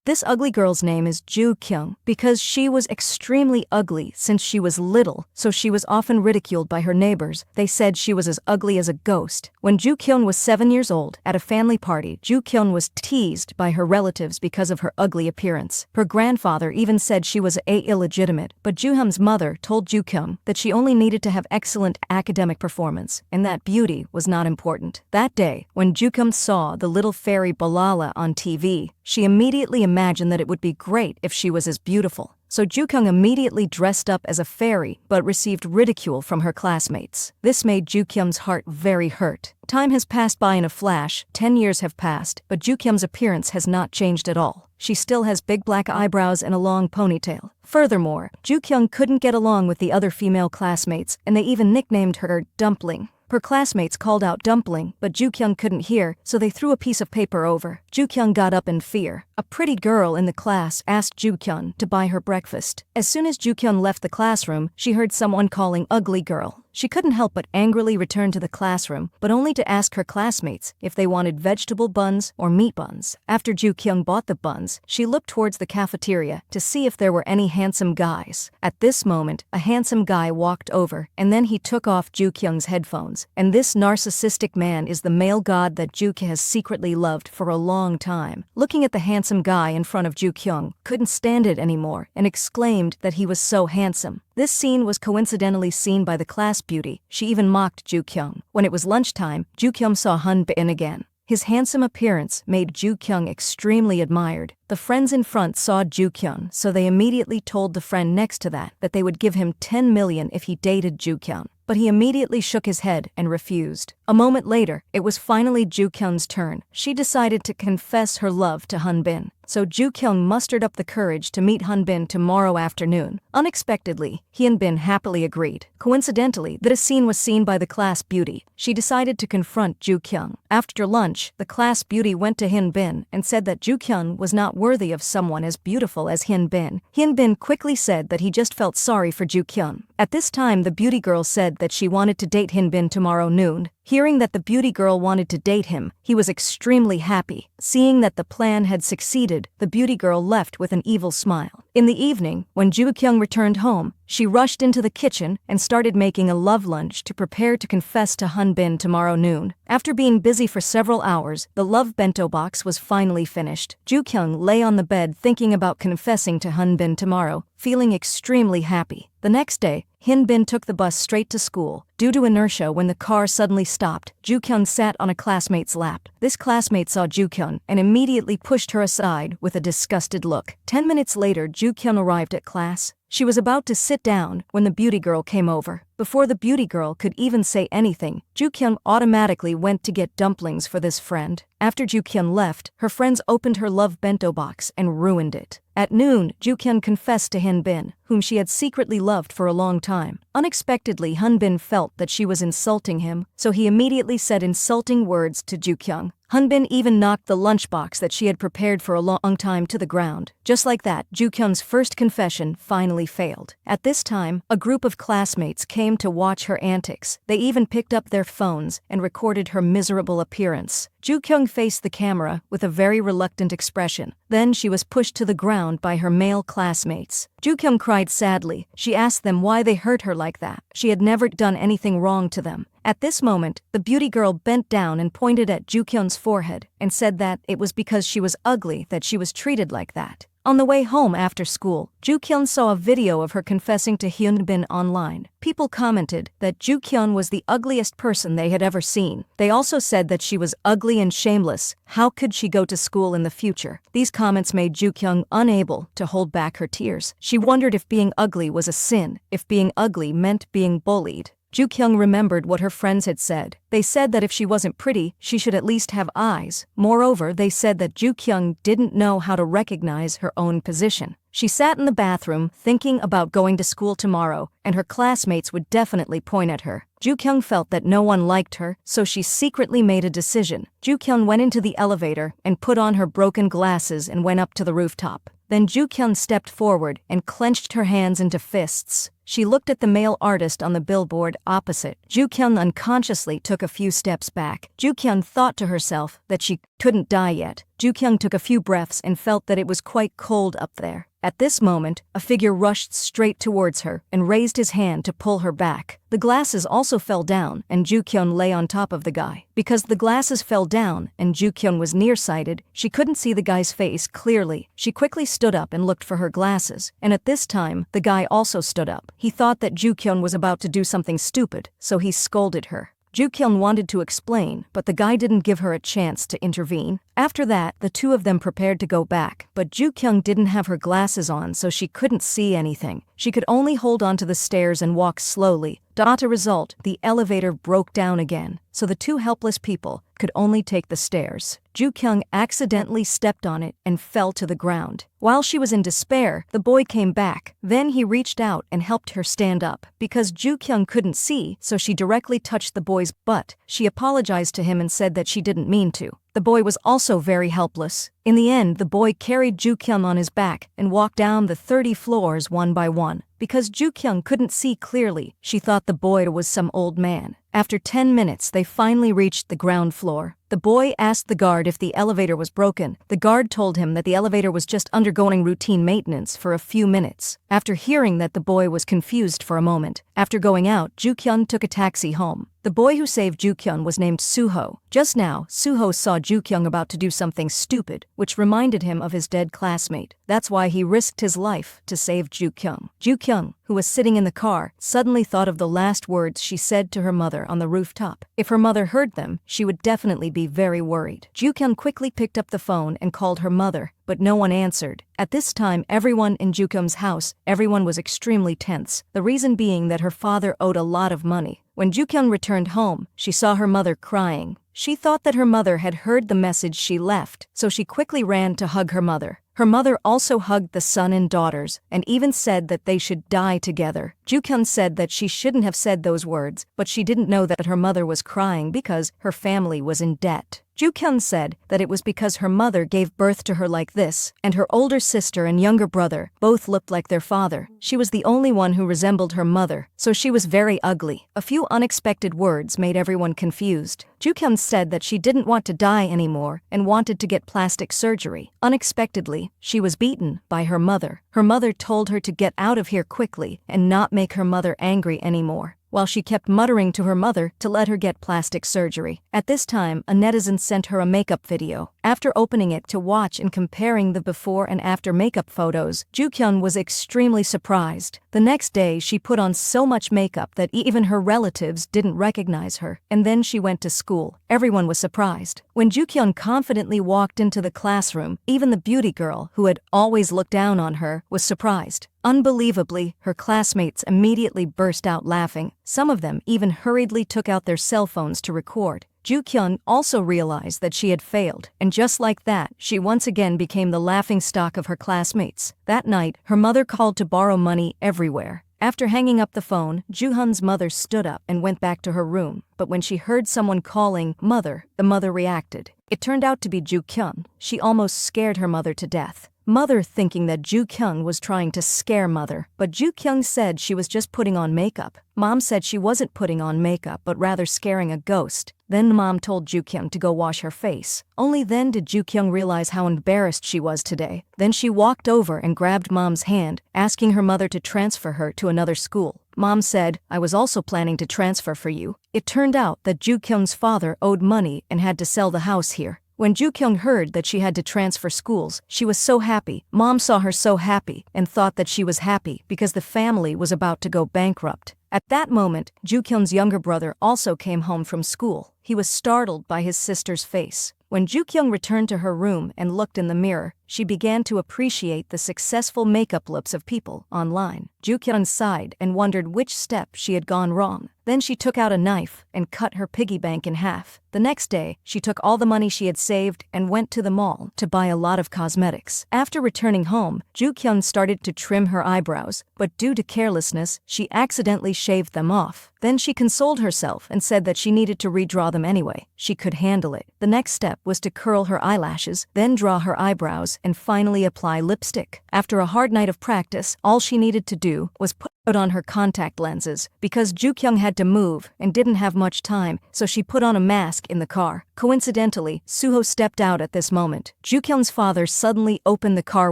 This ugly girl's name is Ju Kyung because she was extremely ugly since she was little, so she was often ridiculed by her neighbors. They said she was as ugly as a ghost. When Ju Kyung was 7 years old, at a family party, Ju Kyung was teased by her relatives because of her ugly appearance. Her grandfather even said she was illegitimate, but Ju Hyun's mother told Ju Kyung that she only needed to have excellent academic performance and that beauty was not important. That day, when Ju Kyung saw the little fairy Balala on TV, she immediately imagined that it would be great if she was as beautiful. So Ju Kyung immediately dressed up as a fairy but received ridicule from her classmates. This made Ju Kyung's heart very hurt. Time has passed by in a flash, 10 years have passed, but Ju Kyung's appearance has not changed at all. She still has big black eyebrows and a long ponytail. Furthermore, Ju Kyung couldn't get along with the other female classmates, and they even nicknamed her Dumpling. Her classmates called out Dumpling, but Ju Kyung couldn't hear, so they threw a piece of paper over. Ju Kyung got up in fear. A pretty girl in the class asked Ju Kyung to buy her breakfast. As soon as Ju Kyung left the classroom, she heard someone calling ugly girl. She couldn't help but angrily return to the classroom, but only to ask her classmates if they wanted vegetable buns or meat buns. After Ju Kyung bought the buns, she looked towards the cafeteria to see if there were any handsome guys. At this moment, a handsome guy walked over, and then he took off Ju Kyung's headphones. And this narcissistic man is the male god that Ju Kyung has secretly loved for a long time. Looking at the handsome guy in front of Ju Kyung, couldn't stand it anymore, and exclaimed that he was so handsome. This scene was coincidentally seen by the class beauty. She even mocked Ju Kyung. When it was lunchtime, Ju Kyung saw Han Bin again. His handsome appearance made Ju Kyung extremely admired. The friends in front saw Ju Kyung, so they immediately told the friend next to that they would give him 10 million if he dated Ju Kyung. But he immediately shook his head and refused. A moment later, it was finally Ju Kyung's turn. She decided to confess her love to Han Bin. So Ju Kyung mustered up the courage to meet Han Bin tomorrow afternoon. Unexpectedly, Han Bin happily agreed. Coincidentally, that a scene was seen by the class beauty. She decided to confront Ju Kyung. After lunch, the class beauty went to Han Bin and said that Ju Kyung was not worthy of someone as beautiful as Han Bin. Han Bin quickly said that he just felt sorry for Ju Kyung. At this time, the beauty girl said that she wanted to date Han Bin tomorrow noon. Hearing that the beauty girl wanted to date him, he was extremely happy. Seeing that the plan had succeeded, the beauty girl left with an evil smile. In the evening, when Ju Kyung returned home, she rushed into the kitchen and started making a love lunch to prepare to confess to Han Bin tomorrow noon. After being busy for several hours, the love bento box was finally finished. Ju Kyung lay on the bed thinking about confessing to Han Bin tomorrow, feeling extremely happy. The next day, Han Bin took the bus straight to school. Due to inertia, when the car suddenly stopped, Ju Kyung sat on a classmate's lap. This classmate saw Ju Kyung and immediately pushed her aside with a disgusted look. 10 minutes later, Ju Kyung arrived at class. She was about to sit down when the beauty girl came over. Before the beauty girl could even say anything, Ju Kyung automatically went to get dumplings for this friend. After Ju Kyung left, her friends opened her love bento box and ruined it. At noon, Ju Kyung confessed to Han Bin, whom she had secretly loved for a long time. Unexpectedly, Han Bin felt that she was insulting him, so he immediately said insulting words to Ju Kyung. Han Bin even knocked the lunchbox that she had prepared for a long time to the ground. Just like that, Ju Kyung's first confession finally failed. At this time, a group of classmates came to watch her antics. They even picked up their phones and recorded her miserable appearance. Ju Kyung faced the camera with a very reluctant expression. Then she was pushed to the ground by her male classmates. Ju Kyung cried sadly. She asked them why they hurt her like that. She had never done anything wrong to them. At this moment, the beauty girl bent down and pointed at Ju Kyung's forehead and said that it was because she was ugly that she was treated like that. On the way home after school, Ju Kyung saw a video of her confessing to Han Bin online. People commented that Ju Kyung was the ugliest person they had ever seen. They also said that she was ugly and shameless. How could she go to school in the future? These comments made Ju Kyung unable to hold back her tears. She wondered if being ugly was a sin, if being ugly meant being bullied. Ju Kyung remembered what her friends had said. They said that if she wasn't pretty, she should at least have eyes. Moreover, they said that Ju Kyung didn't know how to recognize her own position. She sat in the bathroom thinking about going to school tomorrow, and her classmates would definitely point at her. Ju Kyung felt that no one liked her, so she secretly made a decision. Ju Kyung went into the elevator and put on her broken glasses and went up to the rooftop. Then Joo-kyung stepped forward and clenched her hands into fists. She looked at the male artist on the billboard opposite. Joo-kyung unconsciously took a few steps back. Joo-kyung thought to herself that she couldn't die yet. Joo-kyung took a few breaths and felt that it was quite cold up there. At this moment, a figure rushed straight towards her and raised his hand to pull her back. The glasses also fell down and Joo-kyung lay on top of the guy. Because the glasses fell down and Joo-kyung was nearsighted, she couldn't see the guy's face clearly. She quickly stood up and looked for her glasses, and at this time, the guy also stood up. He thought that Joo-kyung was about to do something stupid, so he scolded her. Joo-kyung wanted to explain, but the guy didn't give her a chance to intervene. After that, the two of them prepared to go back, but Joo-kyung didn't have her glasses on, so she couldn't see anything. She could only hold onto the stairs and walk slowly. As a result, the elevator broke down again, so the two helpless people could only take the stairs. Joo-kyung accidentally stepped on it and fell to the ground. While she was in despair, the boy came back. Then he reached out and helped her stand up. Because Joo-kyung couldn't see, so she directly touched the boy's butt. She apologized to him and said that she didn't mean to. The boy was also very helpless. In the end, the boy carried Joo-kyung on his back and walked down the 30 floors one by one. Because Joo-kyung couldn't see clearly, she thought the boy was some old man. After 10 minutes, they finally reached the ground floor. The boy asked the guard if the elevator was broken. The guard told him that the elevator was just undergoing routine maintenance for a few minutes. After hearing that, the boy was confused for a moment. After going out, Joo-kyung took a taxi home. The boy who saved Joo-kyung was named Suho. Just now, Suho saw Joo-kyung about to do something stupid, which reminded him of his dead classmate. That's why he risked his life to save Joo-kyung. Joo-kyung, who was sitting in the car, suddenly thought of the last words she said to her mother on the rooftop. If her mother heard them, she would definitely be very worried. Joo-kyung quickly picked up the phone and called her mother, but no one answered. At this time, everyone in Joo-kyung's house, everyone was extremely tense. The reason being that her father owed a lot of money. When Joo-kyung returned home, she saw her mother crying. She thought that her mother had heard the message she left, so she quickly ran to hug her mother. Her mother also hugged the son and daughters, and even said that they should die together. Joo-kyung said that she shouldn't have said those words, but she didn't know that her mother was crying because her family was in debt. Joo-kyung said that it was because her mother gave birth to her like this, and her older sister and younger brother both looked like their father. She was the only one who resembled her mother, so she was very ugly. A few unexpected words made everyone confused. Joo-kyung said that she didn't want to die anymore and wanted to get plastic surgery. Unexpectedly, she was beaten by her mother. Her mother told her to get out of here quickly and not make her mother angry anymore, while she kept muttering to her mother to let her get plastic surgery. At this time, a netizen sent her a makeup video. After opening it to watch and comparing the before and after makeup photos, Joo-kyung was extremely surprised. The next day, she put on so much makeup that even her relatives didn't recognize her, and then she went to school. Everyone was surprised. When Joo-kyung confidently walked into the classroom, even the beauty girl, who had always looked down on her, was surprised. Unbelievably, her classmates immediately burst out laughing. Some of them even hurriedly took out their cell phones to record. Joo-kyung also realized that she had failed, and just like that, she once again became the laughingstock of her classmates. That night, her mother called to borrow money everywhere. After hanging up the phone, Joo-hun's mother stood up and went back to her room. But when she heard someone calling "Mother," the mother reacted. It turned out to be Joo-kyung. She almost scared her mother to death. Mother thinking that Joo-kyung was trying to scare mother, but Joo-kyung said she was just putting on makeup. Mom said she wasn't putting on makeup but rather scaring a ghost. Then Mom told Joo-kyung to go wash her face. Only then did Joo-kyung realize how embarrassed she was today. Then she walked over and grabbed Mom's hand, asking her mother to transfer her to another school. Mom said, "I was also planning to transfer for you." It turned out that Joo-kyung's father owed money and had to sell the house here. When Joo-kyung heard that she had to transfer schools, she was so happy. Mom saw her so happy and thought that she was happy because the family was about to go bankrupt. At that moment, Joo-kyung's younger brother also came home from school. He was startled by his sister's face. When Joo-kyung returned to her room and looked in the mirror, she began to appreciate the successful makeup looks of people online. Joo-kyung sighed and wondered which step she had gone wrong. Then she took out a knife and cut her piggy bank in half. The next day, she took all the money she had saved and went to the mall to buy a lot of cosmetics. After returning home, Joo-kyung started to trim her eyebrows, but due to carelessness, she accidentally shaved them off. Then she consoled herself and said that she needed to redraw them anyway. She could handle it. The next step was to curl her eyelashes, then draw her eyebrows, and finally apply lipstick. After a hard night of practice, all she needed to do was put on her contact lenses. Because Joo-kyung had to move and didn't have much time, so she put on a mask in the car. Coincidentally, Suho stepped out at this moment. Joo-kyung's father suddenly opened the car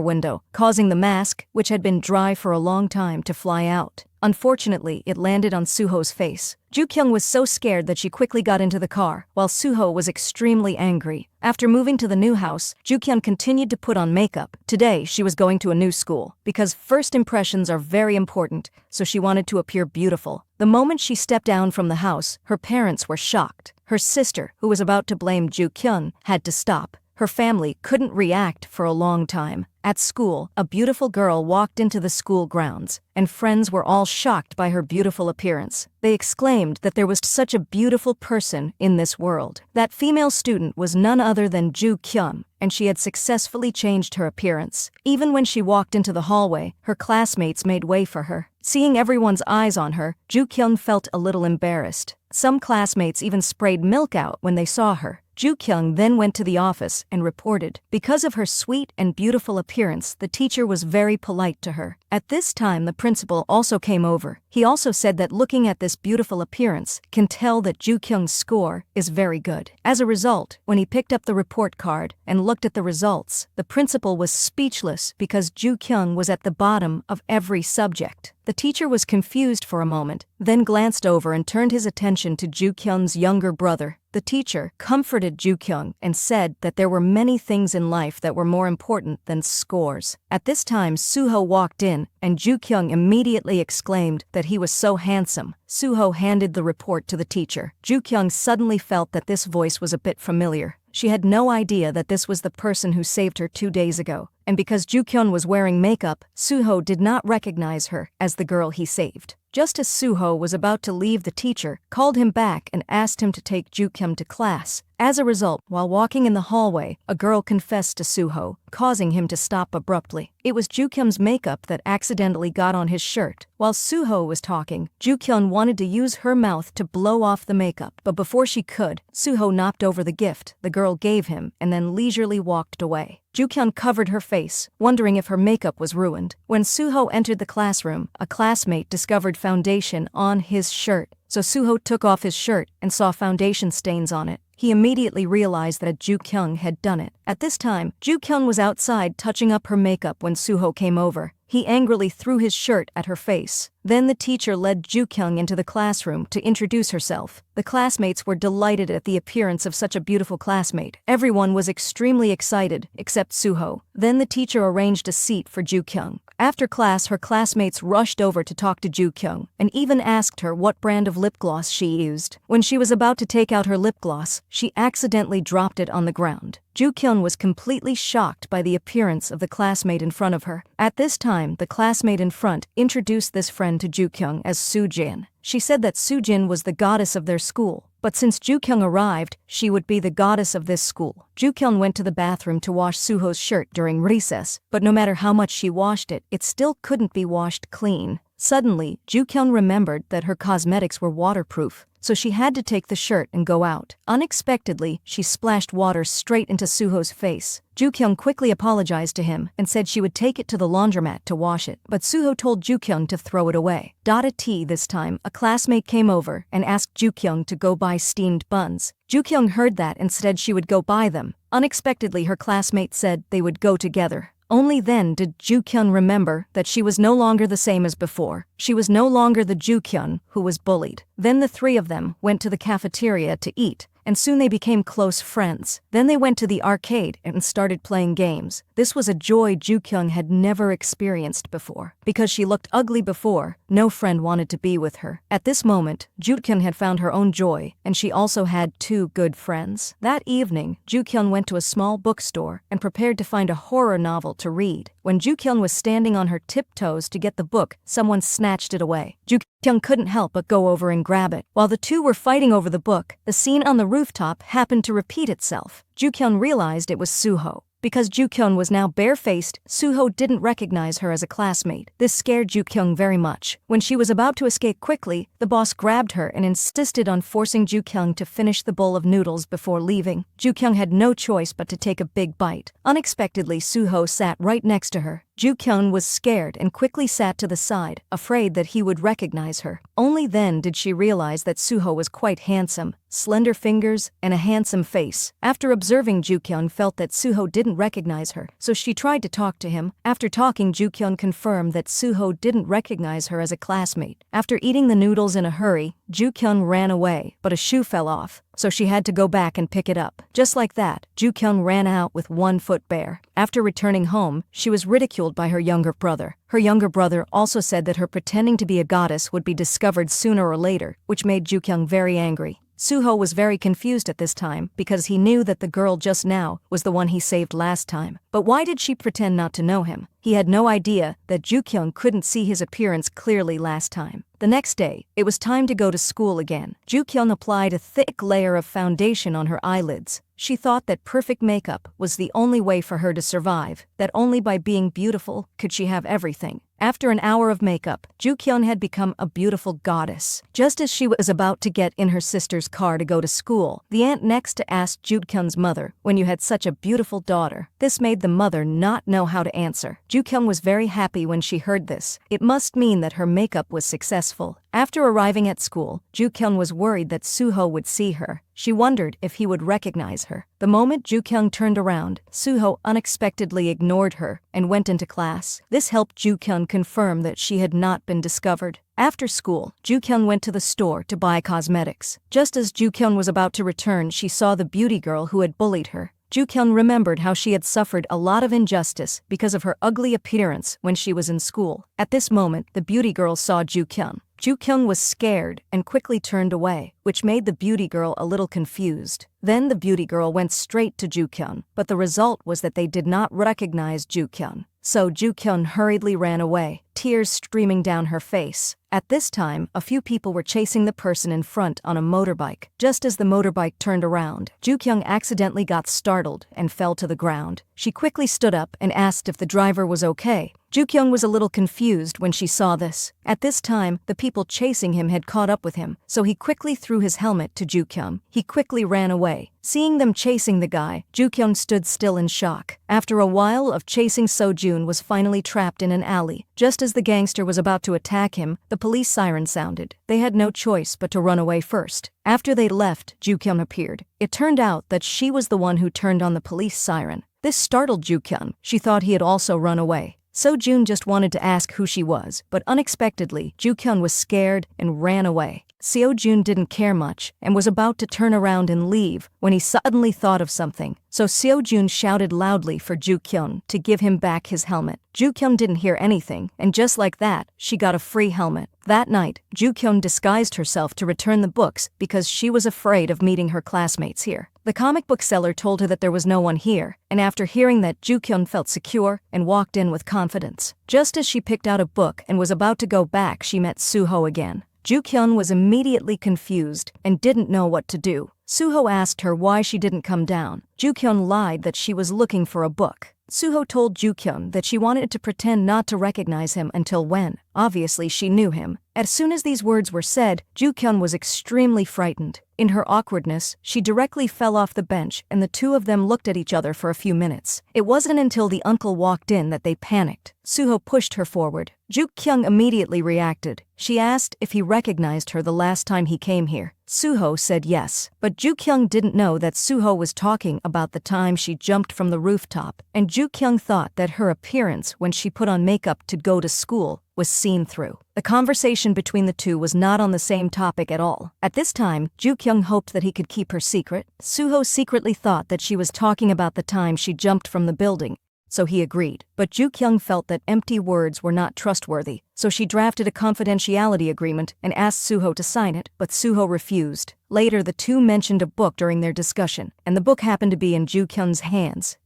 window, causing the mask, which had been dry for a long time, to fly out. Unfortunately, it landed on Suho's face. Joo-kyung was so scared that she quickly got into the car, while Suho was extremely angry. After moving to the new house, Joo-kyung continued to put on makeup. Today, she was going to a new school, because first impressions are very important, so she wanted to appear beautiful. The moment she stepped down from the house, her parents were shocked. Her sister, who was about to blame Joo-kyung, had to stop. Her family couldn't react for a long time. At school, a beautiful girl walked into the school grounds, and friends were all shocked by her beautiful appearance. They exclaimed that there was such a beautiful person in this world. That female student was none other than Joo-kyung, and she had successfully changed her appearance. Even when she walked into the hallway, her classmates made way for her. Seeing everyone's eyes on her, Joo-kyung felt a little embarrassed. Some classmates even sprayed milk out when they saw her. Joo-kyung then went to the office and reported. Because of her sweet and beautiful appearance, the teacher was very polite to her. At this time, the principal also came over. He also said that looking at this beautiful appearance can tell that Joo-kyung's score is very good. As a result, when he picked up the report card and looked at the results, the principal was speechless because Joo-kyung was at the bottom of every subject. The teacher was confused for a moment, then glanced over and turned his attention to Joo-kyung's younger brother. The teacher comforted Joo-kyung and said that there were many things in life that were more important than scores. At this time, Suho walked in, and Joo-kyung immediately exclaimed that he was so handsome. Suho handed the report to the teacher. Joo-kyung suddenly felt that this voice was a bit familiar. She had no idea that this was the person who saved her 2 days ago, and because Joo-kyung was wearing makeup, Suho did not recognize her as the girl he saved. Just as Suho was about to leave, the teacher called him back and asked him to take Joo-kyung to class. As a result, while walking in the hallway, a girl confessed to Suho, causing him to stop abruptly. It was Joo-kyung's makeup that accidentally got on his shirt. While Suho was talking, Joo-kyung wanted to use her mouth to blow off the makeup, but before she could, Suho knocked over the gift the girl gave him and then leisurely walked away. Joo-kyung covered her face, wondering if her makeup was ruined. When Suho entered the classroom, a classmate discovered foundation on his shirt, so Suho took off his shirt and saw foundation stains on it. He immediately realized that Joo-kyung had done it. At this time, Joo-kyung was outside touching up her makeup when Suho came over. He angrily threw his shirt at her face. Then the teacher led Joo-kyung into the classroom to introduce herself. The classmates were delighted at the appearance of such a beautiful classmate. Everyone was extremely excited, except Suho. Then the teacher arranged a seat for Joo-kyung. After class, her classmates rushed over to talk to Joo-kyung and even asked her what brand of lip gloss she used. When she was about to take out her lip gloss, she accidentally dropped it on the ground. Joo-kyung was completely shocked by the appearance of the classmate in front of her. At this time, the classmate in front introduced this friend to Joo-kyung as Soo-jin. She said that Soo-jin was the goddess of their school, but since Joo-kyung arrived, she would be the goddess of this school. Joo-kyung went to the bathroom to wash Suho's shirt during recess, but no matter how much she washed it, it still couldn't be washed clean. Suddenly, Joo-kyung remembered that her cosmetics were waterproof, so she had to take the shirt and go out. Unexpectedly, she splashed water straight into Suho's face. Joo-kyung quickly apologized to him and said she would take it to the laundromat to wash it, but Suho told Joo-kyung to throw it away. At tea this time, a classmate came over and asked Joo-kyung to go buy steamed buns. Joo-kyung heard that and said she would go buy them. Unexpectedly, her classmate said they would go together. Only then did Joo-kyung remember that she was no longer the same as before. She was no longer the Joo-kyung who was bullied. Then the three of them went to the cafeteria to eat, and soon they became close friends. Then they went to the arcade and started playing games. This was a joy Joo-kyung had never experienced before. Because she looked ugly before, no friend wanted to be with her. At this moment, Joo-kyung had found her own joy, and she also had 2 good friends. That evening, Joo-kyung went to a small bookstore and prepared to find a horror novel to read. When Joo-kyung was standing on her tiptoes to get the book, someone snatched it away. Joo-kyung couldn't help but go over and grab it. While the two were fighting over the book, the scene on the rooftop happened to repeat itself. Joo-kyung realized it was Suho. Because Ju-kyung was now barefaced, Soo-ho didn't recognize her as a classmate. This scared Ju-kyung very much. When she was about to escape quickly, the boss grabbed her and insisted on forcing Ju-kyung to finish the bowl of noodles before leaving. Ju-kyung had no choice but to take a big bite. Unexpectedly, Soo-ho sat right next to her. Ju-kyung was scared and quickly sat to the side, afraid that he would recognize her. Only then did she realize that Soo-ho was quite handsome, slender fingers, and a handsome face. After observing, Ju-kyung felt that Soo-ho didn't recognize her, so she tried to talk to him. After talking, Ju-kyung confirmed that Soo-ho didn't recognize her as a classmate. After eating the noodles in a hurry, Ju-kyung ran away, but a shoe fell off, so she had to go back and pick it up. Just like that, Ju-kyung ran out with one foot bare. After returning home, she was ridiculed by her younger brother. Her younger brother also said that her pretending to be a goddess would be discovered sooner or later, which made Ju-kyung very angry. Soo-ho was very confused at this time because he knew that the girl just now was the one he saved last time. But why did she pretend not to know him? He had no idea that Ju-kyung couldn't see his appearance clearly last time. The next day, it was time to go to school again. Ju-kyung applied a thick layer of foundation on her eyelids. She thought that perfect makeup was the only way for her to survive, that only by being beautiful could she have everything. After an hour of makeup, Ju-kyung had become a beautiful goddess. Just as she was about to get in her sister's car to go to school, the aunt next to asked Ju-kyung's mother, "When you had such a beautiful daughter?" This made the mother not know how to answer. Ju-kyung was very happy when she heard this. It must mean that her makeup was successful. After arriving at school, Ju-kyung was worried that Soo-ho would see her. She wondered if he would recognize her. The moment Ju-kyung turned around, Soo-ho unexpectedly ignored her and went into class. This helped Ju-kyung confirm that she had not been discovered. After school, Ju-kyung went to the store to buy cosmetics. Just as Ju-kyung was about to return, she saw the beauty girl who had bullied her. Ju-kyung remembered how she had suffered a lot of injustice because of her ugly appearance when she was in school. At this moment, the beauty girl saw Ju-kyung. Ju-kyung was scared and quickly turned away, which made the beauty girl a little confused. Then the beauty girl went straight to Ju-kyung, but the result was that they did not recognize Ju-kyung. So Ju-kyung hurriedly ran away, tears streaming down her face. At this time, a few people were chasing the person in front on a motorbike. Just as the motorbike turned around, Ju-kyung accidentally got startled and fell to the ground. She quickly stood up and asked if the driver was okay. Ju-kyung was a little confused when she saw this. At this time, the people chasing him had caught up with him, so he quickly threw his helmet to Ju-kyung. He quickly ran away. Seeing them chasing the guy, Ju-kyung stood still in shock. After a while of chasing, So-jun was finally trapped in an alley. Just as the gangster was about to attack him, the police siren sounded. They had no choice but to run away first. After they left, Ju-kyung appeared. It turned out that she was the one who turned on the police siren. This startled Ju-kyung. She thought he had also run away. So-jun just wanted to ask who she was, but unexpectedly, Ju-kyung was scared and ran away. So-jun didn't care much and was about to turn around and leave when he suddenly thought of something. So So-jun shouted loudly for Ju-kyung to give him back his helmet. Ju-kyung didn't hear anything, and just like that, she got a free helmet. That night, Ju-kyung disguised herself to return the books because she was afraid of meeting her classmates here. The comic book seller told her that there was no one here, and after hearing that, Ju-kyung felt secure and walked in with confidence. Just as she picked out a book and was about to go back, she met Soo-ho again. Ju-kyung was immediately confused and didn't know what to do. Soo-ho asked her why she didn't come down. Ju-kyung lied that she was looking for a book. Soo-ho told Ju-kyung that she wanted to pretend not to recognize him until when. Obviously, she knew him. As soon as these words were said, Ju-kyung was extremely frightened. In her awkwardness, she directly fell off the bench and the two of them looked at each other for a few minutes. It wasn't until the uncle walked in that they panicked. Soo-ho pushed her forward. Ju-kyung immediately reacted. She asked if he recognized her the last time he came here. Soo-ho said yes, but Ju-kyung didn't know that Soo-ho was talking about the time she jumped from the rooftop, and Ju-kyung thought that her appearance when she put on makeup to go to school was seen through. The conversation between the two was not on the same topic at all. At this time, Ju-kyung hoped that he could keep her secret. Soo-ho secretly thought that she was talking about the time she jumped from the building, so he agreed. But Ju-kyung felt that empty words were not trustworthy, so she drafted a confidentiality agreement and asked Soo-ho to sign it, but Soo-ho refused. Later, the two mentioned a book during their discussion, and the book happened to be in Ju-kyung's hands.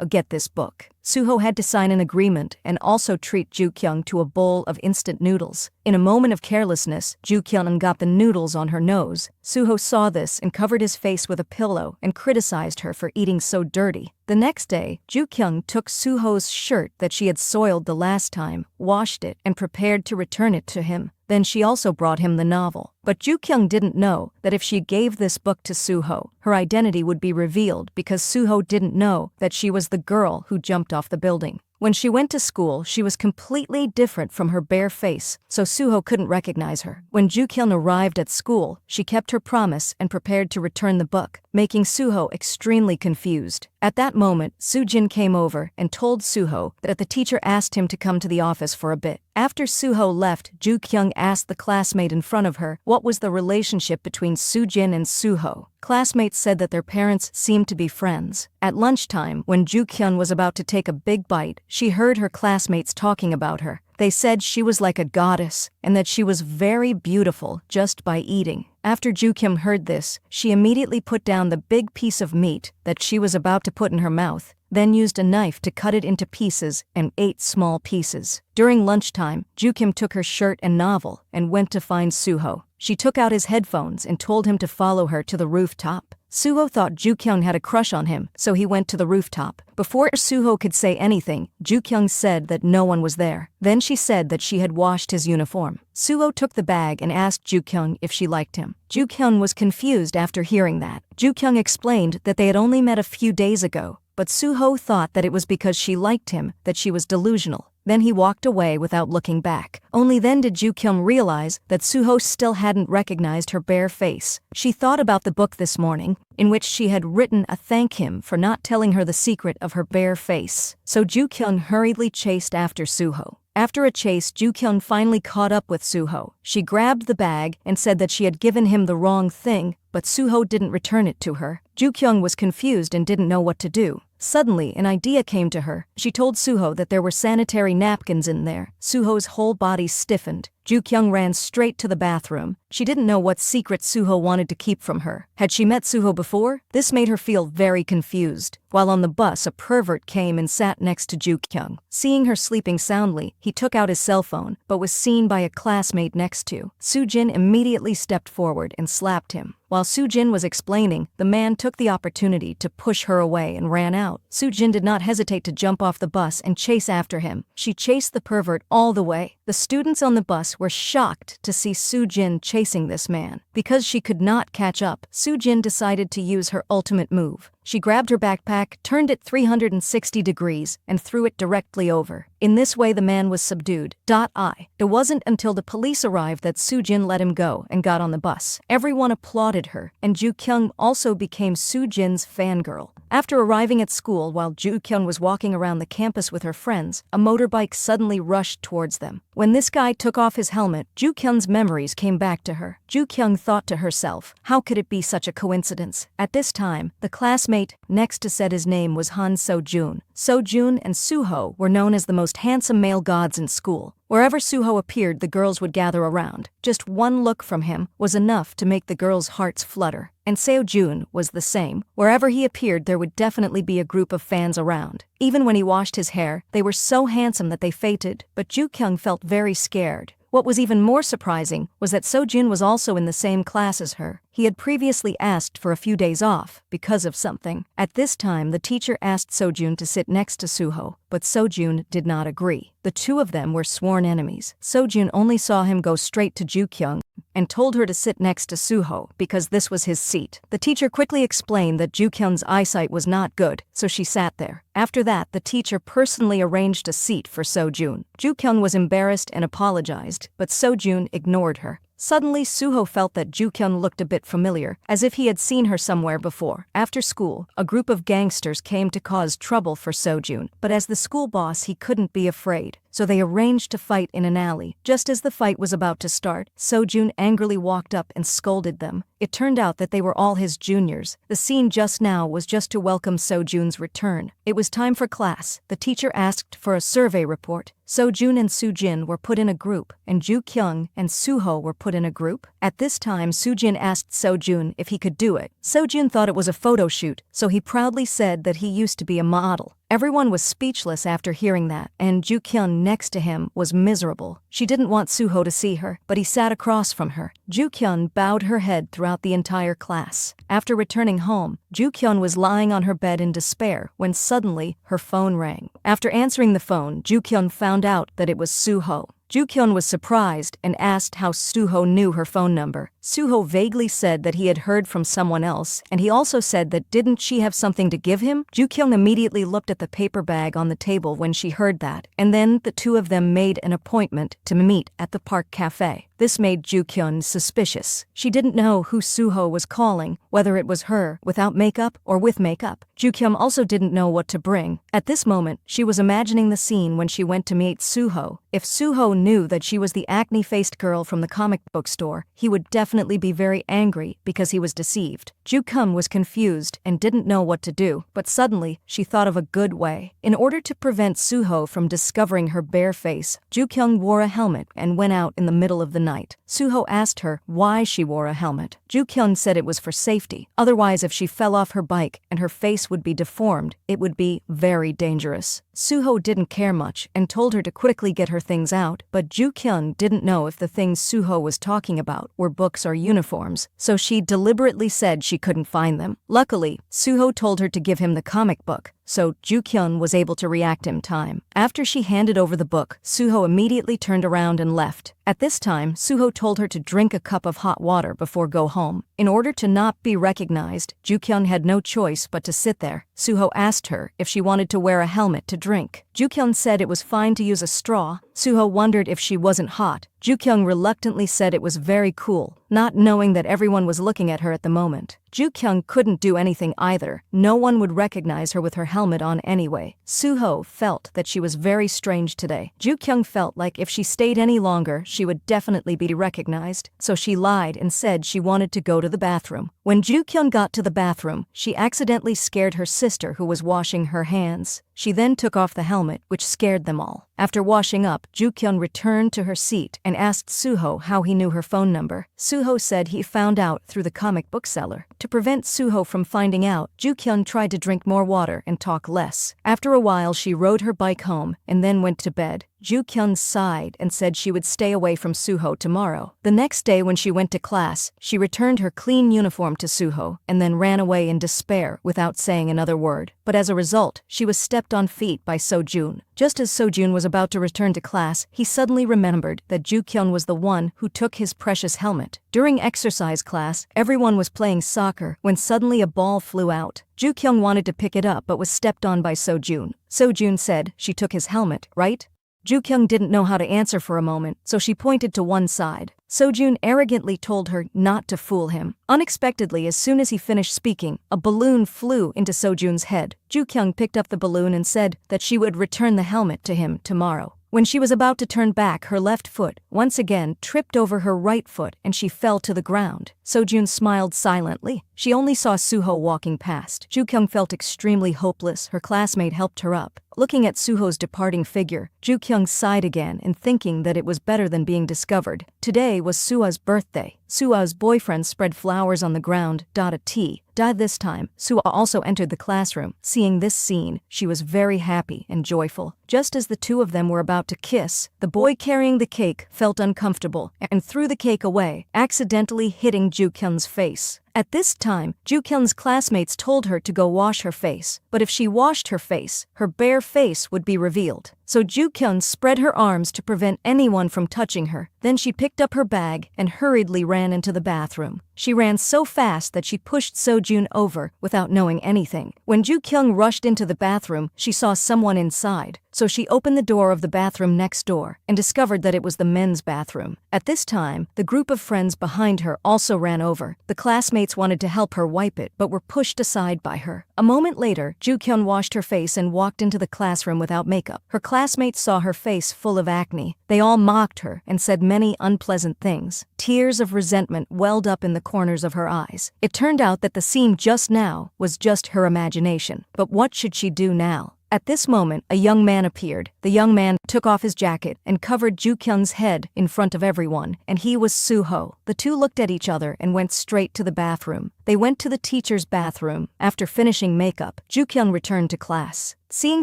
Get this book. Suho had to sign an agreement and also treat Ju-kyung to a bowl of instant noodles. In a moment of carelessness, Ju-kyung got the noodles on her nose. Suho saw this and covered his face with a pillow and criticized her for eating so dirty. The next day, Ju-kyung took Suho's shirt that she had soiled the last time, washed it, and prepared to return it to him. Then she also brought him the novel. But Ju-kyung didn't know that if she gave this book to Suho, her identity would be revealed because Suho didn't know that she was the girl who jumped off the building. When she went to school, she was completely different from her bare face, so Suho couldn't recognize her. When Ju-kyung arrived at school, she kept her promise and prepared to return the book, making Suho extremely confused. At that moment, Soo-jin came over and told Suho that the teacher asked him to come to the office for a bit. After Suho left, Ju-kyung asked the classmate in front of her what was the relationship between Soo-jin and Suho. Classmates said that their parents seemed to be friends. At lunchtime, when Ju-kyung was about to take a big bite, she heard her classmates talking about her. They said she was like a goddess and that she was very beautiful just by eating. After Ju-kyung heard this, she immediately put down the big piece of meat that she was about to put in her mouth, then used a knife to cut it into pieces and ate small pieces. During lunchtime, Ju-kyung took her shirt and novel and went to find Suho. She took out his headphones and told him to follow her to the rooftop. Suho thought Ju-kyung had a crush on him, so he went to the rooftop. Before Suho could say anything, Ju-kyung said that no one was there. Then she said that she had washed his uniform. Suho took the bag and asked Ju-kyung if she liked him. Ju-kyung was confused after hearing that. Ju-kyung explained that they had only met a few days ago, but Suho thought that it was because she liked him that she was delusional. Then he walked away without looking back. Only then did Ju-kyung realize that Suho still hadn't recognized her bare face. She thought about the book this morning, in which she had written a thank him for not telling her the secret of her bare face. So Ju-kyung hurriedly chased after Suho. After a chase, Ju-kyung finally caught up with Suho. She grabbed the bag and said that she had given him the wrong thing, but Suho didn't return it to her. Ju-kyung was confused and didn't know what to do. Suddenly, an idea came to her. She told Suho that there were sanitary napkins in there. Suho's whole body stiffened. Ju-kyung ran straight to the bathroom. She didn't know what secret Suho wanted to keep from her. Had she met Suho before? This made her feel very confused. While on the bus, a pervert came and sat next to Ju-kyung. Seeing her sleeping soundly, he took out his cell phone, but was seen by a classmate next to. Soo-jin immediately stepped forward and slapped him. While Soo-jin was explaining, the man took the opportunity to push her away and ran out. Soo-jin did not hesitate to jump off the bus and chase after him. She chased the pervert all the way. The students on the bus were shocked to see Soo-jin chasing this man. Because she could not catch up, Soo-jin decided to use her ultimate move. She grabbed her backpack, turned it 360 degrees, and threw it directly over. In this way, the man was subdued. It wasn't until the police arrived that Soo-jin let him go and got on the bus. Everyone applauded her, and Ju-kyung also became Soo-jin's fangirl. After arriving at school while Ju-kyung was walking around the campus with her friends, a motorbike suddenly rushed towards them. When this guy took off his helmet, Ju-kyung's memories came back to her. Ju-kyung thought to herself, how could it be such a coincidence? At this time, the classmate next to said his name was Han So-jun. So-jun and Suho were known as the most handsome male gods in school. Wherever Suho appeared, the girls would gather around. Just one look from him was enough to make the girls' hearts flutter. And Seo-jun was the same. Wherever he appeared, there would definitely be a group of fans around. Even when he washed his hair, they were so handsome that they fainted, but Ju-kyung felt very scared. What was even more surprising was that So-jun was also in the same class as her. He had previously asked for a few days off because of something. At this time, the teacher asked So-jun to sit next to Suho, but So-jun did not agree. The two of them were sworn enemies. So-jun only saw him go straight to Ju-kyung and told her to sit next to Suho because this was his seat. The teacher quickly explained that Ju-kyung's eyesight was not good, so she sat there. After that, the teacher personally arranged a seat for So-jun. Ju-kyung was embarrassed and apologized, but So-jun ignored her. Suddenly, Suho felt that Ju-kyung looked a bit familiar, as if he had seen her somewhere before. After school, a group of gangsters came to cause trouble for So-jun, but as the school boss, he couldn't be afraid. So they arranged to fight in an alley. Just as the fight was about to start, So-jun angrily walked up and scolded them. It turned out that they were all his juniors. The scene just now was just to welcome So-jun's return. It was time for class. The teacher asked for a survey report. So-jun and Soo-jin were put in a group, and Ju-kyung and Suho were put in a group. At this time, Soo-jin asked So-jun if he could do it. So-jun thought it was a photo shoot, so he proudly said that he used to be a model. Everyone was speechless after hearing that, and Ju-kyun next to him was miserable. She didn't want Suho to see her, but he sat across from her. Ju-kyun bowed her head throughout the entire class. After returning home, Ju-kyun was lying on her bed in despair when suddenly her phone rang. After answering the phone, Ju-kyun found out that it was Suho. Ju-kyun was surprised and asked how Suho knew her phone number. Suho vaguely said that he had heard from someone else, and he also said that didn't she have something to give him? Ju-kyun immediately looked at the paper bag on the table when she heard that, and then the two of them made an appointment to meet at the park cafe. This made Ju-kyun suspicious. She didn't know who Suho was calling, whether it was her without makeup or with makeup. Ju-kyun also didn't know what to bring. At this moment, she was imagining the scene when she went to meet Suho. If Suho knew that she was the acne-faced girl from the comic book store, he would definitely be very angry because he was deceived. Ju-kyun was confused and didn't know what to do, but suddenly she thought of a good way. In order to prevent Suho from discovering her bare face, Ju-kyun wore a helmet and went out in the middle of the night. Suho asked her why she wore a helmet. Ju-kyun said it was for safety. Otherwise, if she fell off her bike and her face would be deformed, it would be very dangerous. Suho didn't care much and told her to quickly get her things out, but Ju-kyun didn't know if the things Suho was talking about were books or uniforms, so she deliberately said she couldn't find them. Luckily, Suho told her to give him the comic book, so Ju-kyun was able to react in time. After she handed over the book, Suho immediately turned around and left. At this time, Suho told her to drink a cup of hot water before go home. In order to not be recognized, Ju-kyun had no choice but to sit there. Suho asked her if she wanted to wear a helmet to drink. Ju-kyun said it was fine to use a straw. Suho wondered if she wasn't hot. Ju-kyun reluctantly said it was very cool, not knowing that everyone was looking at her at the moment. Ju-kyun couldn't do anything either. No one would recognize her with her helmet on anyway. Suho felt that she was very strange today. Ju-kyun felt like if she stayed any longer, she would definitely be recognized, so she lied and said she wanted to go to the bathroom. When Ju-kyun got to the bathroom, she accidentally scared her sister who was washing her hands. She then took off the helmet, which scared them all. After washing up, Ju-kyun returned to her seat and asked Suho how he knew her phone number. Suho said he found out through the comic book seller. To prevent Suho from finding out, Ju-kyun tried to drink more water and talk less. After a while, she rode her bike home and then went to bed. Ju-kyun sighed and said she would stay away from Suho tomorrow. The next day when she went to class, she returned her clean uniform to Suho and then ran away in despair without saying another word. But as a result, she was stepped on feet by Sojun. Just as Sojun was about to return to class, he suddenly remembered that Ju-kyun was the one who took his precious helmet. During exercise class, everyone was playing soccer when suddenly a ball flew out. Ju-kyun wanted to pick it up but was stepped on by Sojun. Sojun said she took his helmet, right? Ju-kyun didn't know how to answer for a moment, so she pointed to one side. Sojun arrogantly told her not to fool him. Unexpectedly, as soon as he finished speaking, a balloon flew into Sojun's head. Ju-kyun picked up the balloon and said that she would return the helmet to him tomorrow. When she was about to turn back, her left foot once again tripped over her right foot and she fell to the ground. Sojun smiled silently. She only saw Suho walking past. Ju-kyun felt extremely hopeless. Her classmate helped her up. Looking at Suho's departing figure, Ju-kyun sighed again and thinking that it was better than being discovered. Today was Sua's birthday. Sua's boyfriend spread flowers on the ground. A tea. This time, Sua also entered the classroom. Seeing this scene, she was very happy and joyful. Just as the two of them were about to kiss, the boy carrying the cake felt uncomfortable and threw the cake away, accidentally hitting Ju-kyun's face. At this time, Ju-kyun's classmates told her to go wash her face, but if she washed her face, her bare face would be revealed. So Ju-kyun spread her arms to prevent anyone from touching her. Then she picked up her bag and hurriedly ran into the bathroom. She ran so fast that she pushed Sojun over without knowing anything. When Ju-kyun rushed into the bathroom, she saw someone inside. So she opened the door of the bathroom next door and discovered that it was the men's bathroom. At this time, the group of friends behind her also ran over. The classmates wanted to help her wipe it, but were pushed aside by her. A moment later, Ju-kyun washed her face and walked into the classroom without makeup. Her classmates saw her face full of acne. They all mocked her and said many unpleasant things. Tears of resentment welled up in the corners of her eyes. It turned out that the scene just now was just her imagination. But what should she do now? At this moment, a young man appeared. The young man took off his jacket and covered Ju-kyun's head in front of everyone, and he was Suho. The two looked at each other and went straight to the bathroom. They went to the teacher's bathroom. After finishing makeup, Ju-kyun returned to class. Seeing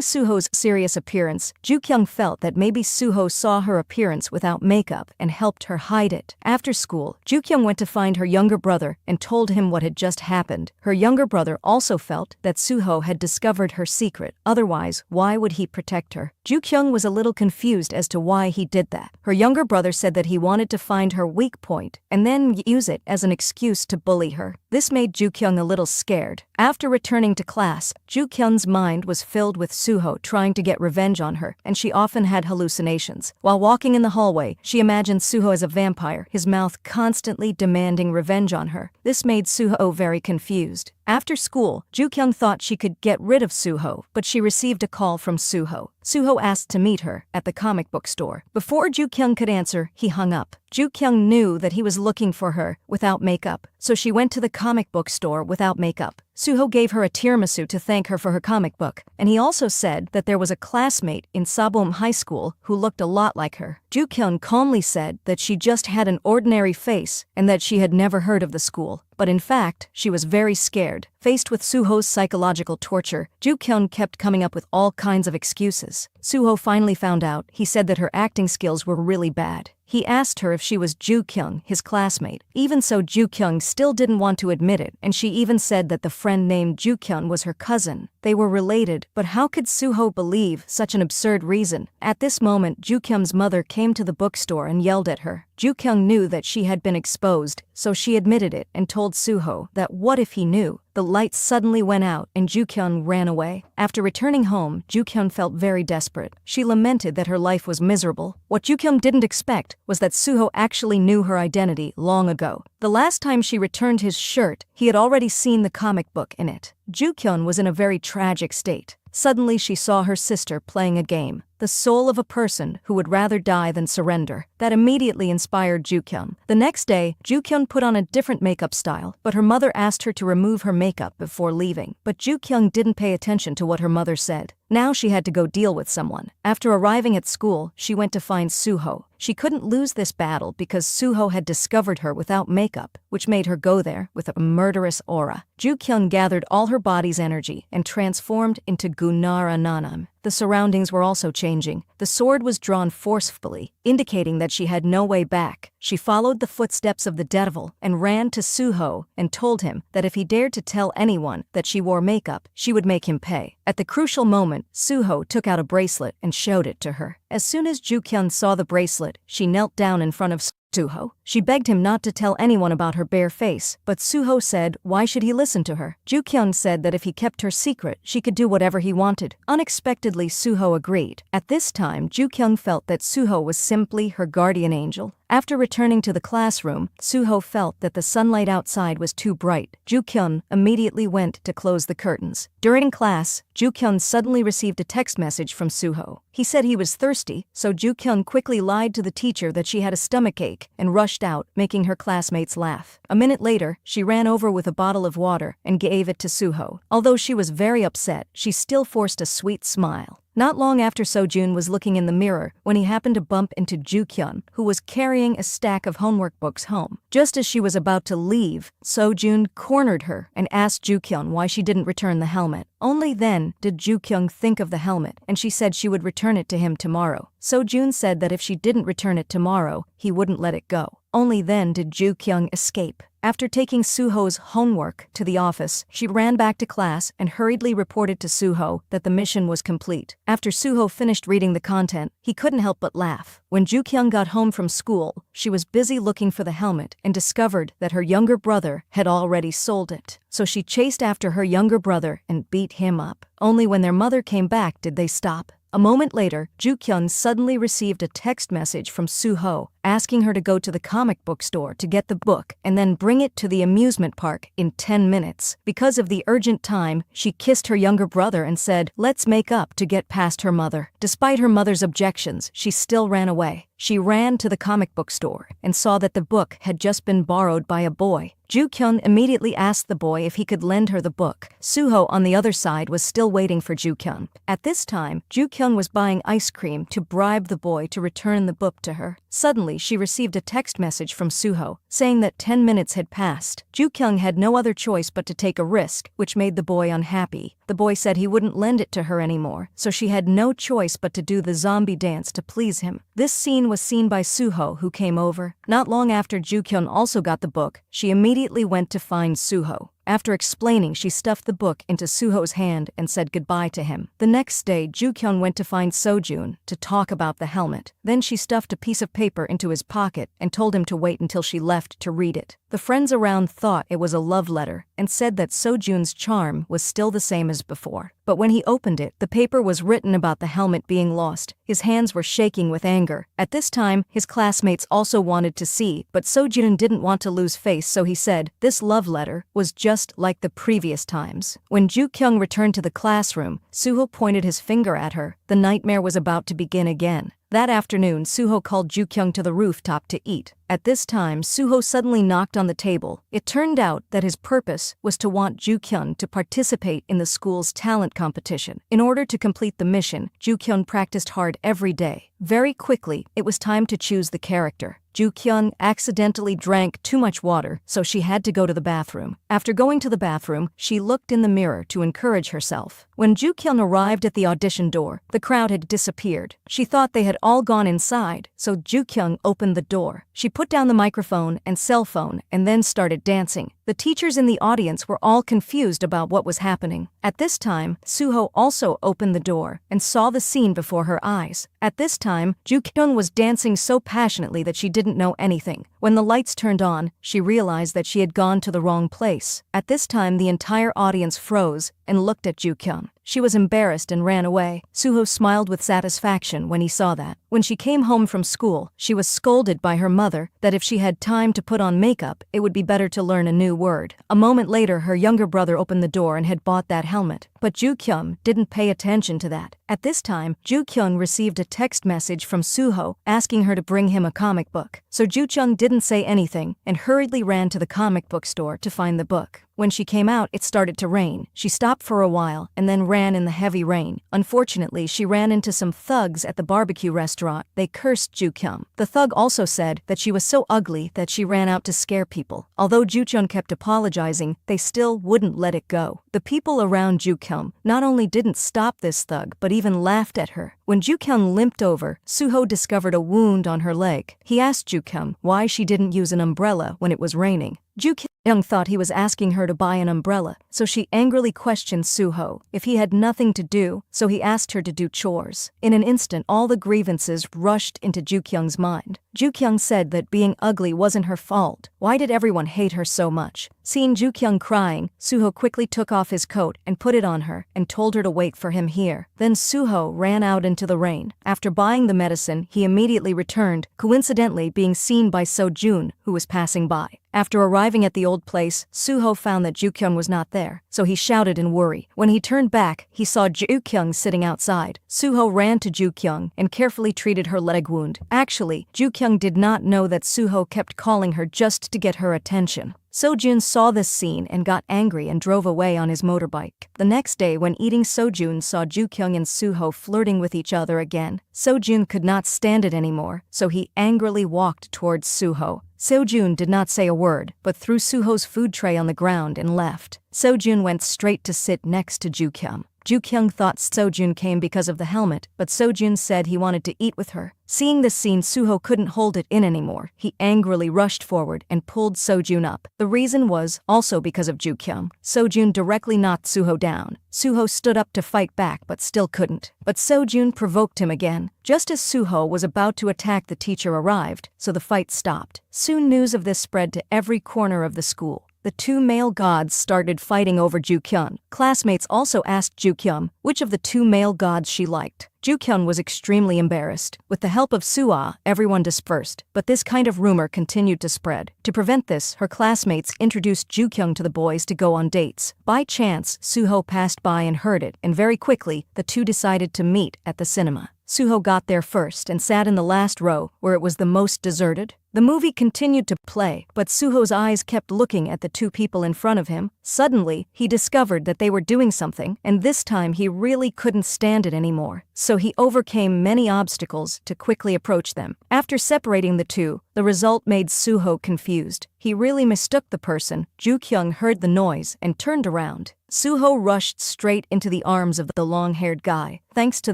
Suho's serious appearance, Ju-kyung felt that maybe Suho saw her appearance without makeup and helped her hide it. After school, Ju-kyung went to find her younger brother and told him what had just happened. Her younger brother also felt that Suho had discovered her secret, otherwise, why would he protect her? Ju-kyung was a little confused as to why he did that. Her younger brother said that he wanted to find her weak point and then use it as an excuse to bully her. This made Ju-kyung a little scared. After returning to class, Ju-kyung's mind was filled with Suho trying to get revenge on her, and she often had hallucinations. While walking in the hallway, she imagined Suho as a vampire, his mouth constantly demanding revenge on her. This made Suho very confused. After school, Ju-kyung thought she could get rid of Suho, but she received a call from Suho. Suho asked to meet her at the comic book store. Before Ju-kyung could answer, he hung up. Ju-kyung knew that he was looking for her without makeup, so she went to the comic book store without makeup. Suho gave her a tiramisu to thank her for her comic book, and he also said that there was a classmate in Sabum High School who looked a lot like her. Ju-kyung calmly said that she just had an ordinary face and that she had never heard of the school. But in fact, she was very scared. Faced with Suho's psychological torture, Ju-kyung kept coming up with all kinds of excuses. Suho finally found out. He said that her acting skills were really bad. He asked her if she was Ju-kyung, his classmate. Even so, Ju-kyung still didn't want to admit it, and she even said that the friend named Ju-kyung was her cousin. They were related, but how could Suho believe such an absurd reason? At this moment, Ju-kyung's mother came to the bookstore and yelled at her. Ju-kyung knew that she had been exposed, so she admitted it and told Suho that what if he knew? The lights suddenly went out and Ju-kyung ran away. After returning home, Ju-kyung felt very desperate. She lamented that her life was miserable. What Ju-kyung didn't expect was that Suho actually knew her identity long ago. The last time she returned his shirt, he had already seen the comic book in it. Ju-kyung was in a very tragic state. Suddenly she saw her sister playing a game, the soul of a person who would rather die than surrender. That immediately inspired Ju-kyung. The next day, Ju-kyung put on a different makeup style, but her mother asked her to remove her makeup before leaving. But Ju-kyung didn't pay attention to what her mother said. Now she had to go deal with someone. After arriving at school, she went to find Suho. She couldn't lose this battle because Suho had discovered her without makeup, which made her go there with a murderous aura. Ju-kyung gathered all her body's energy and transformed into Gunara Nanam. The surroundings were also changing. The sword was drawn forcefully, indicating that she had no way back. She followed the footsteps of the devil and ran to Suho and told him that if he dared to tell anyone that she wore makeup, she would make him pay. At the crucial moment, Suho took out a bracelet and showed it to her. As soon as Ju-kyung saw the bracelet, she knelt down in front of Suho. She begged him not to tell anyone about her bare face, but Suho said why should he listen to her? Ju-kyung said that if he kept her secret, she could do whatever he wanted. Unexpectedly, Suho agreed. At this time, Ju-kyung felt that Suho was simply her guardian angel. After returning to the classroom, Suho felt that the sunlight outside was too bright. Ju-kyung immediately went to close the curtains. During class, Ju-kyung suddenly received a text message from Suho. He said he was thirsty, so Ju-kyung quickly lied to the teacher that she had a stomachache and rushed out, making her classmates laugh. A minute later, she ran over with a bottle of water and gave it to Suho. Although she was very upset, she still forced a sweet smile. Not long after, Sojun was looking in the mirror when he happened to bump into Ju-kyung, who was carrying a stack of homework books home. Just as she was about to leave, Sojun cornered her and asked Ju-kyung why she didn't return the helmet. Only then did Ju-kyung think of the helmet, and she said she would return it to him tomorrow. Sojun said that if she didn't return it tomorrow, he wouldn't let it go. Only then did Ju-kyung escape. After taking Suho's homework to the office, she ran back to class and hurriedly reported to Suho that the mission was complete. After Suho finished reading the content, he couldn't help but laugh. When Ju-kyung got home from school, she was busy looking for the helmet and discovered that her younger brother had already sold it. So she chased after her younger brother and beat him up. Only when their mother came back did they stop. A moment later, Ju-kyung suddenly received a text message from Suho asking her to go to the comic book store to get the book and then bring it to the amusement park in 10 minutes. Because of the urgent time, she kissed her younger brother and said, "Let's make up," to get past her mother. Despite her mother's objections, she still ran away. She ran to the comic book store and saw that the book had just been borrowed by a boy. Ju-kyung immediately asked the boy if he could lend her the book. Suho on the other side was still waiting for Ju-kyung. At this time, Ju-kyung was buying ice cream to bribe the boy to return the book to her. Suddenly, she received a text message from Suho, saying that 10 minutes had passed. Ju-kyung had no other choice but to take a risk, which made the boy unhappy. The boy said he wouldn't lend it to her anymore, so she had no choice but to do the zombie dance to please him. This scene was seen by Suho, who came over. Not long after Ju-kyung also got the book, she immediately went to find Suho. After explaining, she stuffed the book into Suho's hand and said goodbye to him. The next day, Ju-kyung went to find Sojun to talk about the helmet. Then she stuffed a piece of paper into his pocket and told him to wait until she left to read it. The friends around thought it was a love letter and said that Sojun's charm was still the same as before. But when he opened it, the paper was written about the helmet being lost. His hands were shaking with anger. At this time, his classmates also wanted to see, but Sojun didn't want to lose face, so he said, this love letter was just like the previous times. When Ju-kyung returned to the classroom, Suho pointed his finger at her. The nightmare was about to begin again. That afternoon, Suho called Ju-kyung to the rooftop to eat. At this time, Suho suddenly knocked on the table. It turned out that his purpose was to want Ju-kyung to participate in the school's talent competition. In order to complete the mission, Ju-kyung practiced hard every day. Very quickly, it was time to choose the character. Ju-kyung accidentally drank too much water, so she had to go to the bathroom. After going to the bathroom, she looked in the mirror to encourage herself. When Ju-kyung arrived at the audition door, the crowd had disappeared. She thought they had all gone inside, so Ju-kyung opened the door. She put down the microphone and cell phone and then started dancing. The teachers in the audience were all confused about what was happening. At this time, Suho also opened the door and saw the scene before her eyes. At this time, Ju-kyung was dancing so passionately that she didn't know anything. When the lights turned on, she realized that she had gone to the wrong place. At this time, the entire audience froze and looked at Ju-kyung. She was embarrassed and ran away. Suho smiled with satisfaction when he saw that. When she came home from school, she was scolded by her mother that if she had time to put on makeup, it would be better to learn a new word. A moment later, her younger brother opened the door and had bought that helmet. But Ju-kyung didn't pay attention to that. At this time, Ju-kyung received a text message from Suho asking her to bring him a comic book. So Ju-kyung didn't say anything and hurriedly ran to the comic book store to find the book. When she came out, it started to rain. She stopped for a while and then ran in the heavy rain. Unfortunately, she ran into some thugs at the barbecue restaurant. They cursed Ju-kyung. The thug also said that she was so ugly that she ran out to scare people. Although Ju-kyung kept apologizing, they still wouldn't let it go. The people around Ju-kyung not only didn't stop this thug, but even laughed at her. When Ju-kyung limped over, Suho discovered a wound on her leg. He asked Ju-kyung why she didn't use an umbrella when it was raining. Ju-kyung thought he was asking her to buy an umbrella, so she angrily questioned Suho if he had nothing to do, so he asked her to do chores. In an instant, all the grievances rushed into Ju-kyung's mind. Ju-kyung said that being ugly wasn't her fault. Why did everyone hate her so much? Seeing Ju-kyung crying, Suho quickly took off his coat and put it on her and told her to wait for him here. Then Suho ran out into the rain. After buying the medicine, he immediately returned, coincidentally being seen by Sojun, who was passing by. After arriving at the old place, Suho found that Ju-kyung was not there, so he shouted in worry. When he turned back, he saw Ju-kyung sitting outside. Suho ran to Ju-kyung and carefully treated her leg wound. Actually, Ju-kyung did not know that Suho kept calling her just to get her attention. Sojun saw this scene and got angry and drove away on his motorbike. The next day, when eating, Sojun saw Ju-kyung and Suho flirting with each other again. Sojun could not stand it anymore, so he angrily walked towards Suho. Sojun did not say a word, but threw Suho's food tray on the ground and left. Sojun went straight to sit next to Ju-kyung. Ju-kyung thought Sojun came because of the helmet, but Sojun said he wanted to eat with her. Seeing this scene, Suho couldn't hold it in anymore. He angrily rushed forward and pulled Sojun up. The reason was also because of Ju-kyung. Sojun directly knocked Suho down. Suho stood up to fight back but still couldn't. But Sojun provoked him again. Just as Suho was about to attack, the teacher arrived, so the fight stopped. Soon news of this spread to every corner of the school. The two male gods started fighting over Ju-kyung. Classmates also asked Ju-kyung which of the two male gods she liked. Ju-kyung was extremely embarrassed. With the help of Suah, everyone dispersed, but this kind of rumor continued to spread. To prevent this, her classmates introduced Ju-kyung to the boys to go on dates. By chance, Suho passed by and heard it, and very quickly, the two decided to meet at the cinema. Suho got there first and sat in the last row, where it was the most deserted. The movie continued to play, but Suho's eyes kept looking at the two people in front of him. Suddenly, he discovered that they were doing something, and this time he really couldn't stand it anymore. So he overcame many obstacles to quickly approach them. After separating the two, the result made Suho confused. He really mistook the person. Ju-kyung heard the noise and turned around. Suho rushed straight into the arms of the long-haired guy. Thanks to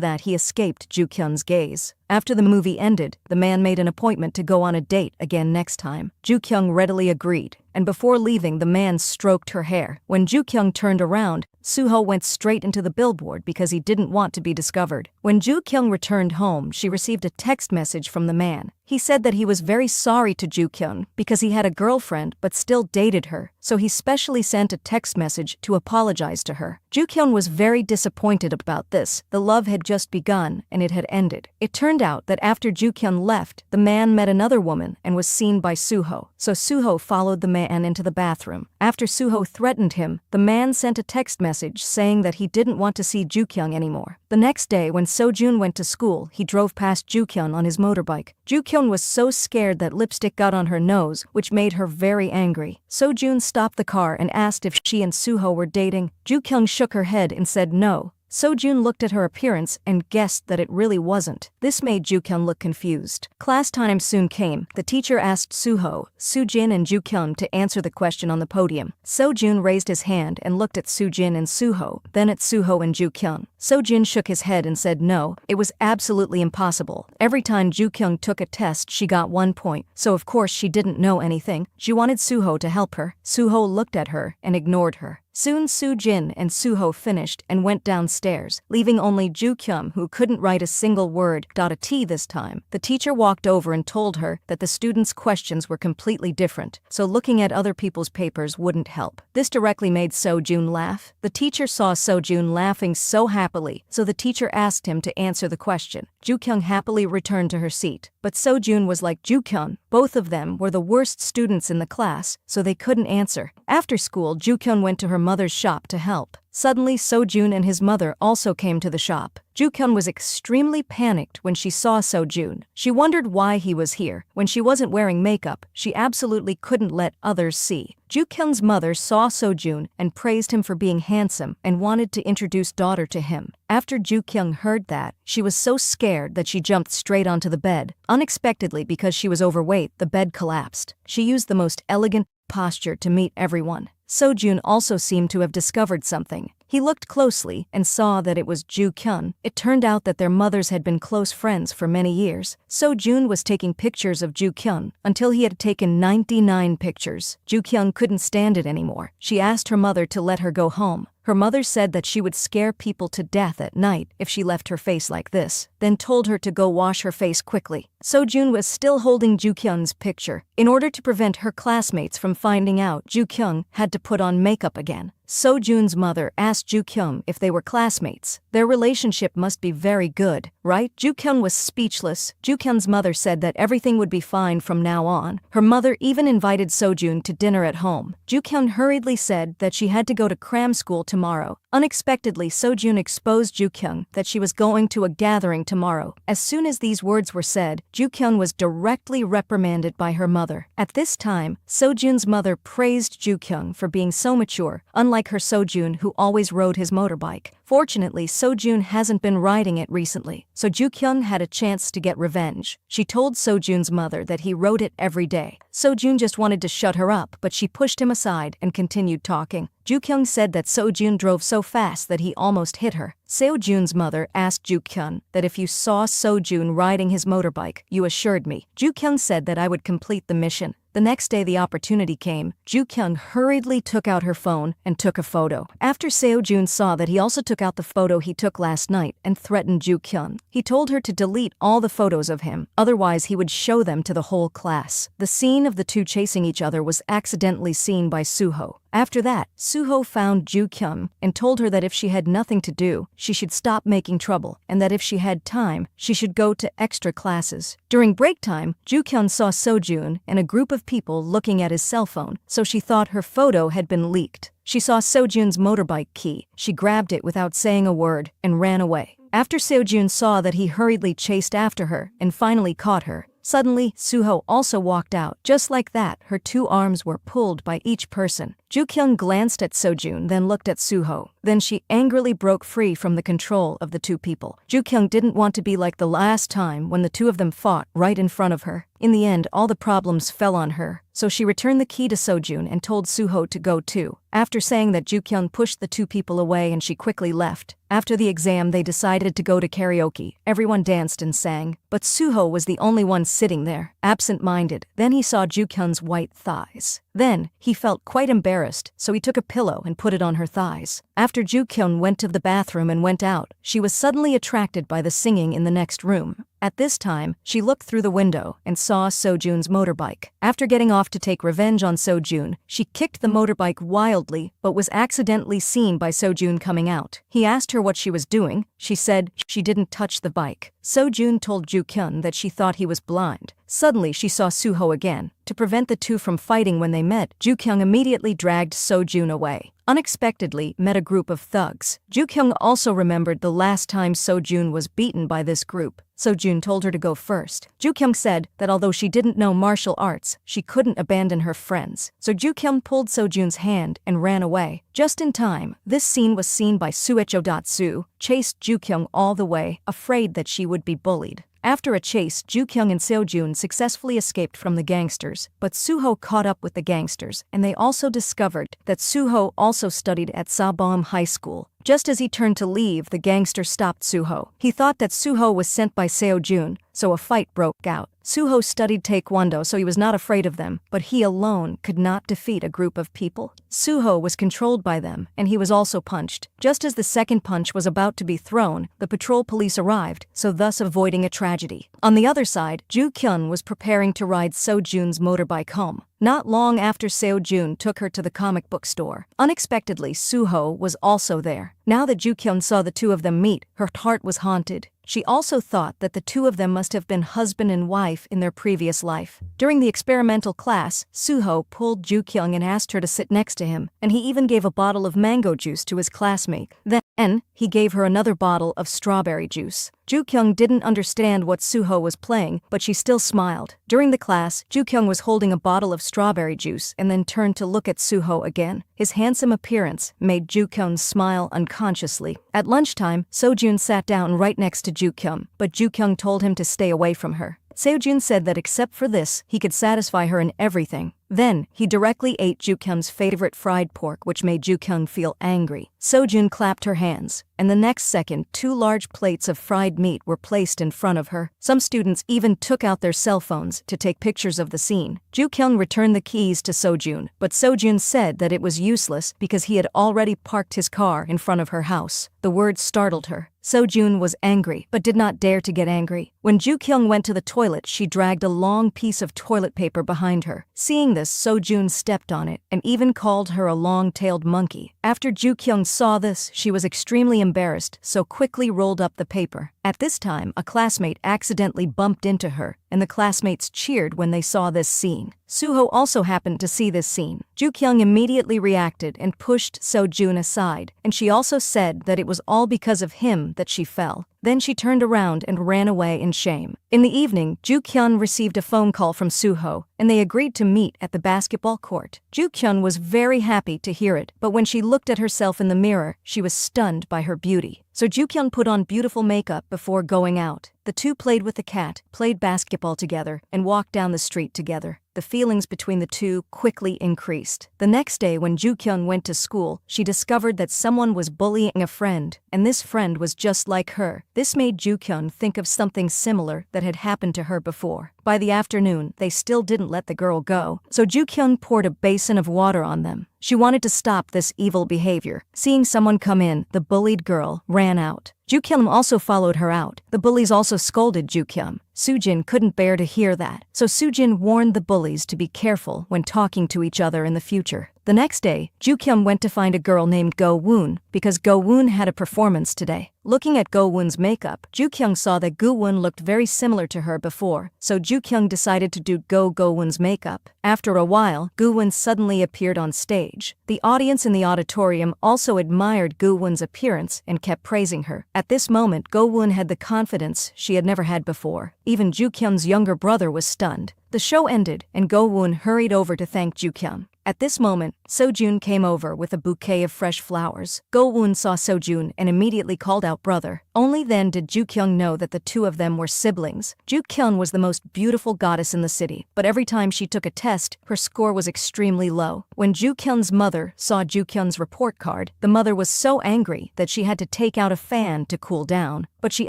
that, he escaped Ju-kyung's gaze. After the movie ended, the man made an appointment to go on a date again next time. Ju-kyung readily agreed, and before leaving, the man stroked her hair. When Ju-kyung turned around, Suho went straight into the billboard because he didn't want to be discovered. When Ju-kyung returned home, she received a text message from the man. He said that he was very sorry to Ju-kyung because he had a girlfriend but still dated her, so he specially sent a text message to apologize to her. Ju-kyung was very disappointed about this. The love had just begun and it had ended. It turned out that after Ju-kyung left, the man met another woman and was seen by Suho, so Suho followed the man into the bathroom. After Suho threatened him, the man sent a text message saying that he didn't want to see Ju-kyung anymore. The next day, when Sojun went to school, he drove past Ju-kyung on his motorbike. Ju-kyung was so scared that lipstick got on her nose, which made her very angry. Sojun stopped the car and asked if she and Suho were dating. Ju-kyung shook her head and said no. Sojun looked at her appearance and guessed that it really wasn't. This made Ju-kyung look confused. Class time soon came. The teacher asked Suho, Sujin and Ju-kyung to answer the question on the podium. Sojun raised his hand and looked at Sujin and Suho, then at Suho and Ju-kyung. Sojun shook his head and said no, it was absolutely impossible. Every time Ju-kyung took a test, she got 1 point, so of course she didn't know anything. She wanted Suho to help her. Suho looked at her and ignored her. Soon Sujin and Suho finished and went downstairs, leaving only Ju-kyung, who couldn't write a single word, a T this time. The teacher walked over and told her that the students' questions were completely different, so looking at other people's papers wouldn't help. This directly made Sojun laugh. The teacher saw Sojun laughing so happily, so the teacher asked him to answer the question. Ju-kyung happily returned to her seat, but Sojun was like Ju-kyung. Both of them were the worst students in the class, so they couldn't answer. After school, Ju-kyung went to her mother's shop to help. Suddenly, Sojun and his mother also came to the shop. Ju-kyung was extremely panicked when she saw Sojun. She wondered why he was here. When she wasn't wearing makeup, she absolutely couldn't let others see. Ju-kyung's mother saw Sojun and praised him for being handsome and wanted to introduce daughter to him. After Ju-kyung heard that, she was so scared that she jumped straight onto the bed. Unexpectedly, because she was overweight, the bed collapsed. She used the most elegant posture to meet everyone. Sojun also seemed to have discovered something. He looked closely and saw that it was Ju-kyung. It turned out that their mothers had been close friends for many years. Sojun was taking pictures of Ju-kyung until he had taken 99 pictures. Ju-kyung couldn't stand it anymore. She asked her mother to let her go home. Her mother said that she would scare people to death at night if she left her face like this, then told her to go wash her face quickly. Sojun was still holding Ju-kyung's picture. In order to prevent her classmates from finding out, Ju-kyung had to put on makeup again. Sojun's mother asked Ju-kyung if they were classmates. Their relationship must be very good, right? Ju-kyung was speechless. Ju-kyung's mother said that everything would be fine from now on. Her mother even invited Sojun to dinner at home. Ju-kyung hurriedly said that she had to go to cram school tomorrow. Unexpectedly, Sojun exposed Ju-kyung that she was going to a gathering tomorrow. As soon as these words were said, Ju-kyung was directly reprimanded by her mother. At this time, Sojun's mother praised Ju-kyung for being so mature, unlike her Sojun, who always rode his motorbike. Fortunately, Sojun hasn't been riding it recently, so Ju-kyung had a chance to get revenge. She told Sojun's mother that he rode it every day. Sojun just wanted to shut her up, but she pushed him aside and continued talking. Ju-kyung said that Sojun drove so fast that he almost hit her. Sojun's mother asked Ju-kyung that if you saw Sojun riding his motorbike, you assured me. Ju-kyung said that I would complete the mission. The next day the opportunity came. Ju-kyung hurriedly took out her phone and took a photo. After Seo-jun saw that, he also took out the photo he took last night and threatened Ju-kyung. He told her to delete all the photos of him, otherwise he would show them to the whole class. The scene of the two chasing each other was accidentally seen by Suho. After that, Suho found Ju-kyung and told her that if she had nothing to do, she should stop making trouble, and that if she had time, she should go to extra classes. During break time, Ju-kyung saw Sojun and a group of people looking at his cell phone, so she thought her photo had been leaked. She saw Sojun's motorbike key. She grabbed it without saying a word and ran away. After Seo-jun saw that, he hurriedly chased after her and finally caught her. Suddenly, Soo-ho also walked out. Just like that, her 2 arms were pulled by each person. Joo-kyung glanced at Seo-jun, then looked at Soo-ho. Then she angrily broke free from the control of the 2 people. Joo-kyung didn't want to be like the last time when the 2 of them fought right in front of her. In the end, all the problems fell on her, so she returned the key to Seo-jun and told Soo-ho to go too. After saying that, Joo-kyung pushed the 2 people away and she quickly left. After the exam, they decided to go to karaoke. Everyone danced and sang, but Soo-ho was the only one sitting there, absent-minded. Then he saw Joo-kyung's white thighs. Then, he felt quite embarrassed, so he took a pillow and put it on her thighs. After Joo-kyung went to the bathroom and went out, she was suddenly attracted by the singing in the next room. At this time, she looked through the window and saw Seo-jun's motorbike. After getting off to take revenge on Seo-jun, she kicked the motorbike wildly, but was accidentally seen by Seo-jun coming out. He asked her what she was doing. She said she didn't touch the bike. Seo-jun told Joo-kyung that she thought he was blind. Suddenly, she saw Soo-ho again. To prevent the 2 from fighting when they met, Joo-kyung immediately dragged Seo-jun away. Unexpectedly, met a group of thugs. Joo-kyung also remembered the last time Seo-jun was beaten by this group. Seo-jun told her to go first. Joo-kyung said that although she didn't know martial arts, she couldn't abandon her friends. So Joo-kyung pulled Seo-jun's hand and ran away. Just in time, this scene was seen by Suecho. Chased Joo-kyung all the way, afraid that she would be bullied. After a chase, Joo-kyung and Seo-jun successfully escaped from the gangsters, but Soo-ho caught up with the gangsters, and they also discovered that Soo-ho also studied at Sabaum High School. Just as he turned to leave, the gangster stopped Soo-ho. He thought that Soo-ho was sent by Seo-jun, so a fight broke out. Soo-ho studied taekwondo, so he was not afraid of them, but he alone could not defeat a group of people. Soo-ho was controlled by them, and he was also punched. Just as the second punch was about to be thrown, the patrol police arrived, so thus avoiding a tragedy. On the other side, Joo-kyung was preparing to ride Seo-jun's motorbike home. Not long after, Seo-jun took her to the comic book store. Unexpectedly, Soo-ho was also there. Now that Joo-kyung saw the 2 of them meet, her heart was haunted. She also thought that the 2 of them must have been husband and wife in their previous life. During the experimental class, Soo-ho pulled Joo-kyung and asked her to sit next to him, and he even gave a bottle of mango juice to his classmate. Then, he gave her another bottle of strawberry juice. Joo-kyung didn't understand what Soo-ho was playing, but she still smiled. During the class, Joo-kyung was holding a bottle of strawberry juice and then turned to look at Soo-ho again. His handsome appearance made Joo-kyung smile unconsciously. At lunchtime, Seo-jun sat down right next to Joo-kyung, but Joo-kyung told him to stay away from her. Seo-jun said that except for this, he could satisfy her in everything. Then, he directly ate Joo-kyung's favorite fried pork, which made Joo-kyung feel angry. Seo-jun clapped her hands, and the next second, 2 large plates of fried meat were placed in front of her. Some students even took out their cell phones to take pictures of the scene. Joo-kyung returned the keys to Seo-jun, but Seo-jun said that it was useless because he had already parked his car in front of her house. The words startled her. Seo-jun was angry, but did not dare to get angry. When Joo-kyung went to the toilet, she dragged a long piece of toilet paper behind her. Seeing this, Seo-jun stepped on it, and even called her a long-tailed monkey. After Joo-kyung saw this, she was extremely embarrassed, so quickly rolled up the paper. At this time, a classmate accidentally bumped into her, and the classmates cheered when they saw this scene. Soo-ho also happened to see this scene. Joo-kyung immediately reacted and pushed Seo-jun aside, and she also said that it was all because of him that she fell. Then she turned around and ran away in shame. In the evening, Joo-kyung received a phone call from Soo-ho, and they agreed to meet at the basketball court. Joo-kyung was very happy to hear it, but when she looked at herself in the mirror, she was stunned by her beauty. So Joo-kyung put on beautiful makeup before going out. The 2 played with the cat, played basketball together, and walked down the street together. The feelings between the 2 quickly increased. The next day when Joo-kyung went to school, she discovered that someone was bullying a friend, and this friend was just like her. This made Joo-kyung think of something similar that had happened to her before. By the afternoon, they still didn't let the girl go, so Joo-kyung poured a basin of water on them. She wanted to stop this evil behavior. Seeing someone come in, the bullied girl ran out. Joo-kyung also followed her out. The bullies also scolded Joo-kyung. Soojin couldn't bear to hear that, so Soojin warned the bullies to be careful when talking to each other in the future. The next day, Joo-kyung went to find a girl named Go-woon because Go-woon had a performance today. Looking at Go-woon's makeup, Joo-kyung saw that Go-woon looked very similar to her before, so Joo-kyung decided to do Go-woon's makeup. After a while, Go-woon suddenly appeared on stage. The audience in the auditorium also admired Go-woon's appearance and kept praising her. At this moment, Go-woon had the confidence she had never had before. Even Joo-kyung's younger brother was stunned. The show ended, and Go-woon hurried over to thank Joo-kyung. At this moment, Seo-jun came over with a bouquet of fresh flowers. Go-woon saw Seo-jun and immediately called out brother. Only then did Joo-kyung know that the two of them were siblings. Joo-kyung was the most beautiful goddess in the city, but every time she took a test, her score was extremely low. When Joo-kyung's mother saw Joo-kyung's report card, the mother was so angry that she had to take out a fan to cool down, but she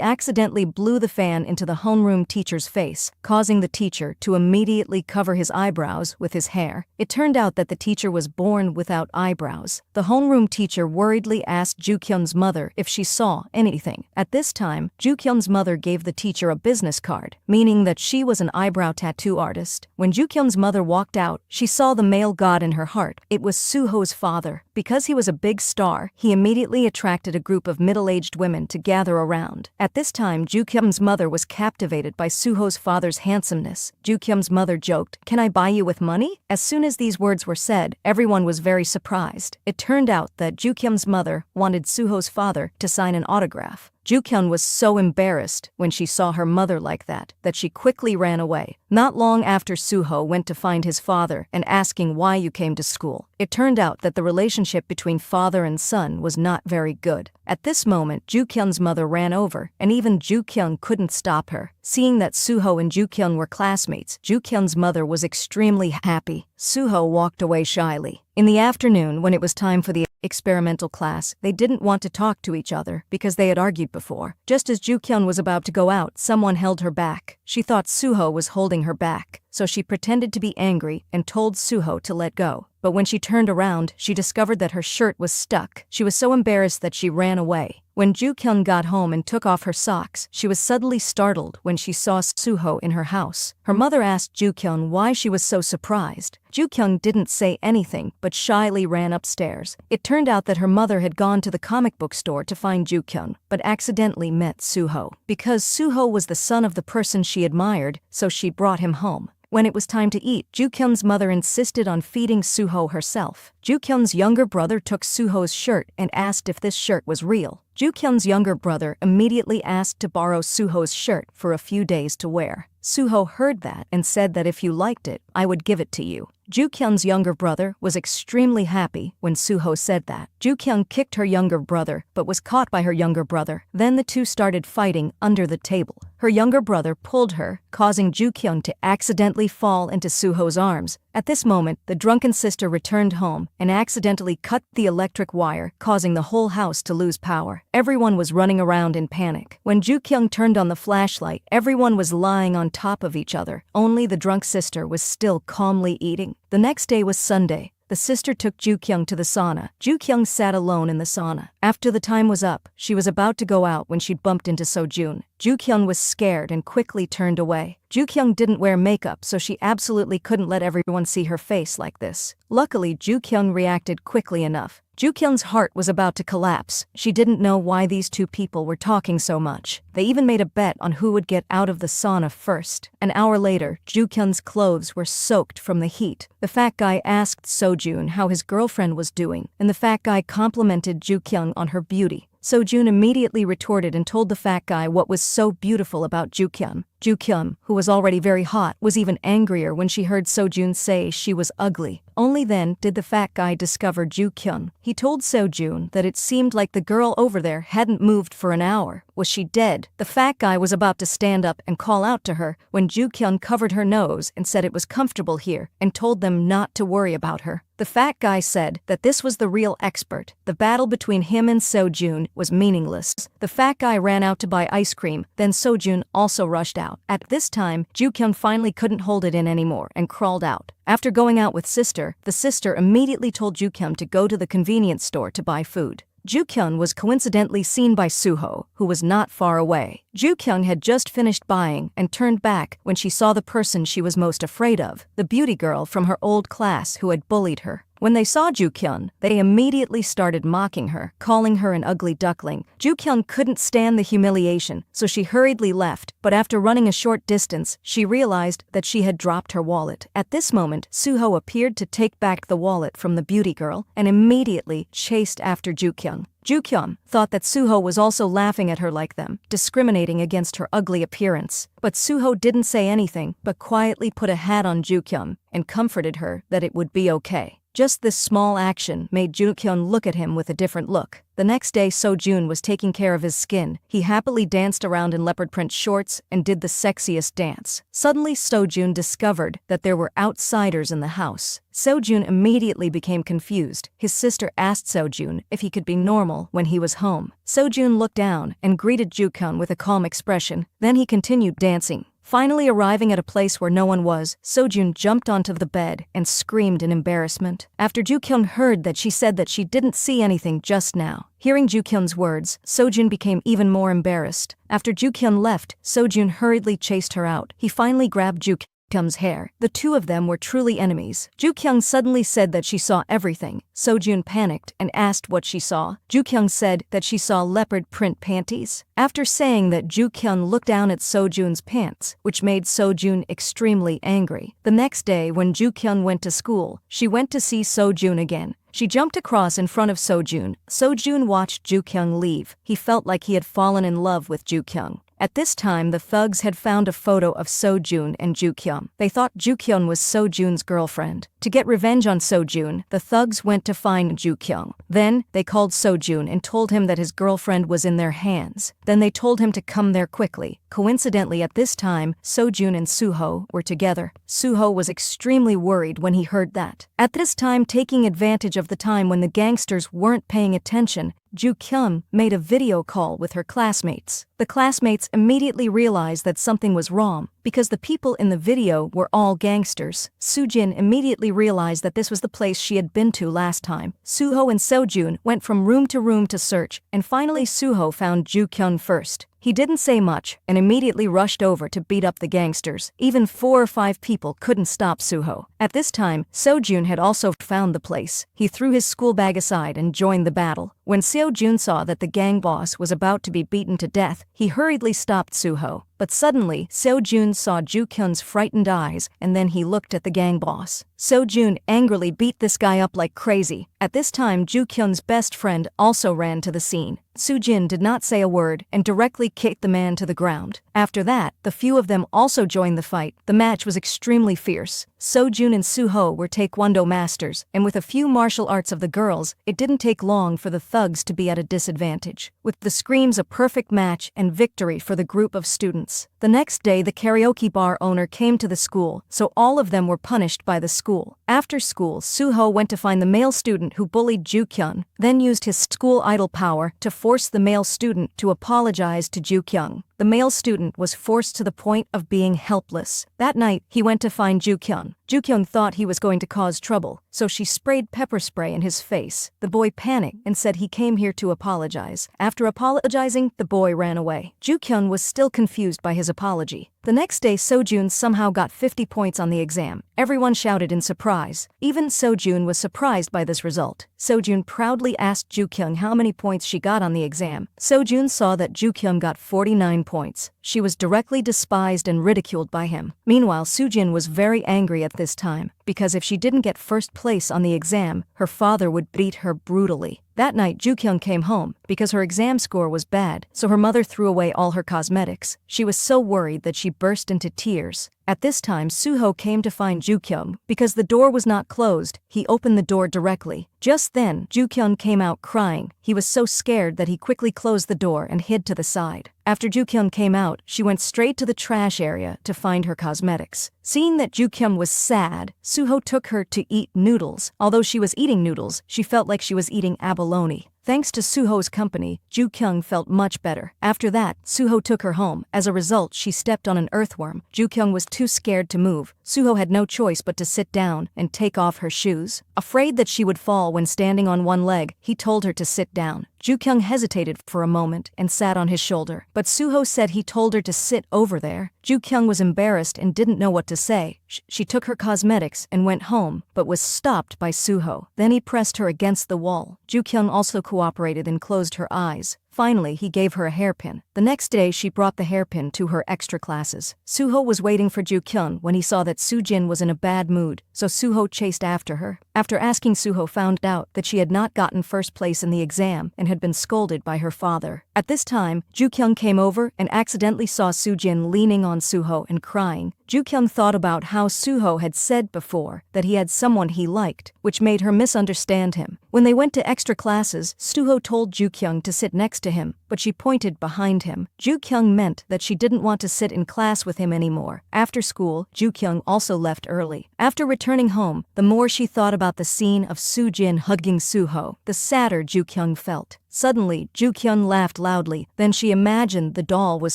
accidentally blew the fan into the homeroom teacher's face, causing the teacher to immediately cover his eyebrows with his hair. It turned out that the teacher was born without eyebrows. The homeroom teacher worriedly asked Joo-kyung's mother if she saw anything. At this time, Joo-kyung's mother gave the teacher a business card, meaning that she was an eyebrow tattoo artist. When Joo-kyung's mother walked out, she saw the male god in her heart. It was Soo-ho's father. Because he was a big star, he immediately attracted a group of middle-aged women to gather around. At this time, Joo-kyung's mother was captivated by Soo-ho's father's handsomeness. Joo-kyung's mother joked, "Can I buy you with money?" As soon as these words were said, everyone was very surprised. It turned out that Joo-kyung's mother wanted Soo-ho's father to sign an autograph. Joo-kyung was so embarrassed when she saw her mother like that she quickly ran away. Not long after, Soo-ho went to find his father and asking why you came to school. It turned out that the relationship between father and son was not very good. At this moment, Joo-kyung's mother ran over, and even Joo-kyung couldn't stop her. Seeing that Soo-ho and Joo-kyung were classmates, Joo-kyung's mother was extremely happy. Soo-ho walked away shyly. In the afternoon, when it was time for the experimental class, they didn't want to talk to each other because they had argued before. Just as Joo-kyung was about to go out, someone held her back. She thought Soo-ho was holding her back, so she pretended to be angry and told Soo-ho to let go. But when she turned around, she discovered that her shirt was stuck. She was so embarrassed that she ran away. When Joo-kyung got home and took off her socks, she was suddenly startled when she saw Soo-ho in her house. Her mother asked Joo-kyung why she was so surprised. Joo-kyung didn't say anything, but shyly ran upstairs. It turned out that her mother had gone to the comic book store to find Joo-kyung, but accidentally met Soo-ho. Because Soo-ho was the son of the person she admired, so she brought him home. When it was time to eat, Joo-kyung's mother insisted on feeding Soo-ho herself. Joo-kyung's younger brother took Soo-ho's shirt and asked if this shirt was real. Joo-kyung's younger brother immediately asked to borrow Soo-ho's shirt for a few days to wear. Soo-ho heard that and said that if you liked it, I would give it to you. Joo-kyung's younger brother was extremely happy when Soo-ho said that. Joo-kyung kicked her younger brother but was caught by her younger brother. Then the two started fighting under the table. Her younger brother pulled her, causing Joo-kyung to accidentally fall into Soo-ho's arms. At this moment, the drunken sister returned home and accidentally cut the electric wire, causing the whole house to lose power. Everyone was running around in panic. When Joo-kyung turned on the flashlight, everyone was lying on top of each other. Only the drunk sister was still calmly eating. The next day was Sunday. The sister took Joo-kyung to the sauna. Joo-kyung sat alone in the sauna. After the time was up, she was about to go out when she bumped into Seo-jun. Joo-kyung was scared and quickly turned away. Joo-kyung didn't wear makeup, so she absolutely couldn't let everyone see her face like this. Luckily, Joo-kyung reacted quickly enough. Joo-kyung's heart was about to collapse. She didn't know why these two people were talking so much. They even made a bet on who would get out of the sauna first. An hour later, Joo-kyung's clothes were soaked from the heat. The fat guy asked Seo-jun how his girlfriend was doing, and the fat guy complimented Joo-kyung on her beauty. Seo-jun immediately retorted and told the fat guy what was so beautiful about Joo-kyung. Joo-kyung, who was already very hot, was even angrier when she heard Seo-jun say she was ugly. Only then did the fat guy discover Joo-kyung. He told Seo-jun that it seemed like the girl over there hadn't moved for an hour. Was she dead? The fat guy was about to stand up and call out to her when Joo-kyung covered her nose and said it was comfortable here and told them not to worry about her. The fat guy said that this was the real expert. The battle between him and Seo-jun was meaningless. The fat guy ran out to buy ice cream, then Seo-jun also rushed out. At this time, Joo-kyung finally couldn't hold it in anymore and crawled out. After going out with sister, the sister immediately told Joo-kyung to go to the convenience store to buy food. Joo-kyung was coincidentally seen by Soo-ho, who was not far away. Joo Kyung had just finished buying and turned back when she saw the person she was most afraid of, the beauty girl from her old class who had bullied her. When they saw Joo Kyung, they immediately started mocking her, calling her an ugly duckling. Joo Kyung couldn't stand the humiliation, so she hurriedly left, but after running a short distance, she realized that she had dropped her wallet. At this moment, Suho appeared to take back the wallet from the beauty girl and immediately chased after Joo Kyung. Joo Kyung thought that Suho was also laughing at her like them, discriminating against her ugly appearance. But Suho didn't say anything but quietly put a hat on Joo Kyung and comforted her that it would be okay. Just this small action made Joo Kyung look at him with a different look. The next day Seo-jun was taking care of his skin. He happily danced around in leopard print shorts and did the sexiest dance. Suddenly Seo-jun discovered that there were outsiders in the house. Seo-jun immediately became confused. His sister asked Seo-jun if he could be normal when he was home. Seo-jun looked down and greeted Joo Kyung with a calm expression. Then he continued dancing. Finally arriving at a place where no one was, Seo-jun jumped onto the bed and screamed in embarrassment. After Joo Kyung heard that, she said that she didn't see anything just now. Hearing Joo Kyung's words, Seo-jun became even more embarrassed. After Joo Kyung left, Seo-jun hurriedly chased her out. He finally grabbed Joo Kyung's hair. The two of them were truly enemies. Joo Kyung suddenly said that she saw everything. Seo-jun panicked and asked what she saw. Joo Kyung said that she saw leopard print panties. After saying that, Joo Kyung looked down at Seo-jun's pants, which made Seo-jun extremely angry. The next day when Joo Kyung went to school, she went to see Seo-jun again. She jumped across in front of Seo-jun. Seo-jun watched Joo Kyung leave. He felt like he had fallen in love with Joo Kyung. At this time, the thugs had found a photo of Seo-jun and Joo Kyung. They thought Joo Kyung was Seo-jun's girlfriend. To get revenge on Seo-jun, the thugs went to find Joo Kyung. Then, they called Seo-jun and told him that his girlfriend was in their hands. Then they told him to come there quickly. Coincidentally, at this time, Seo-jun and Suho were together. Suho was extremely worried when he heard that. At this time, taking advantage of the time when the gangsters weren't paying attention, Joo Kyung made a video call with her classmates. The classmates immediately realized that something was wrong because the people in the video were all gangsters. Soo-jin immediately realized that this was the place she had been to last time. Suho and Seo-jun went from room to search, and finally Suho found Joo Kyung first. He didn't say much and immediately rushed over to beat up the gangsters. Even 4 or 5 people couldn't stop Suho. At this time, Seo-jun had also found the place. He threw his school bag aside and joined the battle. When Seo-jun saw that the gang boss was about to be beaten to death, he hurriedly stopped Suho. But suddenly, Seo-jun saw Joo Kyung's frightened eyes, and then he looked at the gang boss. Seo-jun angrily beat this guy up like crazy. At this time, Joo Kyung's best friend also ran to the scene. Soo-jin did not say a word and directly kicked the man to the ground. After that, the few of them also joined the fight. The match was extremely fierce. Seo-jun and Suho were taekwondo masters, and with a few martial arts of the girls, it didn't take long for the thugs to be at a disadvantage. With the screams, a perfect match and victory for the group of students. The next day, the karaoke bar owner came to the school, so all of them were punished by the school. After school, Suho went to find the male student who bullied Joo Kyung, then used his school idol power to force the male student to apologize to Joo Kyung. The male student was forced to the point of being helpless. That night, he went to find Joo Kyung. Joo Kyung thought he was going to cause trouble, so she sprayed pepper spray in his face. The boy panicked and said he came here to apologize. After apologizing, the boy ran away. Joo Kyung was still confused by his apology. The next day, Seo-jun somehow got 50 points on the exam. Everyone shouted in surprise. Even Seo-jun was surprised by this result. Seo-jun proudly asked Joo Kyung how many points she got on the exam. Seo-jun saw that Joo Kyung got 49 points. She was directly despised and ridiculed by him. Meanwhile, Soo-jin was very angry at this time, because if she didn't get first place on the exam, her father would beat her brutally. That night, Joo Kyung came home because her exam score was bad, so her mother threw away all her cosmetics. She was so worried that she burst into tears. At this time, Suho came to find Joo Kyung. Because the door was not closed, he opened the door directly. Just then, Joo Kyung came out crying. He was so scared that he quickly closed the door and hid to the side. After Joo Kyung came out, she went straight to the trash area to find her cosmetics. Seeing that Joo Kyung was sad, Suho took her to eat noodles. Although she was eating noodles, she felt like she was eating abalone. Thanks to Suho's company, Joo Kyung felt much better. After that, Suho took her home. As a result, she stepped on an earthworm. Joo Kyung was too scared to move. Suho had no choice but to sit down and take off her shoes. Afraid that she would fall when standing on one leg, he told her to sit down. Joo-kyung hesitated for a moment and sat on his shoulder, but Suho said he told her to sit over there. Joo-kyung was embarrassed and didn't know what to say. She took her cosmetics and went home, but was stopped by Suho. Then he pressed her against the wall. Joo-kyung also cooperated and closed her eyes. Finally, he gave her a hairpin. The next day, she brought the hairpin to her extra classes. Suho was waiting for Joo-kyung when he saw that Soo-jin was in a bad mood, so Suho chased after her. After asking, Suho found out that she had not gotten first place in the exam and had been scolded by her father. At this time, Joo-kyung came over and accidentally saw Soo-jin leaning on Suho and crying. Joo-kyung thought about how Suho had said before that he had someone he liked, which made her misunderstand him. When they went to extra classes, Suho told Joo-kyung to sit next to him, but she pointed behind him. Joo-kyung meant that she didn't want to sit in class with him anymore. After school, Joo-kyung also left early. After returning home, the more she thought about the scene of Soo-jin hugging Suho, the sadder Joo-kyung felt. Suddenly, Joo-kyung laughed loudly. Then she imagined the doll was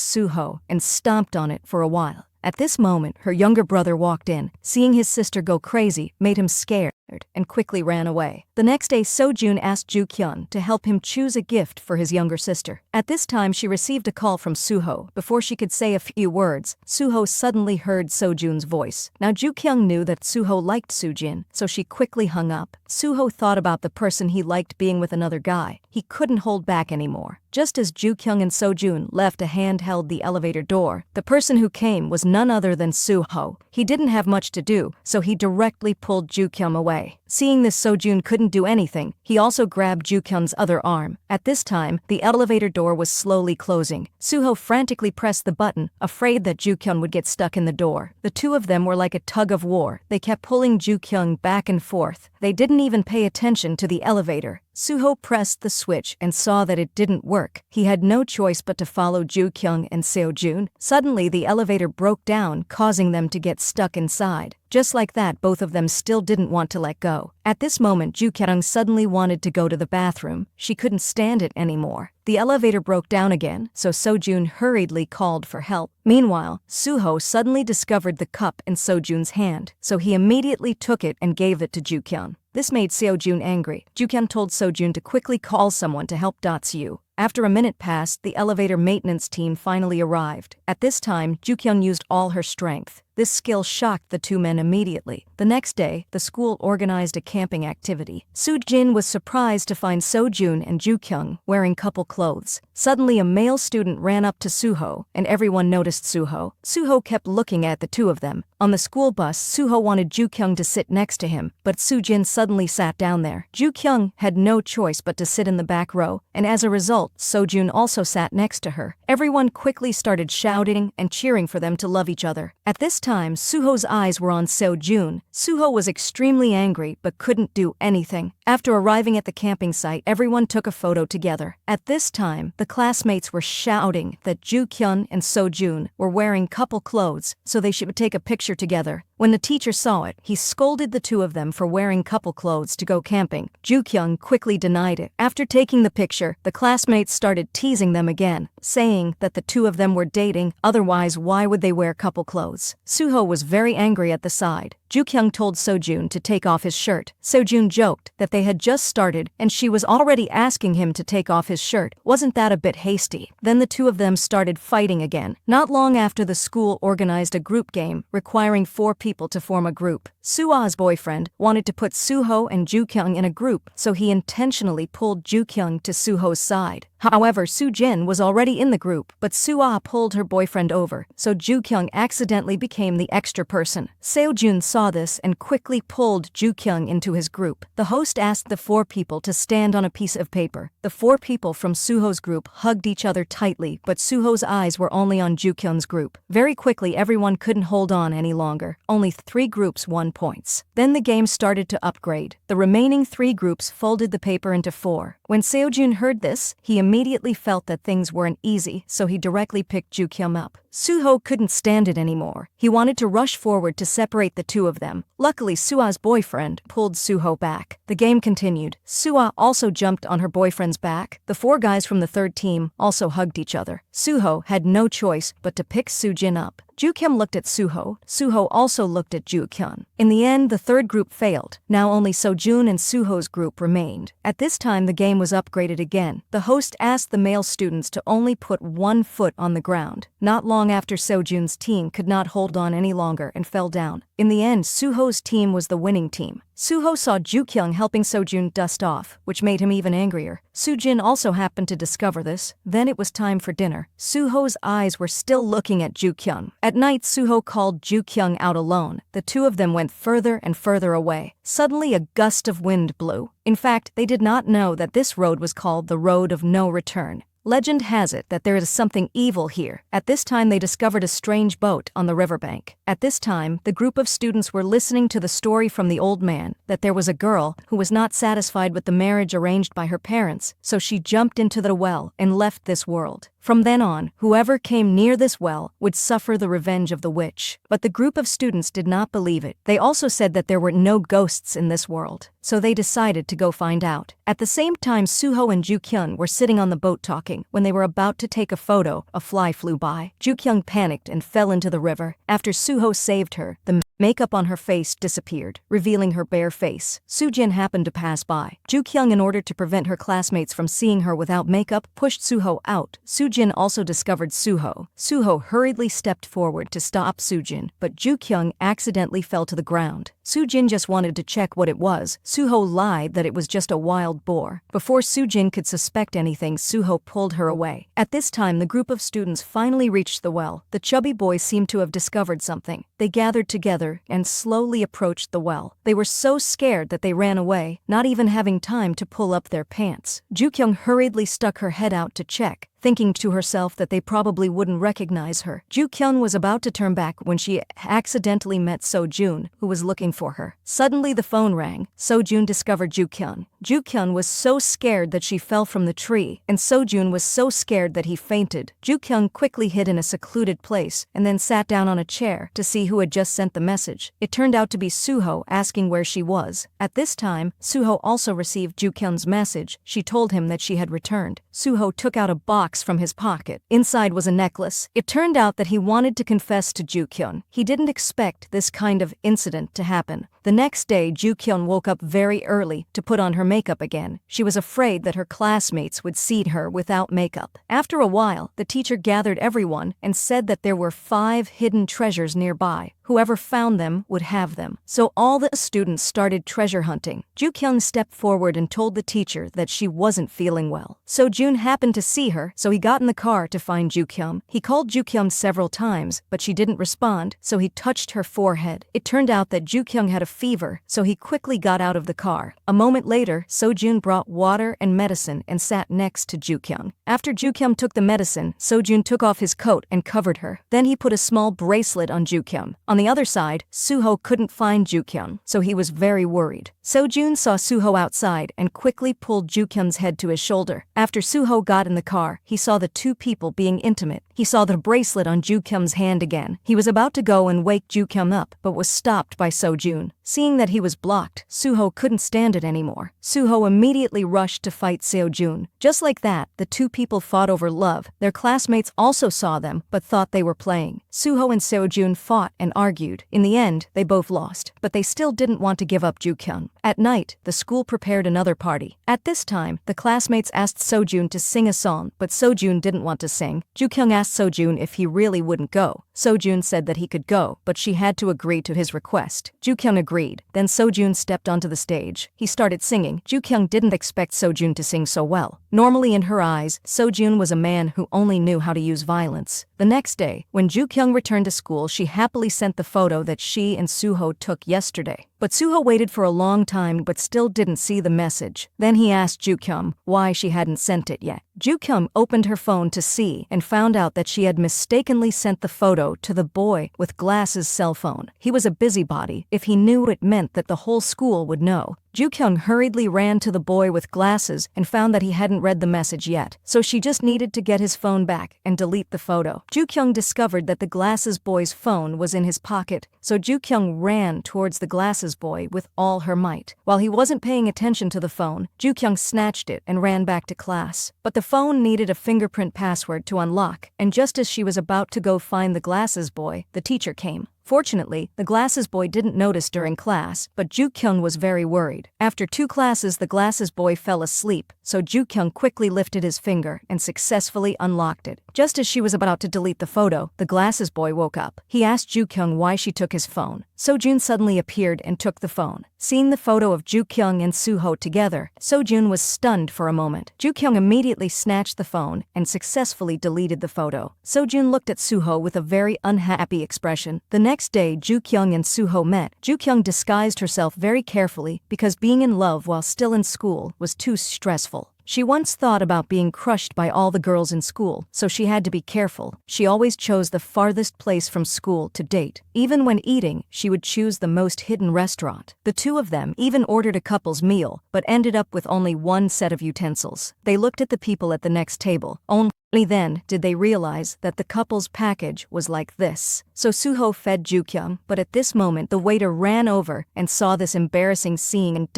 Suho and stomped on it for a while. At this moment, her younger brother walked in. Seeing his sister go crazy made him scared and quickly ran away. The next day, Seo-jun asked Joo-kyung to help him choose a gift for his younger sister. At this time, she received a call from Suho. Before she could say a few words, Suho suddenly heard Seo-jun's voice. Now Joo-kyung knew that Suho liked Soo-jin, so she quickly hung up. Suho thought about the person he liked being with another guy. He couldn't hold back anymore. Just as Joo-kyung and Seo-jun left, a hand held the elevator door. The person who came was none other than Suho. He didn't have much to do, so he directly pulled Joo-kyung away. Seeing this, Seo-jun couldn't do anything. He also grabbed Joo-kyung's other arm. At this time, the elevator door was slowly closing. Suho frantically pressed the button, afraid that Joo-kyung would get stuck in the door. The two of them were like a tug of war. They kept pulling Joo-kyung back and forth. They didn't even pay attention to the elevator. Suho pressed the switch and saw that it didn't work. He had no choice but to follow Joo-kyung and Seo-jun. Suddenly, the elevator broke down, causing them to get stuck inside. Just like that, both of them still didn't want to let go. At this moment, Joo-kyung suddenly wanted to go to the bathroom. She couldn't stand it anymore. The elevator broke down again, so Seo-jun hurriedly called for help. Meanwhile, Suho suddenly discovered the cup in Seo-jun's hand, so he immediately took it and gave it to Joo-kyung. This made Seo-jun angry. Joo-kyung told Seo-jun to quickly call someone to help Soo. After a minute passed, the elevator maintenance team finally arrived. At this time, Joo-kyung used all her strength. This skill shocked the two men immediately. The next day, the school organized a camping activity. Soo-jin was surprised to find Seo-jun and Joo-kyung wearing couple clothes. Suddenly, a male student ran up to Suho, and everyone noticed Suho. Suho kept looking at the two of them. On the school bus, Suho wanted Joo-kyung to sit next to him, but Soo-jin suddenly sat down there. Joo-kyung had no choice but to sit in the back row, and as a result, Seo-jun also sat next to her. Everyone quickly started shouting and cheering for them to love each other. At this time, Suho's eyes were on Seo-jun. Suho was extremely angry but couldn't do anything. After arriving at the camping site, everyone took a photo together. At this time, the classmates were shouting that Joo-kyung and Seo-jun were wearing couple clothes, so they should take a picture together. When the teacher saw it, he scolded the two of them for wearing couple clothes to go camping. Joo-kyung quickly denied it. After taking the picture, the classmates started teasing them again, saying that the two of them were dating, otherwise why would they wear couple clothes? Suho was very angry at the side. Joo-kyung told Seo-jun to take off his shirt. Seo-jun joked that they had just started and she was already asking him to take off his shirt. Wasn't that a bit hasty? Then the two of them started fighting again. Not long after, the school organized a group game requiring 4 people to form a group. Sua's boyfriend wanted to put Suho and Joo-kyung in a group, so he intentionally pulled Joo-kyung to Suho's side. However, Soo-jin was already in the group, but Sua pulled her boyfriend over, so Joo-kyung accidentally became the extra person. Seo-jun saw this and quickly pulled Joo-kyung into his group. The host asked the 4 people to stand on a piece of paper. The 4 people from Suho's group hugged each other tightly, but Suho's eyes were only on Joo-kyung's group. Very quickly, everyone couldn't hold on any longer. Only 3 groups won points. Then the game started to upgrade. The remaining 3 groups folded the paper into 4. When Seo-jun heard this, he immediately felt that things weren't easy, so he directly picked Joo-kyung up. Suho couldn't stand it anymore. He wanted to rush forward to separate the two of them. Luckily, Sua's boyfriend pulled Suho back. The game continued. Sua also jumped on her boyfriend's back. The four guys from the third team also hugged each other. Suho had no choice but to pick Sujin up. Joo-kyung looked at Suho. Suho also looked at Joo-kyung. In the end, the third group failed. Now only Sojun and Suho's group remained. At this time, the game was upgraded again. The host asked the male students to only put 1 foot on the ground. Not long after, Sojun's team could not hold on any longer and fell down. In the end, Suho's team was the winning team. Suho saw Joo-kyung helping Sojun dust off, which made him even angrier. Sujin also happened to discover this. Then it was time for dinner. Suho's eyes were still looking at Joo-kyung. At night, Suho called Joo-kyung out alone. The two of them went further and further away. Suddenly, a gust of wind blew. In fact, they did not know that this road was called the Road of No Return. Legend has it that there is something evil here. At this time, they discovered a strange boat on the riverbank. At this time, the group of students were listening to the story from the old man that there was a girl who was not satisfied with the marriage arranged by her parents, so she jumped into the well and left this world. From then on, whoever came near this well would suffer the revenge of the witch. But the group of students did not believe it. They also said that there were no ghosts in this world, so they decided to go find out. At the same time, Suho and Joo-kyung were sitting on the boat talking. When they were about to take a photo, a fly flew by. Joo-kyung panicked and fell into the river. After Suho saved her, the makeup on her face disappeared, revealing her bare face. Sujin happened to pass by. Joo-kyung, in order to prevent her classmates from seeing her without makeup, pushed Suho out. Sujin also discovered Suho. Suho hurriedly stepped forward to stop Sujin, but Joo-kyung accidentally fell to the ground. Sujin just wanted to check what it was. Suho lied that it was just a wild boar. Before Sujin could suspect anything, Suho pulled her away. At this time, the group of students finally reached the well. The chubby boys seemed to have discovered something. They gathered together and slowly approached the well. They were so scared that they ran away, not even having time to pull up their pants. Joo-kyung hurriedly stuck her head out to check, thinking to herself that they probably wouldn't recognize her. Joo-kyung was about to turn back when she accidentally met Sojun, who was looking for her. Suddenly the phone rang. Sojun discovered Joo-kyung. Joo-kyung was so scared that she fell from the tree, and Sojun was so scared that he fainted. Joo-kyung quickly hid in a secluded place and then sat down on a chair to see who had just sent the message. It turned out to be Suho asking where she was. At this time, Suho also received Joo-kyung's message. She told him that she had returned. Suho took out a box from his pocket. Inside was a necklace. It turned out that he wanted to confess to Joo-kyung. He didn't expect this kind of incident to happen. The next day, Joo-kyung woke up very early to put on her makeup again. She was afraid that her classmates would see her without makeup. After a while, the teacher gathered everyone and said that there were 5 hidden treasures nearby. Whoever found them would have them. So all the students started treasure hunting. Joo-kyung stepped forward and told the teacher that she wasn't feeling well. Sojun happened to see her, so he got in the car to find Joo-kyung. He called Joo-kyung several times, but she didn't respond, so he touched her forehead. It turned out that Joo-kyung had a fever, so he quickly got out of the car. A moment later, Sojun brought water and medicine and sat next to Joo-kyung. After Joo-kyung took the medicine, Sojun took off his coat and covered her. Then he put a small bracelet on Joo-kyung. On the other side, Suho couldn't find Joo-kyung, so he was very worried. Sojun saw Suho outside and quickly pulled Joo-kyung's head to his shoulder. After Suho got in the car, he saw the two people being intimate. He saw the bracelet on Joo-kyung's hand again. He was about to go and wake Joo-kyung up, but was stopped by Sojun. Seeing that he was blocked, Suho couldn't stand it anymore. Suho immediately rushed to fight Sojun. Just like that, the two people fought over love. Their classmates also saw them, but thought they were playing. Suho and Sojun fought and argued. In the end, they both lost, but they still didn't want to give up Joo-kyung. At night, the school prepared another party. At this time, the classmates asked Sojun to sing a song, but Sojun didn't want to sing. Joo-kyung asked Sojun if he really wouldn't go. Sojun said that he could go, but she had to agree to his request. Joo-kyung agreed. Then Sojun stepped onto the stage. He started singing. Joo-kyung didn't expect Sojun to sing so well. Normally in her eyes, Sojun was a man who only knew how to use violence. The next day, when Joo-kyung returned to school, she happily sent the photo that she and Suho took yesterday. But Suho waited for a long time but still didn't see the message. Then he asked Joo-kyung why she hadn't sent it yet. Joo-kyung opened her phone to see and found out that she had mistakenly sent the photo to the boy with glasses' cell phone. He was a busybody. If he knew, it meant that the whole school would know. Joo-kyung hurriedly ran to the boy with glasses and found that he hadn't read the message yet, so she just needed to get his phone back and delete the photo. Joo-kyung discovered that the glasses boy's phone was in his pocket, so Joo-kyung ran towards the glasses boy with all her might. While he wasn't paying attention to the phone, Joo-kyung snatched it and ran back to class. But the phone needed a fingerprint password to unlock, and just as she was about to go find the glasses boy, the teacher came. Fortunately, the glasses boy didn't notice during class, but Joo-kyung was very worried. After 2 classes, the glasses boy fell asleep, so Joo-kyung quickly lifted his finger and successfully unlocked it. Just as she was about to delete the photo, the glasses boy woke up. He asked Joo-kyung why she took his phone. Sojun suddenly appeared and took the phone. Seeing the photo of Joo-kyung and Soo-ho together, Sojun was stunned for a moment. Joo-kyung immediately snatched the phone and successfully deleted the photo. Sojun looked at Soo-ho with a very unhappy expression. The next day, Joo-kyung and Soo-ho met. Joo-kyung disguised herself very carefully because being in love while still in school was too stressful. She once thought about being crushed by all the girls in school, so she had to be careful. She always chose the farthest place from school to date. Even when eating, she would choose the most hidden restaurant. The 2 of them even ordered a couple's meal, but ended up with only 1 set of utensils. They looked at the people at the next table. Only then did they realize that the couple's package was like this. So Soo-ho fed Joo-kyung, but at this moment the waiter ran over and saw this embarrassing scene and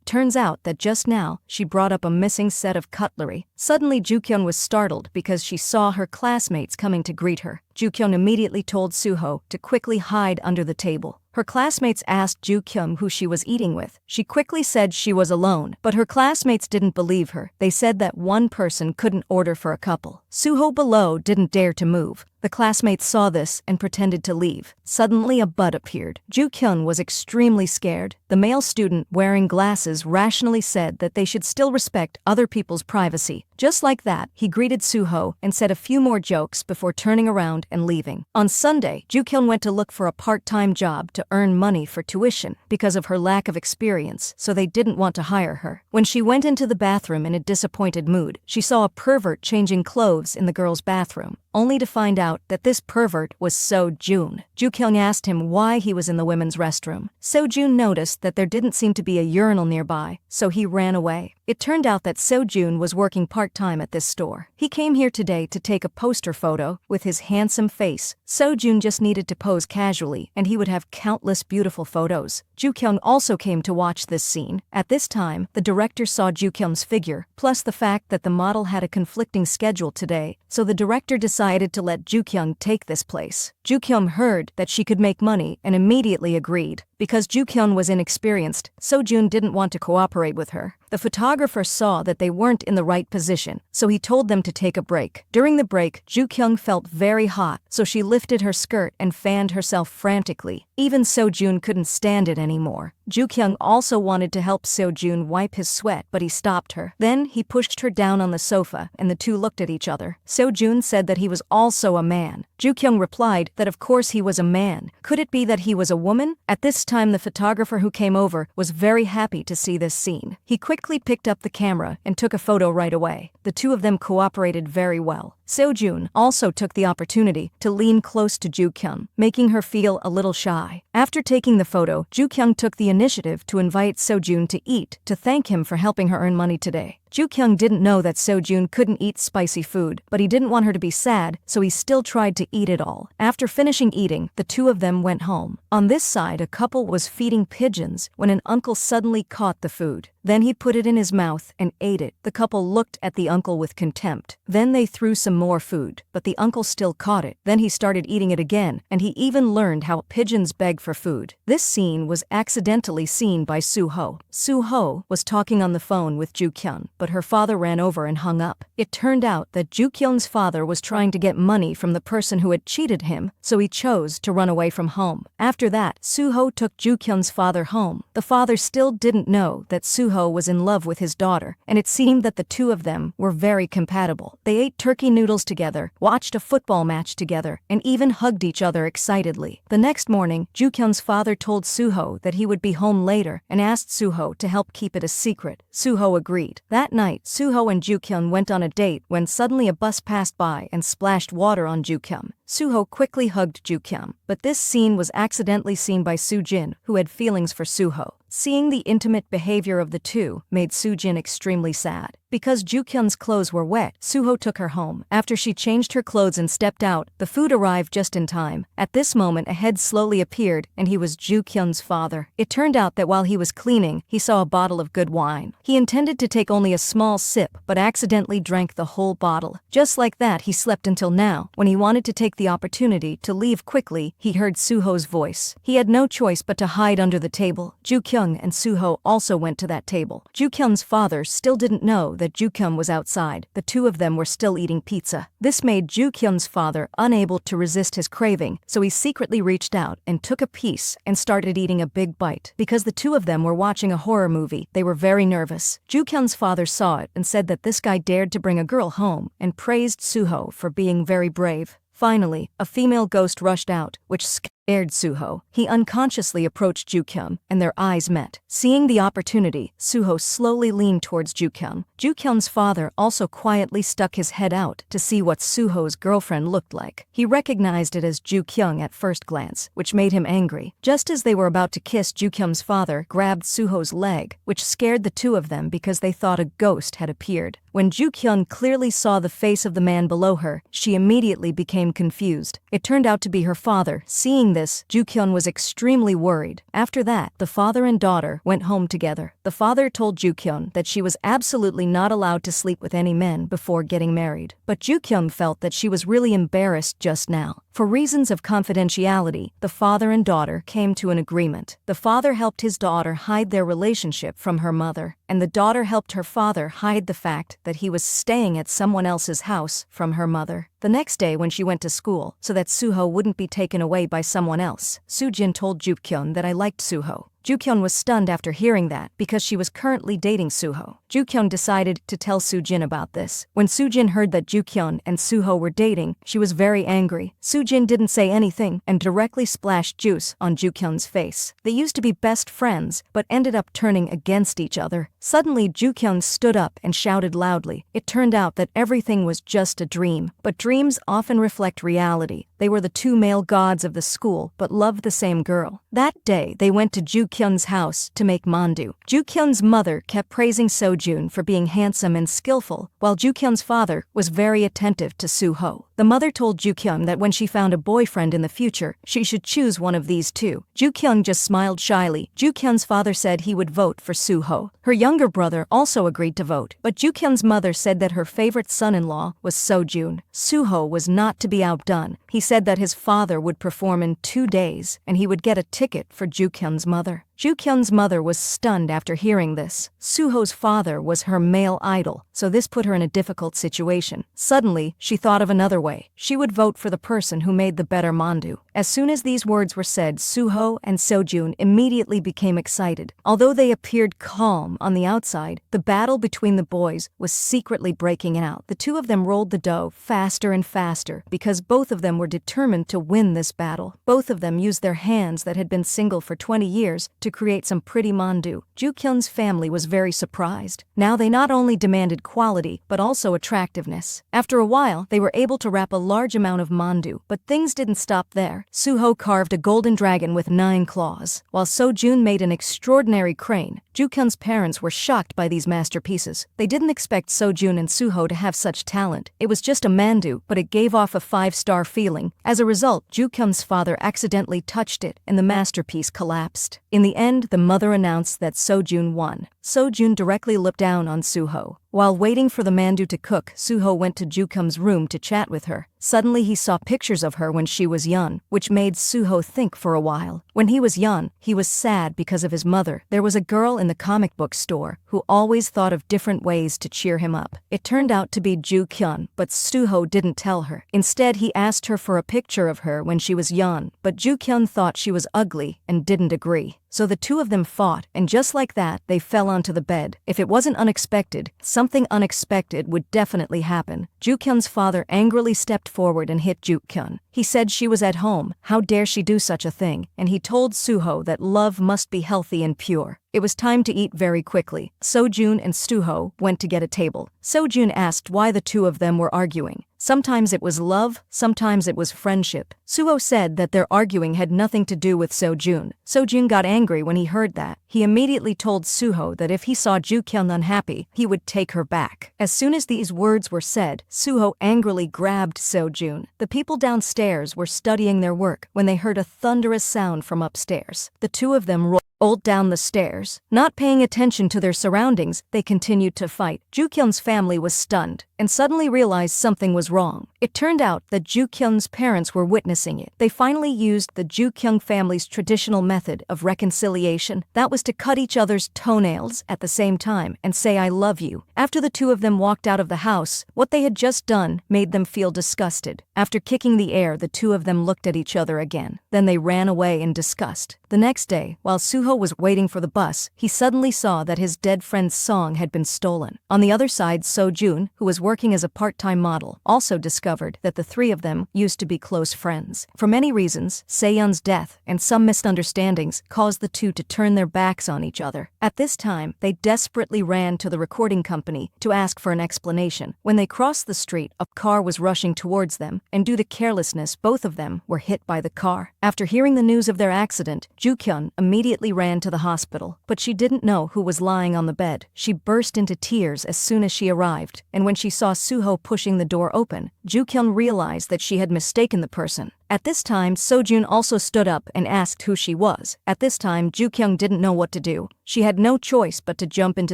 turns out that just now she brought up a missing set of cutlery. Suddenly Joo-kyung was startled because she saw her classmates coming to greet her. Joo-kyung immediately told Soo-ho to quickly hide under the table. Her classmates asked Joo-kyung who she was eating with. She quickly said she was alone, but her classmates didn't believe her. They said that one person couldn't order for a couple. Soo-ho below didn't dare to move. The classmates saw this and pretended to leave. Suddenly a butt appeared. Joo-kyung was extremely scared. The male student wearing glasses rationally said that they should still respect other people's privacy. Just like that, he greeted Soo-ho and said a few more jokes before turning around and leaving. On Sunday, Joo-kyung went to look for a part-time job to earn money for tuition because of her lack of experience, so they didn't want to hire her. When she went into the bathroom in a disappointed mood, she saw a pervert changing clothes in the girls' bathroom, only to find out that this pervert was Sojun. Joo-kyung asked him why he was in the women's restroom. Sojun noticed that there didn't seem to be a urinal nearby, so he ran away. It turned out that Sojun was working part-time at this store. He came here today to take a poster photo with his handsome face. Sojun just needed to pose casually, and he would have countless beautiful photos. Joo-kyung also came to watch this scene. At this time, the director saw Joo-kyung's figure, plus the fact that the model had a conflicting schedule today, so the director decided to let Joo-kyung take this place. Joo-kyung heard that she could make money and immediately agreed. Because Joo-kyung was inexperienced, Sojun didn't want to cooperate with her. The photographer saw that they weren't in the right position, so he told them to take a break. During the break, Joo-kyung felt very hot, so she lifted her skirt and fanned herself frantically. Even Sojun couldn't stand it anymore. Joo-kyung also wanted to help Sojun wipe his sweat, but he stopped her. Then he pushed her down on the sofa, and the 2 looked at each other. Sojun said that he was also a man. Joo-kyung replied that of course he was a man. Could it be that he was a woman? At this time, the photographer who came over was very happy to see this scene. He quickly picked up the camera and took a photo right away. The 2 of them cooperated very well. Sojun also took the opportunity to lean close to Joo-kyung, making her feel a little shy. After taking the photo, Joo-kyung took the initiative to invite Sojun to eat to thank him for helping her earn money today. Joo-kyung didn't know that Sojun couldn't eat spicy food, but he didn't want her to be sad, so he still tried to eat it all. After finishing eating, the 2 of them went home. On this side, a couple was feeding pigeons when an uncle suddenly caught the food. Then he put it in his mouth and ate it. The couple looked at the uncle with contempt. Then they threw some more food, but the uncle still caught it. Then he started eating it again, and he even learned how pigeons beg for food. This scene was accidentally seen by Soo-ho. Soo-ho was talking on the phone with Joo-kyung, but her father ran over and hung up. It turned out that Joo-kyung's father was trying to get money from the person who had cheated him, so he chose to run away from home. After that, Soo-ho took Joo-kyung's father home. The father still didn't know that Soo-ho was in love with his daughter, and it seemed that the 2 of them were very compatible. They ate turkey noodles together, watched a football match together, and even hugged each other excitedly. The next morning, Joo-kyung's father told Soo-ho that he would be home later and asked Soo-ho to help keep it a secret. Soo-ho agreed. That night, Soo-ho and Joo-kyung went on a date when suddenly a bus passed by and splashed water on Joo-kyung. Suho quickly hugged Joo-kyung, but this scene was accidentally seen by Soo-jin, who had feelings for Suho. Seeing the intimate behavior of the two made Soo-jin extremely sad. Because Joo-kyung's clothes were wet, Suho took her home. After she changed her clothes and stepped out, the food arrived just in time. At this moment, a head slowly appeared, and he was Joo-kyung's father. It turned out that while he was cleaning, he saw a bottle of good wine. He intended to take only a small sip, but accidentally drank the whole bottle. Just like that, he slept until now. When he wanted to take the opportunity to leave quickly, he heard Suho's voice. He had no choice but to hide under the table. Joo-kyung and Suho also went to that table. Joo-kyung's father still didn't know that Joo-kyung was outside. The two of them were still eating pizza. This made Joo-kyung's father unable to resist his craving, so he secretly reached out and took a piece and started eating a big bite. Because the two of them were watching a horror movie, they were very nervous. Joo-kyung's father saw it and said that this guy dared to bring a girl home and praised Suho for being very brave. Finally, a female ghost rushed out, which scared Suho. He unconsciously approached Joo-kyung, and their eyes met. Seeing the opportunity, Suho slowly leaned towards Joo-kyung. Joo-kyung's father also quietly stuck his head out to see what Suho's girlfriend looked like. He recognized it as Joo-kyung at first glance, which made him angry. Just as they were about to kiss, Joo-kyung's father grabbed Suho's leg, which scared the two of them because they thought a ghost had appeared. When Joo-kyung clearly saw the face of the man below her, she immediately became confused. It turned out to be her father. Seeing this, Joo-kyung was extremely worried. After that, the father and daughter went home together. The father told Joo-kyung that she was absolutely not allowed to sleep with any men before getting married. But Joo-kyung felt that she was really embarrassed just now. For reasons of confidentiality, the father and daughter came to an agreement. The father helped his daughter hide their relationship from her mother, and the daughter helped her father hide the fact that he was staying at someone else's house from her mother. The next day when she went to school, so that Suho wouldn't be taken away by someone else, Soo-jin told Joo-kyung that I liked Suho. Joo-kyung was stunned after hearing that because she was currently dating Suho. Joo-kyung decided to tell Soo-jin about this. When Soo-jin heard that Joo-kyung and Suho were dating, she was very angry. Soo-jin didn't say anything and directly splashed juice on Joo-kyung's face. They used to be best friends, but ended up turning against each other. Suddenly, Joo-kyung stood up and shouted loudly. It turned out that everything was just a dream, but dreams often reflect reality. They were the two male gods of the school, but loved the same girl. That day, they went to Joo-kyung's house to make mandu. Joo-kyung's mother kept praising Seo-jun for being handsome and skillful, while Joo-kyung's father was very attentive to Suho. The mother told Joo-kyung that when she found a boyfriend in the future, she should choose one of these two. Joo-kyung just smiled shyly. Joo-kyung's father said he would vote for Suho. Her younger brother also agreed to vote, but Joo-kyung's mother said that her favorite son-in-law was Seo-jun. Suho was not to be outdone. He said that his father would perform in 2 days, and he would get a ticket for Joo-kyung's mother. Joo-kyung's mother was stunned after hearing this. Suho's father was her male idol, so this put her in a difficult situation. Suddenly, she thought of another way. She would vote for the person who made the better mandu. As soon as these words were said, Suho and Seo-jun immediately became excited. Although they appeared calm on the outside, the battle between the boys was secretly breaking out. The two of them rolled the dough faster and faster because both of them were determined to win this battle. Both of them used their hands that had been single for 20 years to create some pretty mandu. Joo-kyung's family was very surprised. Now they not only demanded quality, but also attractiveness. After a while, they were able to wrap a large amount of mandu, but things didn't stop there. Suho carved a golden dragon with 9 claws, while Seo-jun made an extraordinary crane. Joo-kyung's parents were shocked by these masterpieces. They didn't expect Seo-jun and Suho to have such talent. It was just a mandu, but it gave off a 5-star feeling. As a result, Joo-kyung's father accidentally touched it, and the masterpiece collapsed. In the end, the mother announced that Seo-jun won. Seo-jun directly looked down on Suho. While waiting for the mandu to cook, Suho went to Joo-kyung's room to chat with her. Suddenly he saw pictures of her when she was young, which made Suho think for a while. When he was young, he was sad because of his mother. There was a girl in the comic book store who always thought of different ways to cheer him up. It turned out to be Joo-kyung, but Suho didn't tell her. Instead, he asked her for a picture of her when she was young, but Joo-kyung thought she was ugly and didn't agree. So the two of them fought, and just like that, they fell onto the bed. If it wasn't unexpected, something unexpected would definitely happen. Joo-kyung's father angrily stepped forward and hit Joo-kyung. He said she was at home, how dare she do such a thing, and he told Suho that love must be healthy and pure. It was time to eat very quickly. Sojun and Suho went to get a table. Sojun asked why the two of them were arguing. Sometimes it was love, sometimes it was friendship. Suho said that their arguing had nothing to do with Sojun. Sojun got angry when he heard that. He immediately told Suho that if he saw Ju-kyung unhappy, he would take her back. As soon as these words were said, Suho angrily grabbed Sojun. The people downstairs were studying their work when they heard a thunderous sound from upstairs. The two of them rolled down the stairs. Not paying attention to their surroundings, they continued to fight. Ju-kyung's family was stunned and suddenly realized something was wrong. It turned out that Ju-kyung's parents were witnessing it. They finally used the Ju-kyung family's traditional method of reconciliation. That was to cut each other's toenails at the same time and say I love you. After the two of them walked out of the house, what they had just done made them feel disgusted. After kicking the air, the two of them looked at each other again. Then they ran away in disgust. The next day, while Suho was waiting for the bus, he suddenly saw that his dead friend's song had been stolen. On the other side, Sojun, who was working as a part-time model, also discovered that the three of them used to be close friends. For many reasons, Seyun's death and some misunderstandings caused the two to turn their backs on each other. At this time, they desperately ran to the recording company to ask for an explanation. When they crossed the street, a car was rushing towards them, and due to carelessness, both of them were hit by the car. After hearing the news of their accident, Ju-kyung immediately ran to the hospital, but she didn't know who was lying on the bed. She burst into tears as soon as she arrived, and when she saw Suho pushing the door open, Ju-kyung realized that she had mistaken the person. At this time, Sojun also stood up and asked who she was. At this time, Ju-kyung didn't know what to do. She had no choice but to jump into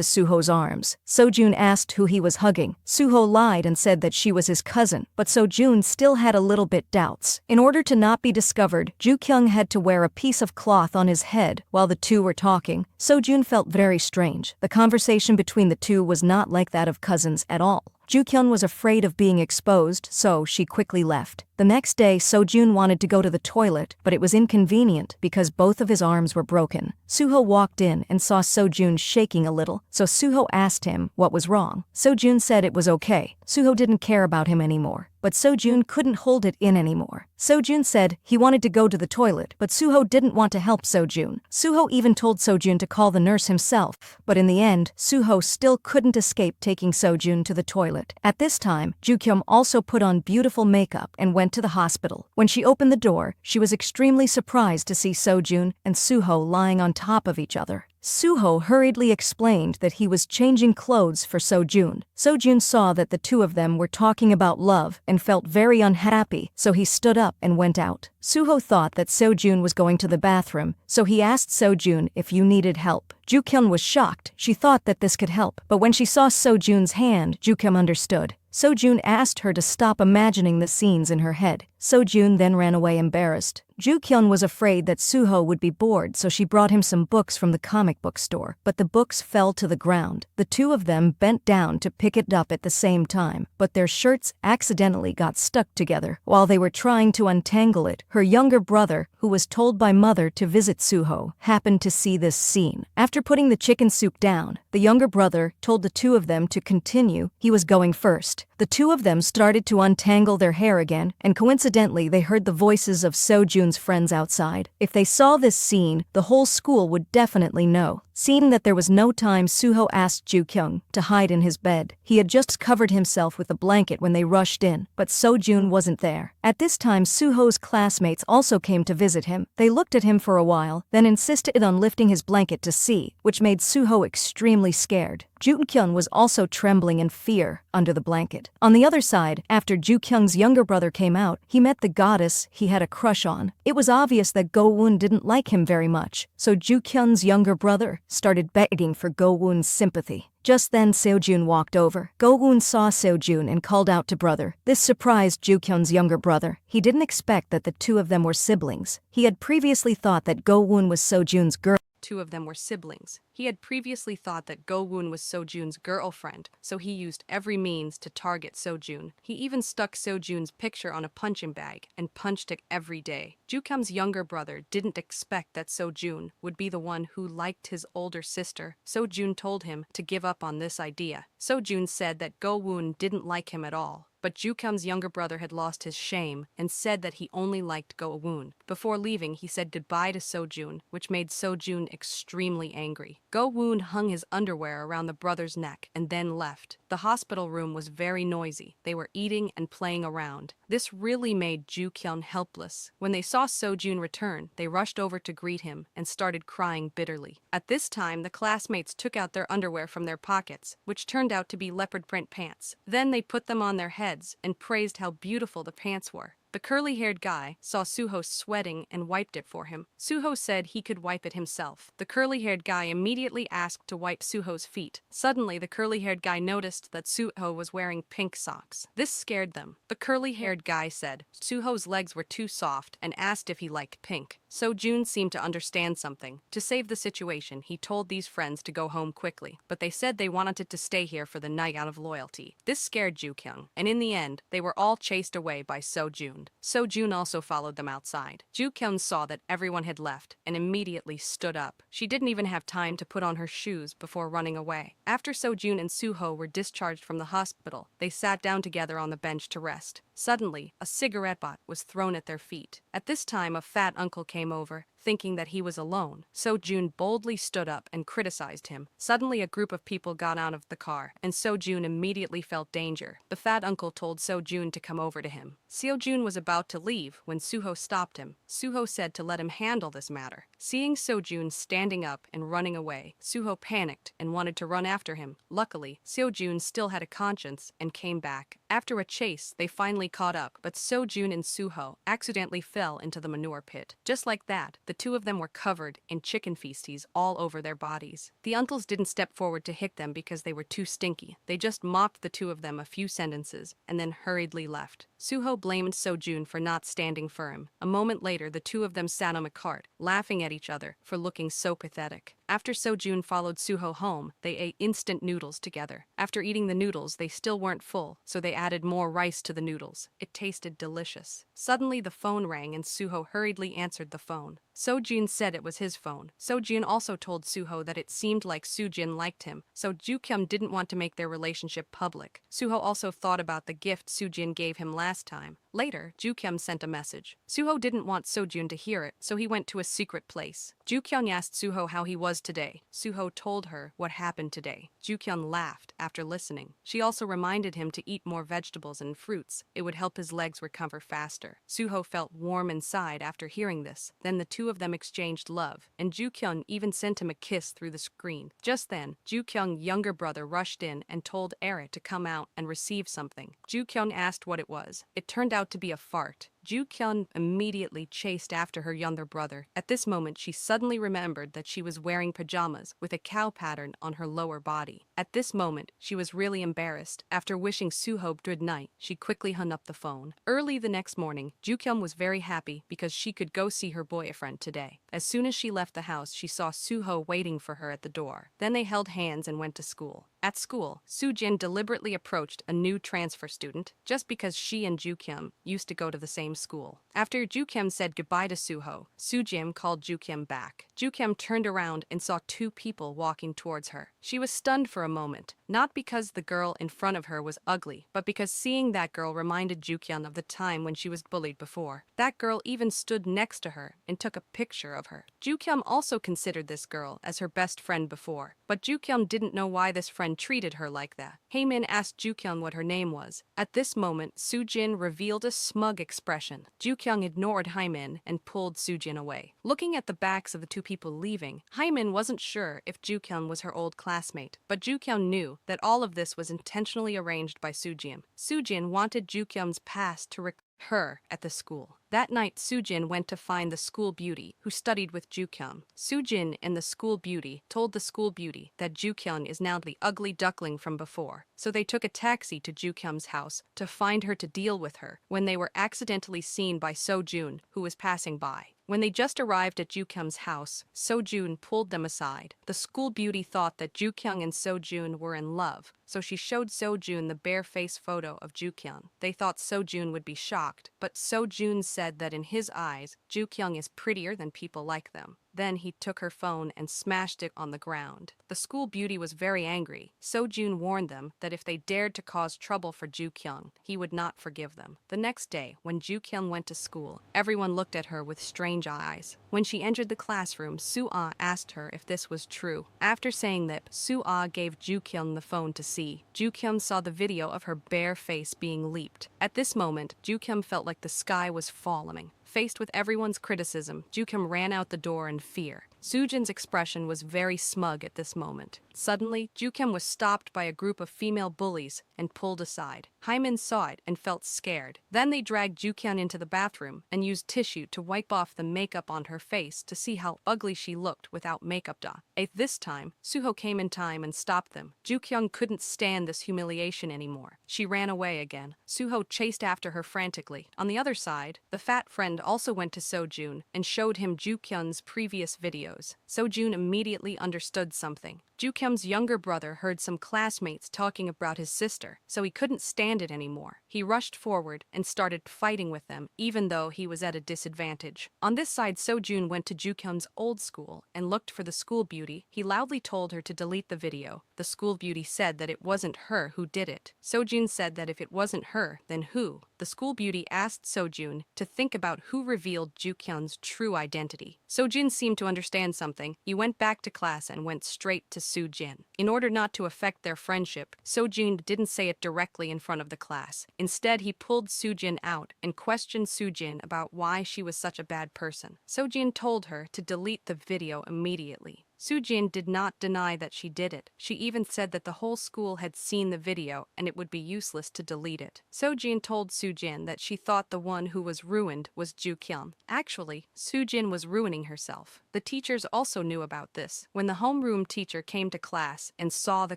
Suho's arms. Sojun asked who he was hugging. Suho lied and said that she was his cousin, but Sojun still had a little bit doubts. In order to not be discovered, Ju-kyung had to wear a piece of cloth on his head while the two were talking. Sojun felt very strange. The conversation between the two was not like that of cousins at all. Ju-kyung was afraid of being exposed, so she quickly left. The next day, Sojun wanted to go to the toilet, but it was inconvenient because both of his arms were broken. Suho walked in and saw Sojun shaking a little, so Suho asked him what was wrong. Sojun said it was okay. Suho didn't care about him anymore, but Sojun couldn't hold it in anymore. Sojun said he wanted to go to the toilet, but Suho didn't want to help Sojun. Suho even told Sojun to call the nurse himself, but in the end, Suho still couldn't escape taking Sojun to the toilet. At this time, Ju-kyung also put on beautiful makeup and went to the hospital. When she opened the door, she was extremely surprised to see Sojun and Suho lying on top of each other. Suho hurriedly explained that he was changing clothes for Sojun. Sojun saw that the two of them were talking about love and felt very unhappy, so he stood up and went out. Suho thought that Sojun was going to the bathroom, so he asked Sojun if you needed help. Ju-kyung was shocked. She thought that this could help, but when she saw Sojun's hand, Ju-kyung understood. Sojun asked her to stop imagining the scenes in her head. Sojun then ran away embarrassed. Ju-kyung was afraid that Suho would be bored, so she brought him some books from the comic book store, but the books fell to the ground. The two of them bent down to pick it up at the same time, but their shirts accidentally got stuck together. While they were trying to untangle it, her younger brother, who was told by mother to visit Suho, happened to see this scene. After putting the chicken soup down, the younger brother told the two of them to continue. He was going first. The two of them started to untangle their hair again, and coincidentally they heard the voices of Sojun's friends outside. If they saw this scene, the whole school would definitely know. Seeing that there was no time, Suho asked Ju-kyung to hide in his bed. He had just covered himself with a blanket when they rushed in, but Sojun wasn't there. At this time, Suho's classmates also came to visit him. They looked at him for a while, then insisted on lifting his blanket to see, which made Suho extremely scared. Ju-kyung was also trembling in fear under the blanket. On the other side, after Ju-kyung's younger brother came out, he met the goddess he had a crush on. It was obvious that Go-woon didn't like him very much, so Ju-kyung's younger brother started begging for Go-woon's sympathy. Just then Sojun walked over. Go-woon saw Sojun and called out to brother. This surprised Ju-kyung's younger brother. He didn't expect that the two of them were siblings. He had previously thought that Go-woon was Sojun's girl. Two of them were siblings. He had previously thought that Go-woon was Sojun's girlfriend, so he used every means to target Sojun. He even stuck Sojun's picture on a punching bag and punched it every day. Ju-kyung's younger brother didn't expect that Sojun would be the one who liked his older sister. Sojun told him to give up on this idea. Sojun said that Go-woon didn't like him at all. but Ju-kyung's younger brother had lost his shame and said that he only liked Go-woon. Before leaving, he said goodbye to Seo-jun, which made Seo-jun extremely angry. Go-woon hung his underwear around the brother's neck and then left. The hospital room was very noisy. They were eating and playing around. This really made Ju-kyung helpless. When they saw Seo-jun return, they rushed over to greet him and started crying bitterly. At this time, the classmates took out their underwear from their pockets, which turned out to be leopard print pants. Then they put them on their heads and praised how beautiful the pants were. The curly-haired guy saw Suho sweating and wiped it for him. Suho said he could wipe it himself. The curly-haired guy immediately asked to wipe Suho's feet. Suddenly, the curly-haired guy noticed that Suho was wearing pink socks. This scared them. The curly-haired guy said Suho's legs were too soft and asked if he liked pink. Seo-jun seemed to understand something. To save the situation, he told these friends to go home quickly, but they said they wanted to stay here for the night out of loyalty. This scared Ju-kyung, and in the end, they were all chased away by Seo-jun. Seo-jun also followed them outside. Ju-kyung saw that everyone had left and immediately stood up. She didn't even have time to put on her shoes before running away. After Seo-jun and Suho were discharged from the hospital, they sat down together on the bench to rest. Suddenly, a cigarette butt was thrown at their feet. At this time, a fat uncle came over, thinking that he was alone. Seo-jun boldly stood up and criticized him. Suddenly, a group of people got out of the car, and Seo-jun immediately felt danger. The fat uncle told Seo-jun to come over to him. Seo-jun was about to leave when Suho stopped him. Suho said to let him handle this matter. Seeing Seo-jun standing up and running away, Suho panicked and wanted to run after him. Luckily, Seo-jun still had a conscience and came back. After a chase, they finally caught up, but Seo-jun and Suho accidentally fell into the manure pit. Just like that, the two of them were covered in chicken feces all over their bodies. The uncles didn't step forward to hit them because they were too stinky. They just mocked the two of them a few sentences and then hurriedly left. Suho blamed Seo-jun for not standing firm. A moment later, the two of them sat on a cart, laughing at each other for looking so pathetic. After Seo-jun followed Suho home, they ate instant noodles together. After eating the noodles, they still weren't full, so they added more rice to the noodles. It tasted delicious. Suddenly, the phone rang and Suho hurriedly answered the phone. Seo-jun said it was his phone. Seo-jun also told Suho that it seemed like Soo-jin liked him, so Ju-kyung didn't want to make their relationship public. Suho also thought about the gift Soo-jin gave him last time. Later, Ju-kyung sent a message. Suho didn't want Seo-jun to hear it, so he went to a secret place. Ju-kyung asked Suho how he was today. Suho told her what happened today. Ju-kyung laughed after listening. She also reminded him to eat more vegetables and fruits. It would help his legs recover faster. Suho felt warm inside after hearing this. Then the two of them exchanged love, and Ju-kyung even sent him a kiss through the screen. Just then, Ju-kyung's younger brother rushed in and told Era to come out and receive something. Ju-kyung asked what it was. It turned out to be a fart. Ju-kyung immediately chased after her younger brother. At this moment, she suddenly remembered that she was wearing pajamas with a cow pattern on her lower body. At this moment, she was really embarrassed. After wishing Suho good night, she quickly hung up the phone. Early the next morning, Ju-kyung was very happy because she could go see her boyfriend today. As soon as she left the house, she saw Suho waiting for her at the door. Then they held hands and went to school. At school, Soo-jin deliberately approached a new transfer student just because she and Ju-kyung used to go to the same school. After Ju-kyung said goodbye to Suho, Soo-jin called Ju-kyung back. Ju-kyung turned around and saw two people walking towards her. She was stunned for a moment, not because the girl in front of her was ugly, but because seeing that girl reminded Ju-kyung of the time when she was bullied before. That girl even stood next to her and took a picture of her. Ju-kyung also considered this girl as her best friend before, but Ju-kyung didn't know why this friend treated her like that. Haemin asked Ju-kyung what her name was. At this moment, Soo-jin revealed a smug expression. Ju-kyung ignored Haemin and pulled Soo-jin away. Looking at the backs of the two people leaving, Haemin wasn't sure if Ju-kyung was her old classmate, but Ju-kyung knew that all of this was intentionally arranged by Soo-jin. Soo-jin wanted Ju-kyung's past to recall her at the school. That night, Soo-jin went to find the school beauty who studied with Ju-kyung. Soo-jin and the school beauty told the school beauty that Ju-kyung is now the ugly duckling from before, so they took a taxi to Ju-kyung's house to find her to deal with her when they were accidentally seen by Seo-jun, who was passing by. When they just arrived at Ju-kyung's house, Seo-jun pulled them aside. The school beauty thought that Ju-kyung and Seo-jun were in love, so she showed Seo-jun the bare-face photo of Ju-kyung. They thought Seo-jun would be shocked, but Seo-jun said that in his eyes, Ju-kyung is prettier than people like them. Then he took her phone and smashed it on the ground. The school beauty was very angry. Seo-jun warned them that if they dared to cause trouble for Ju-kyung, he would not forgive them. The next day, when Ju-kyung went to school, everyone looked at her with strange eyes. When she entered the classroom, Soo-ah asked her if this was true. After saying that, Soo-ah gave Ju-kyung the phone to see. Ju-kyung saw the video of her bare face being leaped. At this moment, Ju-kyung felt like the sky was falling. Faced with everyone's criticism, Ju-kyung ran out the door in fear. Soo-jin's expression was very smug at this moment. Suddenly, Ju-kyung was stopped by a group of female bullies and pulled aside. Hymin saw it and felt scared. Then they dragged Ju-kyung into the bathroom and used tissue to wipe off the makeup on her face to see how ugly she looked without makeup. At this time, Suho came in time and stopped them. Ju-kyung couldn't stand this humiliation anymore. She ran away again. Suho chased after her frantically. On the other side, the fat friend also went to Seo-jun and showed him Ju-kyung's previous videos. Seo-jun immediately understood something. Ju-kyung's younger brother heard some classmates talking about his sister, so he couldn't stand it anymore. He rushed forward and started fighting with them, even though he was at a disadvantage. On this side, Seo-jun went to Ju-kyung's old school and looked for the school beauty. He loudly told her to delete the video. The school beauty said that it wasn't her who did it. Seo-jun said that if it wasn't her, then who? The school beauty asked Seo-jun to think about who revealed Ju-kyung's true identity. Seo-jun seemed to understand something. He went back to class and went straight to Soo-jin. In order not to affect their friendship, Seo-jun didn't say it directly in front of the class. Instead, he pulled Soo-jin out and questioned Soo-jin about why she was such a bad person. Seo-jin told her to delete the video immediately. Soo-jin did not deny that she did it. She even said that the whole school had seen the video and it would be useless to delete it. Soo-jin told Soo-jin that she thought the one who was ruined was Ju-kyung. Actually, Soo-jin was ruining herself. The teachers also knew about this. When the homeroom teacher came to class and saw the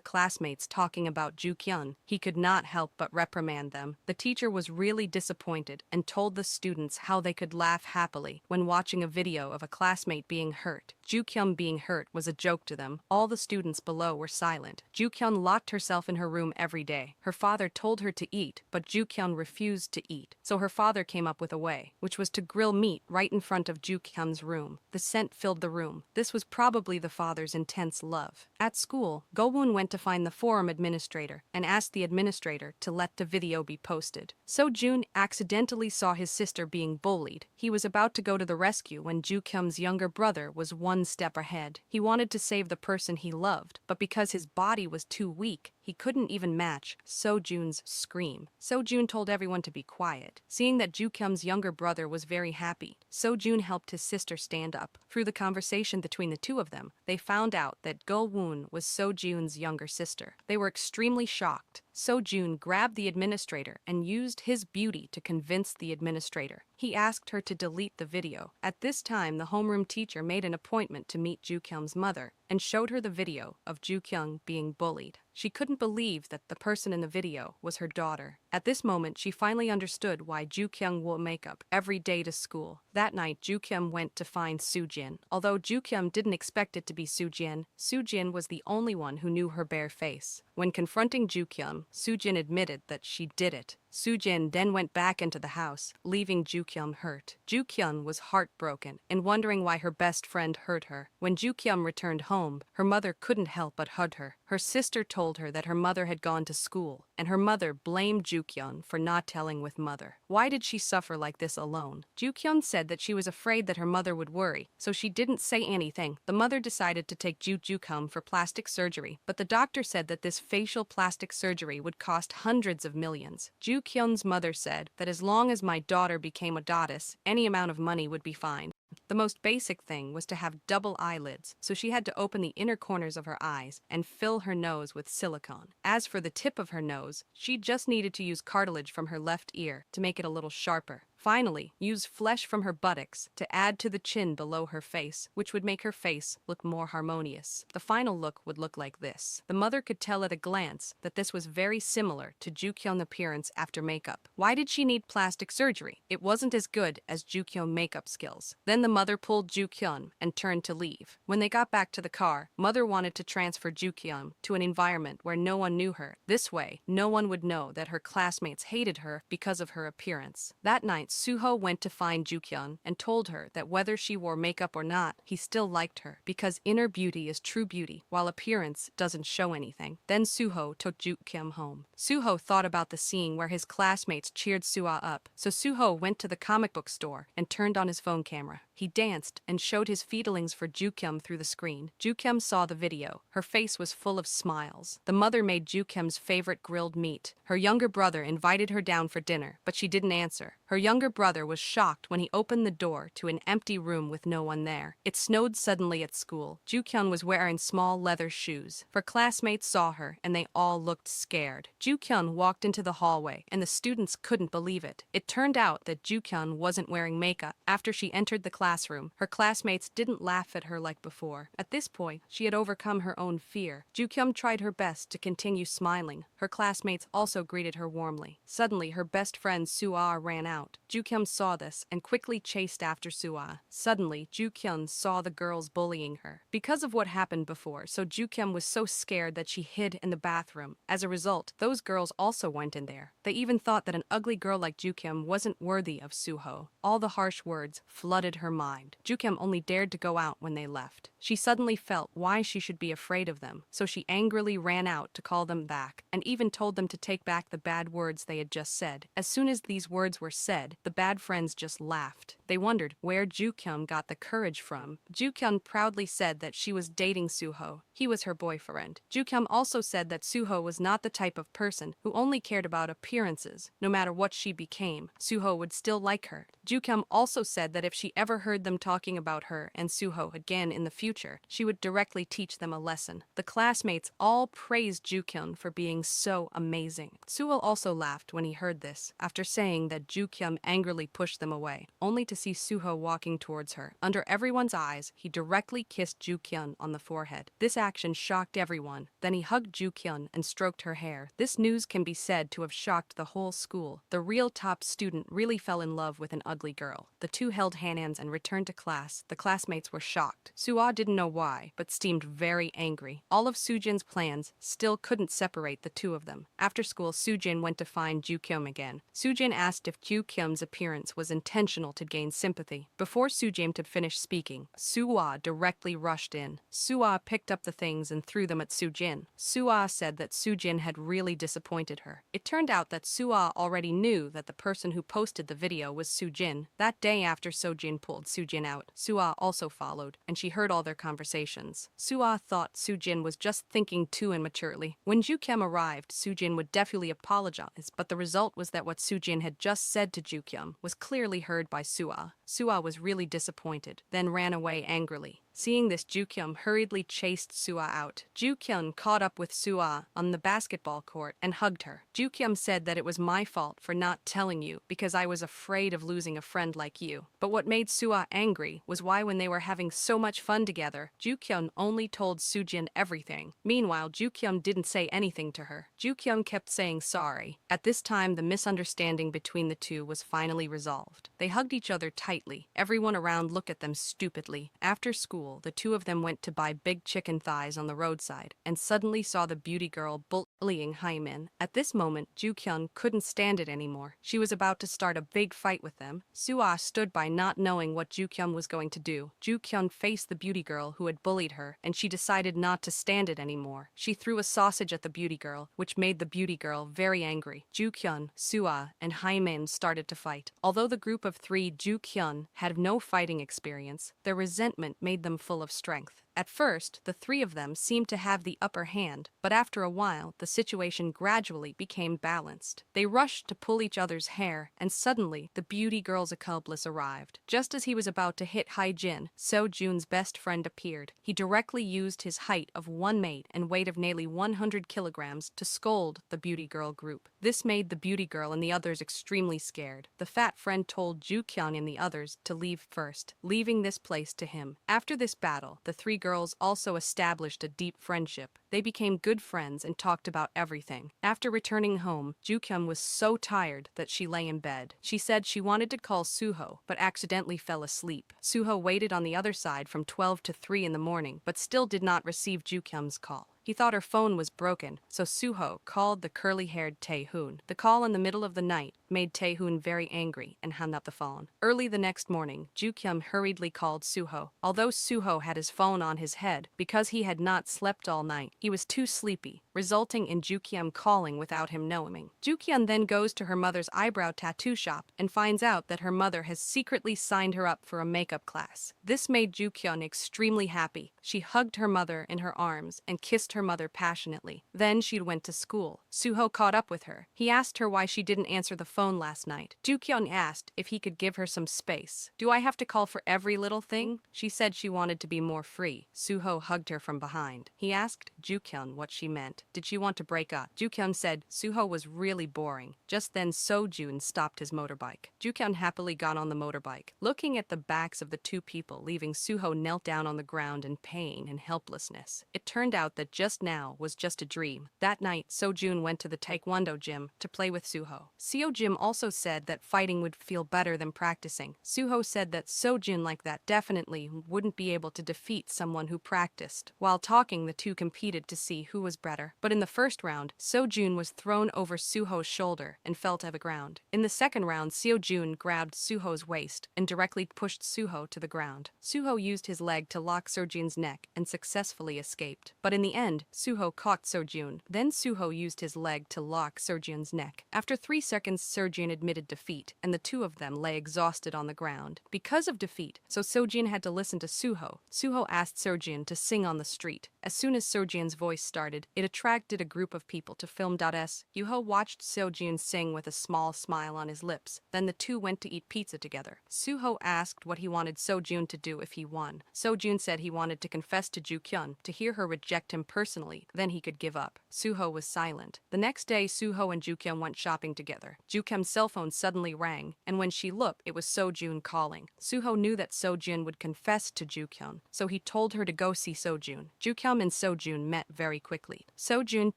classmates talking about Ju-kyung, he could not help but reprimand them. The teacher was really disappointed and told the students how they could laugh happily when watching a video of a classmate being hurt. Ju-kyung being hurt was a joke to them. All the students below were silent. Ju-kyung locked herself in her room every day. Her father told her to eat, but Ju-kyung refused to eat. So her father came up with a way, which was to grill meat right in front of Ju-kyung's room. The scent filled the room. This was probably the father's intense love. At school, Go-woon went to find the forum administrator and asked the administrator to let the video be posted. Seo-jun accidentally saw his sister being bullied. He was about to go to the rescue when Ju-kyung's younger brother was one step ahead. He wanted to save the person he loved, but because his body was too weak, he couldn't even match Seo-jun's scream. Seo-jun told everyone to be quiet. Seeing that Ju-kyung's younger brother was very happy, Seo-jun helped his sister stand up. Through the conversation between the two of them, they found out that Go-woon was Seo-jun's younger sister. They were extremely shocked. Seo-jun grabbed the administrator and used his beauty to convince the administrator. He asked her to delete the video. At this time, the homeroom teacher made an appointment to meet Ju-kyung's mother and showed her the video of Ju-kyung being bullied. She couldn't believe that the person in the video was her daughter. At this moment, she finally understood why Ju-kyung wore makeup every day to school. That night, Ju-kyung went to find Soo-jin. Although Ju-kyung didn't expect it to be Soo-jin, Soo-jin was the only one who knew her bare face. When confronting Ju-kyung, Soo-jin admitted that she did it. Soo-jin then went back into the house, leaving Ju-kyung hurt. Ju-kyung was heartbroken and wondering why her best friend hurt her. When Ju-kyung returned home, her mother couldn't help but hug her. Her sister told her that her mother had gone to school, and her mother blamed Ju-kyung for not telling with mother. Why did she suffer like this alone? Ju-kyung said that she was afraid that her mother would worry, so she didn't say anything. The mother decided to take Ju-kyung for plastic surgery, but the doctor said that this facial plastic surgery would cost hundreds of millions. Ju-kyung's mother said that as long as my daughter became a goddess, any amount of money would be fine. The most basic thing was to have double eyelids, so she had to open the inner corners of her eyes and fill her nose with silicone. As for the tip of her nose, she just needed to use cartilage from her left ear to make it a little sharper. Finally, use flesh from her buttocks to add to the chin below her face, which would make her face look more harmonious. The final look would look like this. The mother could tell at a glance that this was very similar to Ju-kyung's appearance after makeup. Why did she need plastic surgery? It wasn't as good as Ju-kyung's makeup skills. Then the mother pulled Ju-kyung and turned to leave. When they got back to the car, mother wanted to transfer Ju-kyung to an environment where no one knew her. This way, no one would know that her classmates hated her because of her appearance. That night, Suho went to find Jukyun and told her that whether she wore makeup or not, he still liked her because inner beauty is true beauty, while appearance doesn't show anything. Then Suho took Jukyun home. Suho thought about the scene where his classmates cheered Suha up, so Suho went to the comic book store and turned on his phone camera. He danced and showed his feelings for Jukyum through the screen. Jukyum saw the video. Her face was full of smiles. The mother made Jukyum's favorite grilled meat. Her younger brother invited her down for dinner, but she didn't answer. Her younger brother was shocked when he opened the door to an empty room with no one there. It snowed suddenly at school. Jukyun was wearing small leather shoes. Her classmates saw her, and they all looked scared. Jukyun walked into the hallway, and the students couldn't believe it. It turned out that Jukyun wasn't wearing makeup. After she entered the classroom, her classmates didn't laugh at her like before. At this point, she had overcome her own fear. Jukyun tried her best to continue smiling. Her classmates also greeted her warmly. Suddenly, her best friend Suha ran out. Jukyun saw this and quickly chased after Suha. Suddenly, Jukyun saw the girls bullying her. Because of what happened before, so Jukyun was so scared that she hid in the bathroom. As a result, those girls also went in there. They even thought that an ugly girl like Jukyun wasn't worthy of Suho. All the harsh words flooded her mind. Jukyun only dared to go out when they left. She suddenly felt why she should be afraid of them, so she angrily ran out to call them back, and even told them to take back the bad words they had just said. As soon as these words were said, the bad friends just laughed. They wondered where Jukyun got the courage from. Jukyun proudly said that she was dating Suho. He was her boyfriend. Jukyun also said that Suho was not the type of person who only cared about appearances. No matter what she became, Suho would still like her. Jukyun also said that if she ever heard them talking about her and Suho again in the future, she would directly teach them a lesson. The classmates all praised Jukyun for being so amazing. Suho also laughed when he heard this, after saying that Jukyun angrily pushed them away, only to see Suho walking towards her. Under everyone's eyes, he directly kissed Jukyun on the forehead. This action shocked everyone. Then he hugged Jukyun and stroked her hair. This news can be said to have shocked the whole school. The real top student really fell in love with an ugly girl. The two held hands and returned to class. The classmates were shocked. Suha didn't know why, but seemed very angry. All of Sujin's plans still couldn't separate the two of them. After school, Sujin went to find Jukyun again. Sujin asked if Jukyun's appearance was intentional to gain sympathy. Before Sujin could finish speaking, Suha directly rushed in. Suha picked up the things and threw them at Sujin. Suha said that Sujin had really disappointed her. It turned out that Suha already knew that the person who posted the video was Sujin. That day after Sojin pulled Sujin out, Suha also followed, and she heard all their conversations. Suha thought Sujin was just thinking too immaturely. When Jukyun arrived, Sujin would definitely apologize, but the result was that what Sujin had just said to Jukyun was clearly heard by Suha. Suha was really disappointed, then ran away angrily. Seeing this, Jukyun hurriedly chased Suha out. Jukyun caught up with Suha on the basketball court and hugged her. Jukyun said that it was my fault for not telling you because I was afraid of losing a friend like you. But what made Suha angry was why when they were having so much fun together, Jukyun only told Sujin everything. Meanwhile, Jukyun didn't say anything to her. Jukyun kept saying sorry. At this time, the misunderstanding between the two was finally resolved. They hugged each other tightly. Everyone around looked at them stupidly. After school, the two of them went to buy big chicken thighs on the roadside and suddenly saw the beauty girl bullying Haimin. At this moment, Jukyun couldn't stand it anymore. She was about to start a big fight with them. Suha stood by not knowing what Jukyun was going to do. Jukyun faced the beauty girl who had bullied her, and she decided not to stand it anymore. She threw a sausage at the beauty girl, which made the beauty girl very angry. Jukyun, Suha, and Haimin started to fight. Although the group of three Jukyun had no fighting experience, their resentment made them full of strength. At first, the three of them seemed to have the upper hand, but after a while, the situation gradually became balanced. They rushed to pull each other's hair, and suddenly, the beauty girl's accomplice arrived. Just as he was about to hit Haijin, Sojun's best friend appeared. He directly used his height of 1 and weight of nearly 100 kilograms to scold the beauty girl group. This made the beauty girl and the others extremely scared. The fat friend told Jukyun and the others to leave first, leaving this place to him. After this battle, the three girls also established a deep friendship. They became good friends and talked about everything. After returning home, Jukyun was so tired that she lay in bed. She said she wanted to call Suho, but accidentally fell asleep. Suho waited on the other side from 12 to 3 in the morning, but still did not receive Jukyun's call. He thought her phone was broken, so Suho called the curly-haired Tae-hoon. The call in the middle of the night made Tae-hoon very angry and hung up the phone. Early the next morning, Joo-kyung hurriedly called Suho. Although Suho had his phone on his head because he had not slept all night, he was too sleepy, resulting in Joo-kyung calling without him knowing. Joo-kyung then goes to her mother's eyebrow tattoo shop and finds out that her mother has secretly signed her up for a makeup class. This made Joo-kyung extremely happy. She hugged her mother in her arms and kissed her mother passionately. Then she went to school. Suho caught up with her. He asked her why she didn't answer the phone last night. Joo-kyung asked if he could give her some space. "Do I have to call for every little thing?" She said she wanted to be more free. Suho hugged her from behind. He asked Joo-kyung what she meant. Did she want to break up? Joo-kyung said Suho was really boring. Just then Seo-joon stopped his motorbike. Joo-kyung happily got on the motorbike. Looking at the backs of the two people leaving, Suho knelt down on the ground in pain and helplessness. It turned out that just now was just a dream. That night, Seo-joon went to the taekwondo gym to play with Suho. Seo-joon also said that fighting would feel better than practicing. Suho said that Seo-joon like that definitely wouldn't be able to defeat someone who practiced. While talking, the two competed to see who was better. But in the first round, Seo-joon was thrown over Suho's shoulder and fell to the ground. In the second round, Seo-joon grabbed Suho's waist and directly pushed Suho to the ground. Suho used his leg to lock Seo-joon's neck and successfully escaped. But in the end, Suho caught Seo-joon. Then Suho used his leg to lock Seo-joon's neck. After 3 seconds, Seo-joon admitted defeat, and the two of them lay exhausted on the ground. Because of defeat, so Seo-joon had to listen to Suho. Suho asked Seo-joon to sing on the street. As soon as Seo-joon's voice started, it attracted a group of people to film. Yuho watched Seo-joon sing with a small smile on his lips. Then the two went to eat pizza together. Suho asked what he wanted Seo-joon to do if he won. Seo-joon said he wanted to confess to Joo-kyung, to hear her reject him personally, then he could give up. Suho was silent. The next day, Suho and Joo-kyung went shopping together. Joo-kyung's cell phone suddenly rang, and when she looked, it was Seo-joon calling. Suho knew that Seo-joon would confess to Joo-kyung, so he told her to go see Seo-joon. Joo-kyung and Seo-joon met very quickly. Seo-joon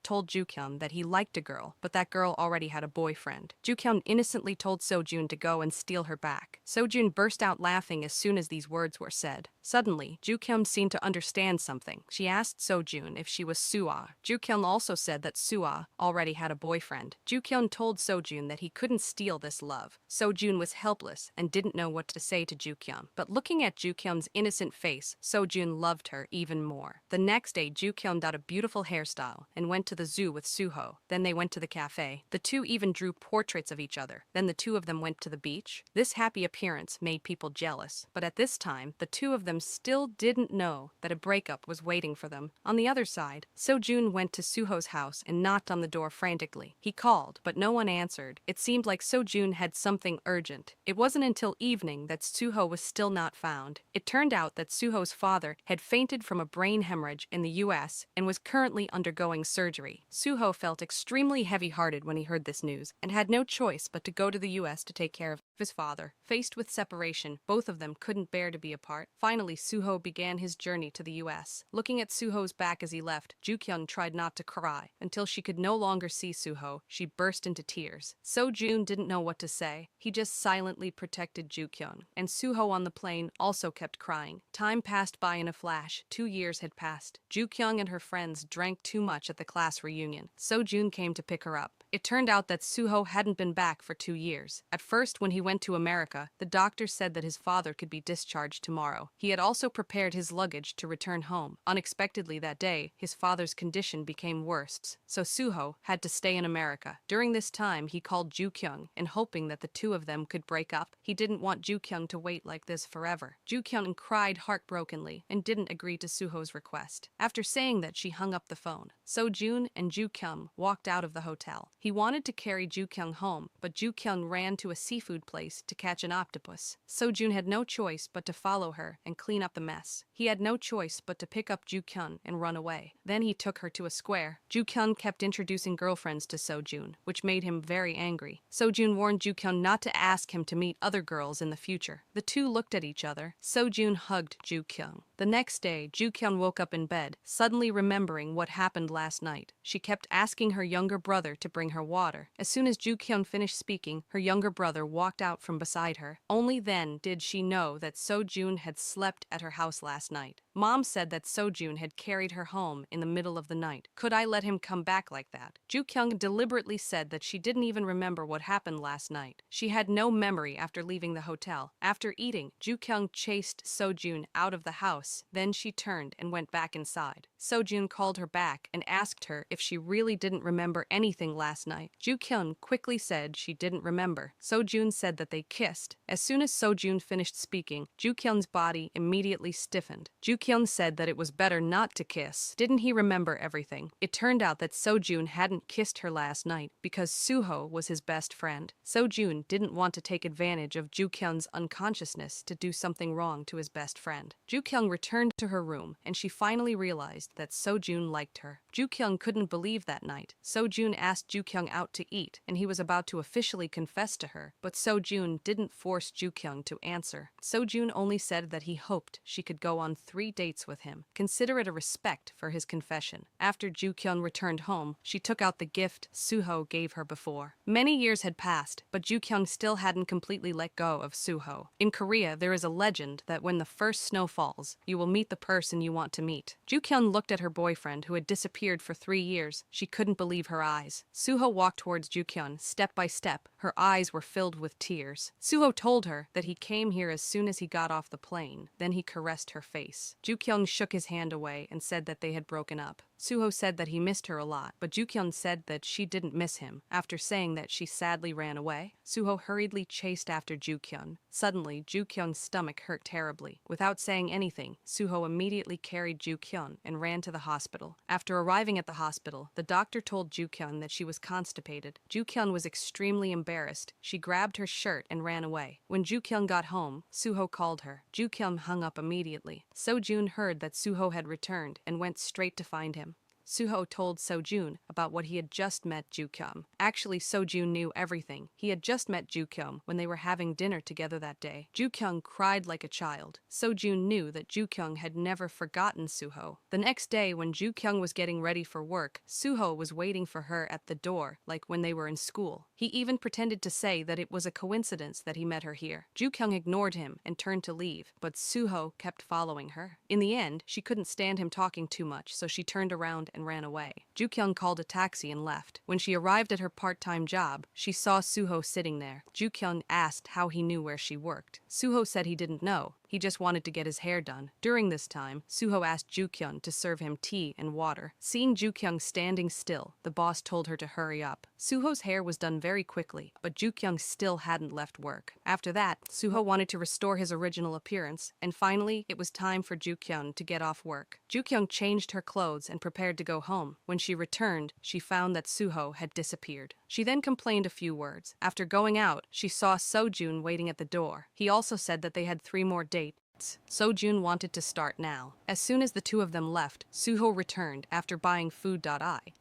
told Joo-kyung that he liked a girl, but that girl already had a boyfriend. Joo-kyung innocently told Seo-joon to go and steal her back. Seo-joon burst out laughing as soon as these words were said. Suddenly, Joo-kyung seemed to understand something. She asked Seo-joon if she was Sua. Joo-kyung also said that Sua already had a boyfriend. Joo-kyung told Seo-joon that he couldn't steal this love. Seo-joon was helpless and didn't know what to say to Joo-kyung. But looking at Joo-kyung's innocent face, Seo-joon loved her even more. The next day, Joo-kyung got a beautiful hairstyle and went to the zoo with Suho. Then they went to the cafe. The two even drew portraits of each other. Then the two of them went to the beach. This happy appearance made people jealous. But at this time, the two of them still didn't know that a breakup was waiting for them. On the other side, Seo-joon went to Suho's house and knocked on the door frantically. He called, but no one answered. It seemed like Seo-joon had something urgent. It wasn't until evening that Suho was still not found. It turned out that Suho's father had fainted from a brain hemorrhage in the US and was currently undergoing surgery. Suho felt extremely heavy-hearted when he heard this news and had no choice but to go to the US to take care of his father. Faced with separation, both of them couldn't bear to be apart. Finally, Suho began his journey to the US. Looking at Suho's back as he left, Joo-kyung tried not to cry. Until she could no longer see Suho, she burst into tears. Seo-joon didn't know what to say. He just silently protected Joo-kyung. And Suho on the plane also kept crying. Time passed by in a flash. 2 years had passed. Joo-kyung and her friends drank too much at the class reunion. Seo-joon came to pick her up. It turned out that Suho hadn't been back for 2 years. At first, when he went to America, the doctor said that his father could be discharged tomorrow. He had also prepared his luggage to return home. Unexpectedly that day, his father's condition became worse, so Suho had to stay in America. During this time, he called Joo-kyung and hoping that the two of them could break up. He didn't want Joo-kyung to wait like this forever. Joo-kyung cried heartbrokenly and didn't agree to Suho's request. After saying that, she hung up the phone. Seo-joon and Joo-kyung walked out of the hotel. He wanted to carry Joo-kyung home, but Joo-kyung ran to a seafood place to catch an octopus. Seo-joon had no choice but to follow her and clean up the mess. He had no choice but to pick up Joo-kyung and run away. Then he took her to a square. Joo-kyung kept introducing girlfriends to Seo-joon, which made him very angry. Seo-joon warned Joo-kyung not to ask him to meet other girls in the future. The two looked at each other. Seo-joon hugged Joo-kyung. The next day, Joo-kyung woke up in bed, suddenly remembering what happened last night. She kept asking her younger brother to bring her water. As soon as Joo-kyung finished speaking, her younger brother walked out from beside her. Only then did she know that Seo-joon had slept at her house last night. Mom said that Sojun had carried her home in the middle of the night. Could I let him come back like that? Ju-kyung deliberately said that she didn't even remember what happened last night. She had no memory after leaving the hotel. After eating, Ju-kyung chased Sojun out of the house. Then she turned and went back inside. Sojun called her back and asked her if she really didn't remember anything last night. Ju-kyung quickly said she didn't remember. Sojun said that they kissed. As soon as Sojun finished speaking, Ju-kyung's body immediately stiffened. Ju-kyung said that it was better not to kiss. Didn't he remember everything? It turned out that Sojun hadn't kissed her last night because Suho was his best friend. Sojun didn't want to take advantage of Ju-kyung's unconsciousness to do something wrong to his best friend. Ju-kyung returned to her room and she finally realized that Sojun liked her. Ju-kyung couldn't believe that night. Sojun asked Ju-kyung out to eat and he was about to officially confess to her, but Sojun didn't force Ju-kyung to answer. Sojun only said that he hoped she could go on 3 dates with him. Consider it a respect for his confession. After Ju-kyung returned home, she took out the gift Suho gave her before. Many years had passed, but Ju-kyung still hadn't completely let go of Suho. In Korea, there is a legend that when the first snow falls, you will meet the person you want to meet. Ju-kyung looked at her boyfriend who had disappeared for 3 years. She couldn't believe her eyes. Suho walked towards Ju-kyung, step by step. Her eyes were filled with tears. Suho told her that he came here as soon as he got off the plane. Then he caressed her face. Ju-kyung shook his hand away and said that they had broken up. Suho said that he missed her a lot, but Ju-kyung said that she didn't miss him. After saying that she sadly ran away, Suho hurriedly chased after Ju-kyung. Suddenly, Ju-kyung's stomach hurt terribly. Without saying anything, Suho immediately carried Ju-kyung and ran to the hospital. After arriving at the hospital, the doctor told Ju-kyung that she was constipated. Ju-kyung was extremely embarrassed. She grabbed her shirt and ran away. When Ju-kyung got home, Suho called her. Ju-kyung hung up immediately. Sojun heard that Suho had returned and went straight to find him. Suho told Sojun about what he had just met Ju-kyung. Actually, Sojun knew everything. He had just met Ju-kyung when they were having dinner together that day. Ju-kyung cried like a child. Sojun knew that Ju-kyung had never forgotten Suho. The next day, when Ju-kyung was getting ready for work, Suho was waiting for her at the door, like when they were in school. He even pretended to say that it was a coincidence that he met her here. Ju-kyung ignored him and turned to leave, but Suho kept following her. In the end, she couldn't stand him talking too much, so she turned around and ran away. Ju-kyung called a taxi and left. When she arrived at her part-time job, she saw Suho sitting there. Ju-kyung asked how he knew where she worked. Suho said he didn't know. He just wanted to get his hair done. During this time, Suho asked Ju-kyung to serve him tea and water. Seeing Ju-kyung standing still, the boss told her to hurry up. Suho's hair was done very quickly, but Ju-kyung still hadn't left work. After that, Suho wanted to restore his original appearance, and finally, it was time for Ju-kyung to get off work. Ju-kyung changed her clothes and prepared to go home. When she returned, she found that Suho had disappeared. She then complained a few words. After going out, she saw Sojun waiting at the door. He also said that they had 3 more dates. Sojun wanted to start now. As soon as the two of them left, Suho returned after buying food.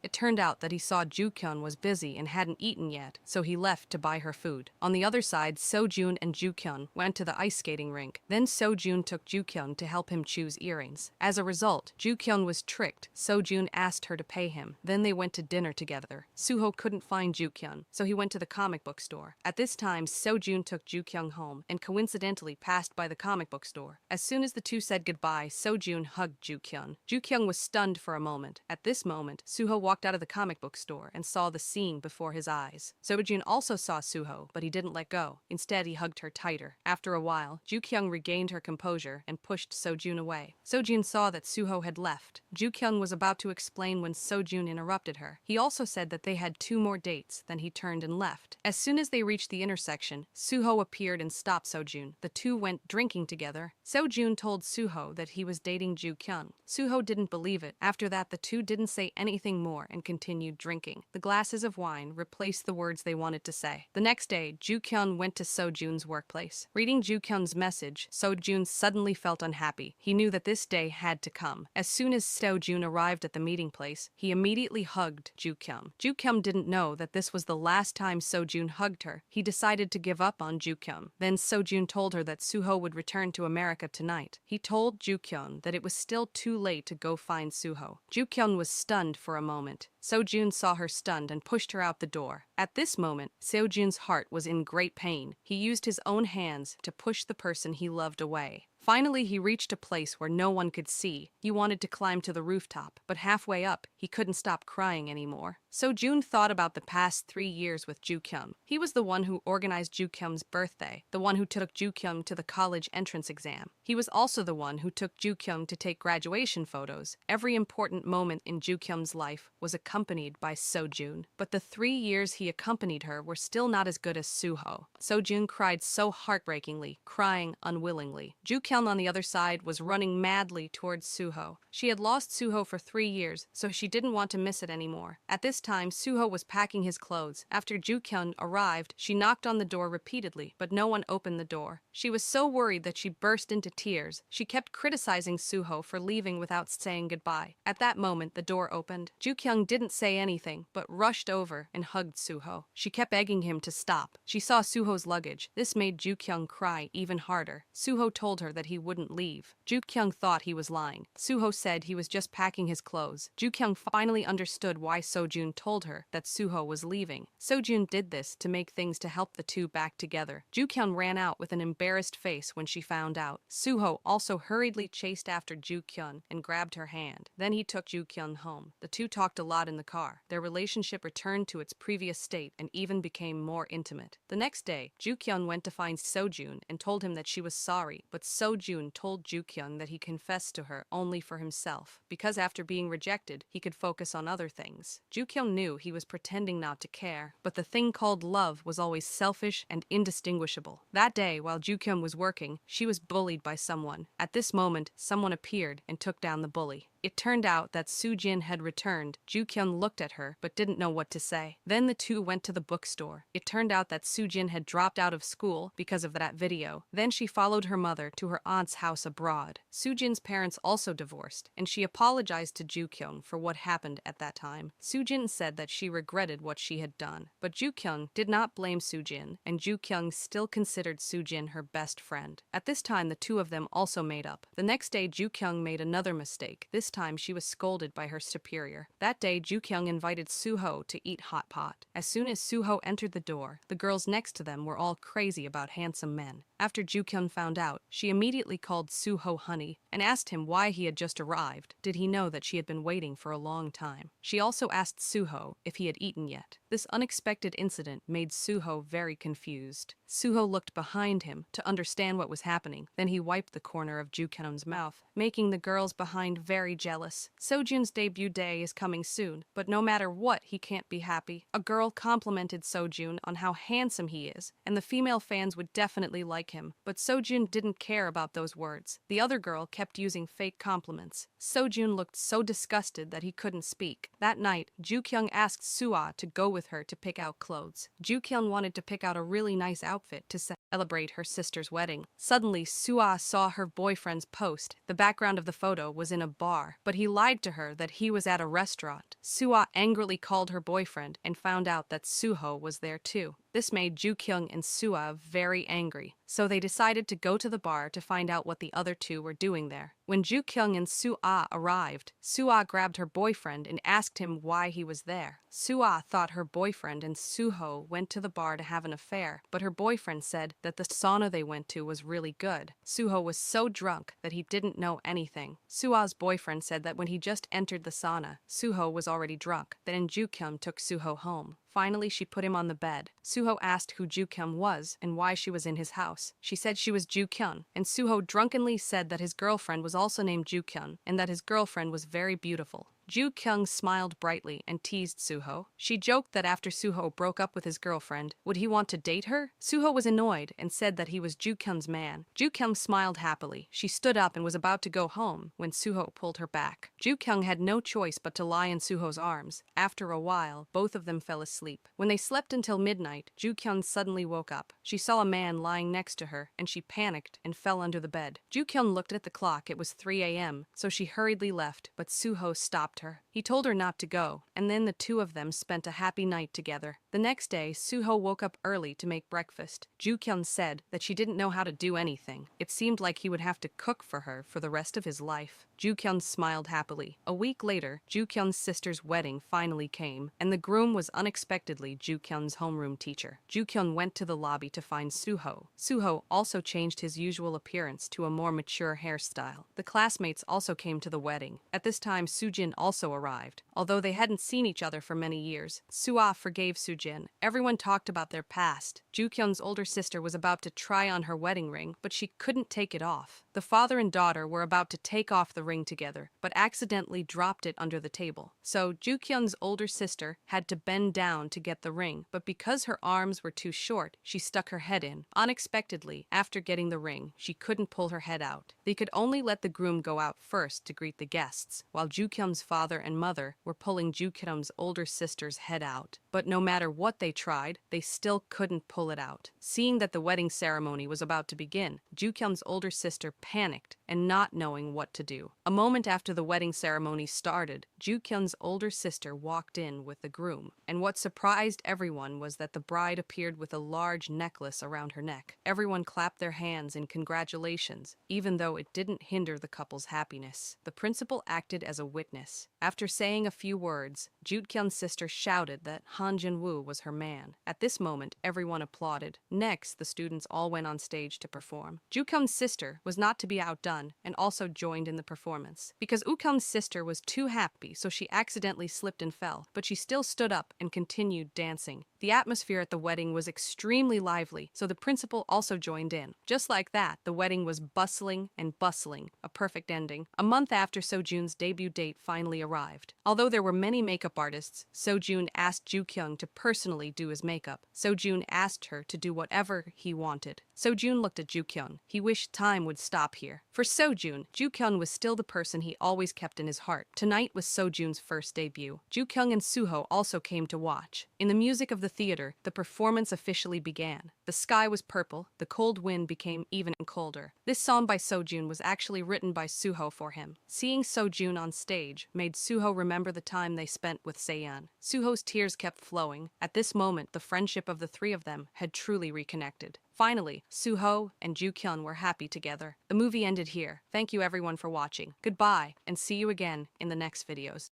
It turned out that he saw Ju-kyung was busy and hadn't eaten yet, so he left to buy her food. On the other side, Sojun and Ju-kyung went to the ice skating rink. Then Sojun took Ju-kyung to help him choose earrings. As a result, Ju-kyung was tricked. Sojun asked her to pay him. Then they went to dinner together. Suho couldn't find Ju-kyung, so he went to the comic book store. At this time, Sojun took Ju-kyung home and coincidentally passed by the comic book store. As soon as the two said goodbye, Sojun hugged Ju-kyung. Ju-kyung was stunned for a moment. At this moment, Suho walked out of the comic book store and saw the scene before his eyes. Sojun also saw Suho, but he didn't let go. Instead, he hugged her tighter. After a while, Ju-kyung regained her composure and pushed Sojun away. Sojun saw that Suho had left. Ju-kyung was about to explain when Sojun interrupted her. He also said that they had 2 more dates, then he turned and left. As soon as they reached the intersection, Suho appeared and stopped Sojun. The two went drinking together. Sojun told Suho that he was dating Ju-kyung. Suho didn't believe it. After that, the two didn't say anything more and continued drinking. The glasses of wine replaced the words they wanted to say. The next day, Ju-kyung went to Sojun's workplace. Reading Ju-kyung's message, Sojun suddenly felt unhappy. He knew that this day had to come. As soon as Sojun arrived at the meeting place, he immediately hugged Ju-kyung. Ju-kyung didn't know that this was the last time Sojun hugged her. He decided to give up on Ju-kyung. Then Sojun told her that Suho would return to America tonight. He told Ju-kyung that it was still too late to go find Suho. Ju-kyung was stunned for a moment. Sojun saw her stunned and pushed her out the door. At this moment, Sojun's heart was in great pain. He used his own hands to push the person he loved away. Finally, he reached a place where no one could see. He wanted to climb to the rooftop, but halfway up, he couldn't stop crying anymore. So June thought about the past 3 years with Joo-kyung. He was the one who organized Joo-kyung's birthday, the one who took Joo-kyung to the college entrance exam. He was also the one who took Joo-kyung to take graduation photos. Every important moment in Joo-kyung's life was accompanied by So-jun. But the 3 years he accompanied her were still not as good as Suho. So-jun cried so heartbreakingly, crying unwillingly. Joo-kyung on the other side was running madly towards Suho. She had lost Suho for 3 years, so she didn't want to miss it anymore. At this time, Suho was packing his clothes. After Joo-kyung arrived, she knocked on the door repeatedly, but no one opened the door. She was so worried that she burst into tears. She kept criticizing Suho for leaving without saying goodbye. At that moment, the door opened. Joo-kyung didn't say anything, but rushed over and hugged Suho. She kept begging him to stop. She saw Suho's luggage. This made Joo-kyung cry even harder. Suho told her that he wouldn't leave. Joo-kyung thought he was lying. Suho said he was just packing his clothes. Joo-kyung finally understood why So-jun told her that Suho was leaving. So-jun did this to make things to help the two back together. Joo-kyung ran out with an embarrassed face when she found out. Suho also hurriedly chased after Joo-kyung and grabbed her hand. Then he took Joo-kyung home. The two talked a lot in the car. Their relationship returned to its previous state and even became more intimate. The next day, Joo-kyung went to find So-jun and told him that she was sorry, but So-jun told Joo-kyung that he confessed to her only for himself, because after being rejected, he could focus on other things. Joo-kyung knew he was pretending not to care, but the thing called love was always selfish and indistinguishable. That day, while Joo-kyung was working, she was bullied by someone. At this moment, someone appeared and took down the bully. It turned out that Soo-jin had returned. Joo-kyung looked at her, but didn't know what to say. Then the two went to the bookstore. It turned out that Soo-jin had dropped out of school because of that video. Then she followed her mother to her aunt's house abroad. Soo-jin's parents also divorced, and she apologized to Joo-kyung for what happened at that time. Soo-jin said that she regretted what she had done. But Joo-kyung did not blame Soo-jin, and Joo-kyung still considered Soo-jin her best friend. At this time, the two of them also made up. The next day, Joo-kyung made another mistake. This time, she was scolded by her superior. That day, Joo-kyung invited Suho to eat hot pot. As soon as Suho entered the door, the girls next to them were all crazy about handsome men. After Joo-kyung found out, she immediately called Suho honey and asked him why he had just arrived. Did he know that she had been waiting for a long time? She also asked Suho if he had eaten yet. This unexpected incident made Suho very confused. Suho looked behind him to understand what was happening. Then he wiped the corner of Joo-kyung's mouth, making the girls behind very jealous. So-jun's debut day is coming soon, but no matter what, he can't be happy. A girl complimented So-jun on how handsome he is, and the female fans would definitely like him. But So-jun didn't care about those words. The other girl kept using fake compliments. So-jun looked so disgusted that he couldn't speak. That night, Joo-kyung asked Soo-ah to go with her to pick out clothes. Joo-kyung wanted to pick out a really nice outfit to celebrate her sister's wedding. Suddenly, Soo-ah saw her boyfriend's post. The background of the photo was in a bar, but he lied to her that he was at a restaurant. Soo-ah angrily called her boyfriend and found out that Suho was there too. This made Joo-kyung and Soo-ah very angry, so they decided to go to the bar to find out what the other two were doing there. When Joo-kyung and Soo-ah arrived, Soo-ah grabbed her boyfriend and asked him why he was there. Soo-ah thought her boyfriend and Suho went to the bar to have an affair, but her boyfriend said that the sauna they went to was really good. Suho was so drunk that he didn't know anything. Soo-ah's boyfriend said that when he just entered the sauna, Suho was already drunk. Then Joo-kyung took Suho home. Finally, she put him on the bed. Suho asked who Joo-kyung was and why she was in his house. She said she was Joo-kyung, and Suho drunkenly said that his girlfriend was also named Joo-kyung and that his girlfriend was very beautiful. Joo-kyung smiled brightly and teased Suho. She joked that after Suho broke up with his girlfriend, would he want to date her? Suho was annoyed and said that he was Joo-kyung's man. Joo-kyung smiled happily. She stood up and was about to go home when Suho pulled her back. Joo-kyung had no choice but to lie in Suho's arms. After a while, both of them fell asleep. When they slept until midnight, Joo-kyung suddenly woke up. She saw a man lying next to her, and she panicked and fell under the bed. Joo-kyung looked at the clock. It was 3 a.m., so she hurriedly left, but Suho stopped her. He told her not to go, and then the two of them spent a happy night together. The next day, Suho woke up early to make breakfast. Joo-kyung said that she didn't know how to do anything. It seemed like he would have to cook for her for the rest of his life. Ju-kyun smiled happily. A week later, Ju-kyun's sister's wedding finally came, and the groom was unexpectedly Ju-kyun's homeroom teacher. Ju-kyun went to the lobby to find Suho. Suho also changed his usual appearance to a more mature hairstyle. The classmates also came to the wedding. At this time, Sujin also arrived. Although they hadn't seen each other for many years, Suah forgave Sujin. Everyone talked about their past. Ju-kyun's older sister was about to try on her wedding ring, but she couldn't take it off. The father and daughter were about to take off the ring together, but accidentally dropped it under the table. So Ju-kyun's older sister had to bend down to get the ring, but because her arms were too short, she stuck her head in. Unexpectedly, after getting the ring, she couldn't pull her head out. They could only let the groom go out first to greet the guests, while Ju-kyun's father and mother were pulling Ju-kyun's older sister's head out. But no matter what they tried, they still couldn't pull it out. Seeing that the wedding ceremony was about to begin, Ju-kyun's older sister panicked and not knowing what to do. A moment after the wedding ceremony started, Ju-kyun's older sister walked in with the groom, and what surprised everyone was that the bride appeared with a large necklace around her neck. Everyone clapped their hands in congratulations, even though it didn't hinder the couple's happiness. The principal acted as a witness. After saying a few words, Ju-kyun's sister shouted that Han Jin-woo was her man. At this moment, everyone applauded. Next, the students all went on stage to perform. Ju-kyun's sister was not to be outdone and also joined in the performance. Because Ukyun's sister was too happy, so she accidentally slipped and fell, but she still stood up and continued dancing. The atmosphere at the wedding was extremely lively, so the principal also joined in. Just like that, the wedding was bustling and bustling, a perfect ending. A month after Sojun's debut date finally arrived. Although there were many makeup artists, Sojun asked Ju-kyung to personally do his makeup. Sojun asked her to do whatever he wanted. Sojun looked at Ju-kyung. He wished time would stop here. For Sojun, Ju-kyung was still the person he always kept in his heart. Tonight was Sojun's first debut. Ju-kyung and Suho also came to watch. In the music of the theater, the performance officially began. The sky was purple, the cold wind became even colder. This song by Sojun was actually written by Suho for him. Seeing Sojun on stage made Suho remember the time they spent with Seiyeon. Suho's tears kept flowing. At this moment, the friendship of the three of them had truly reconnected. Finally, Suho and Ju-kyun were happy together. The movie ended here. Thank you everyone for watching. Goodbye, and see you again in the next videos.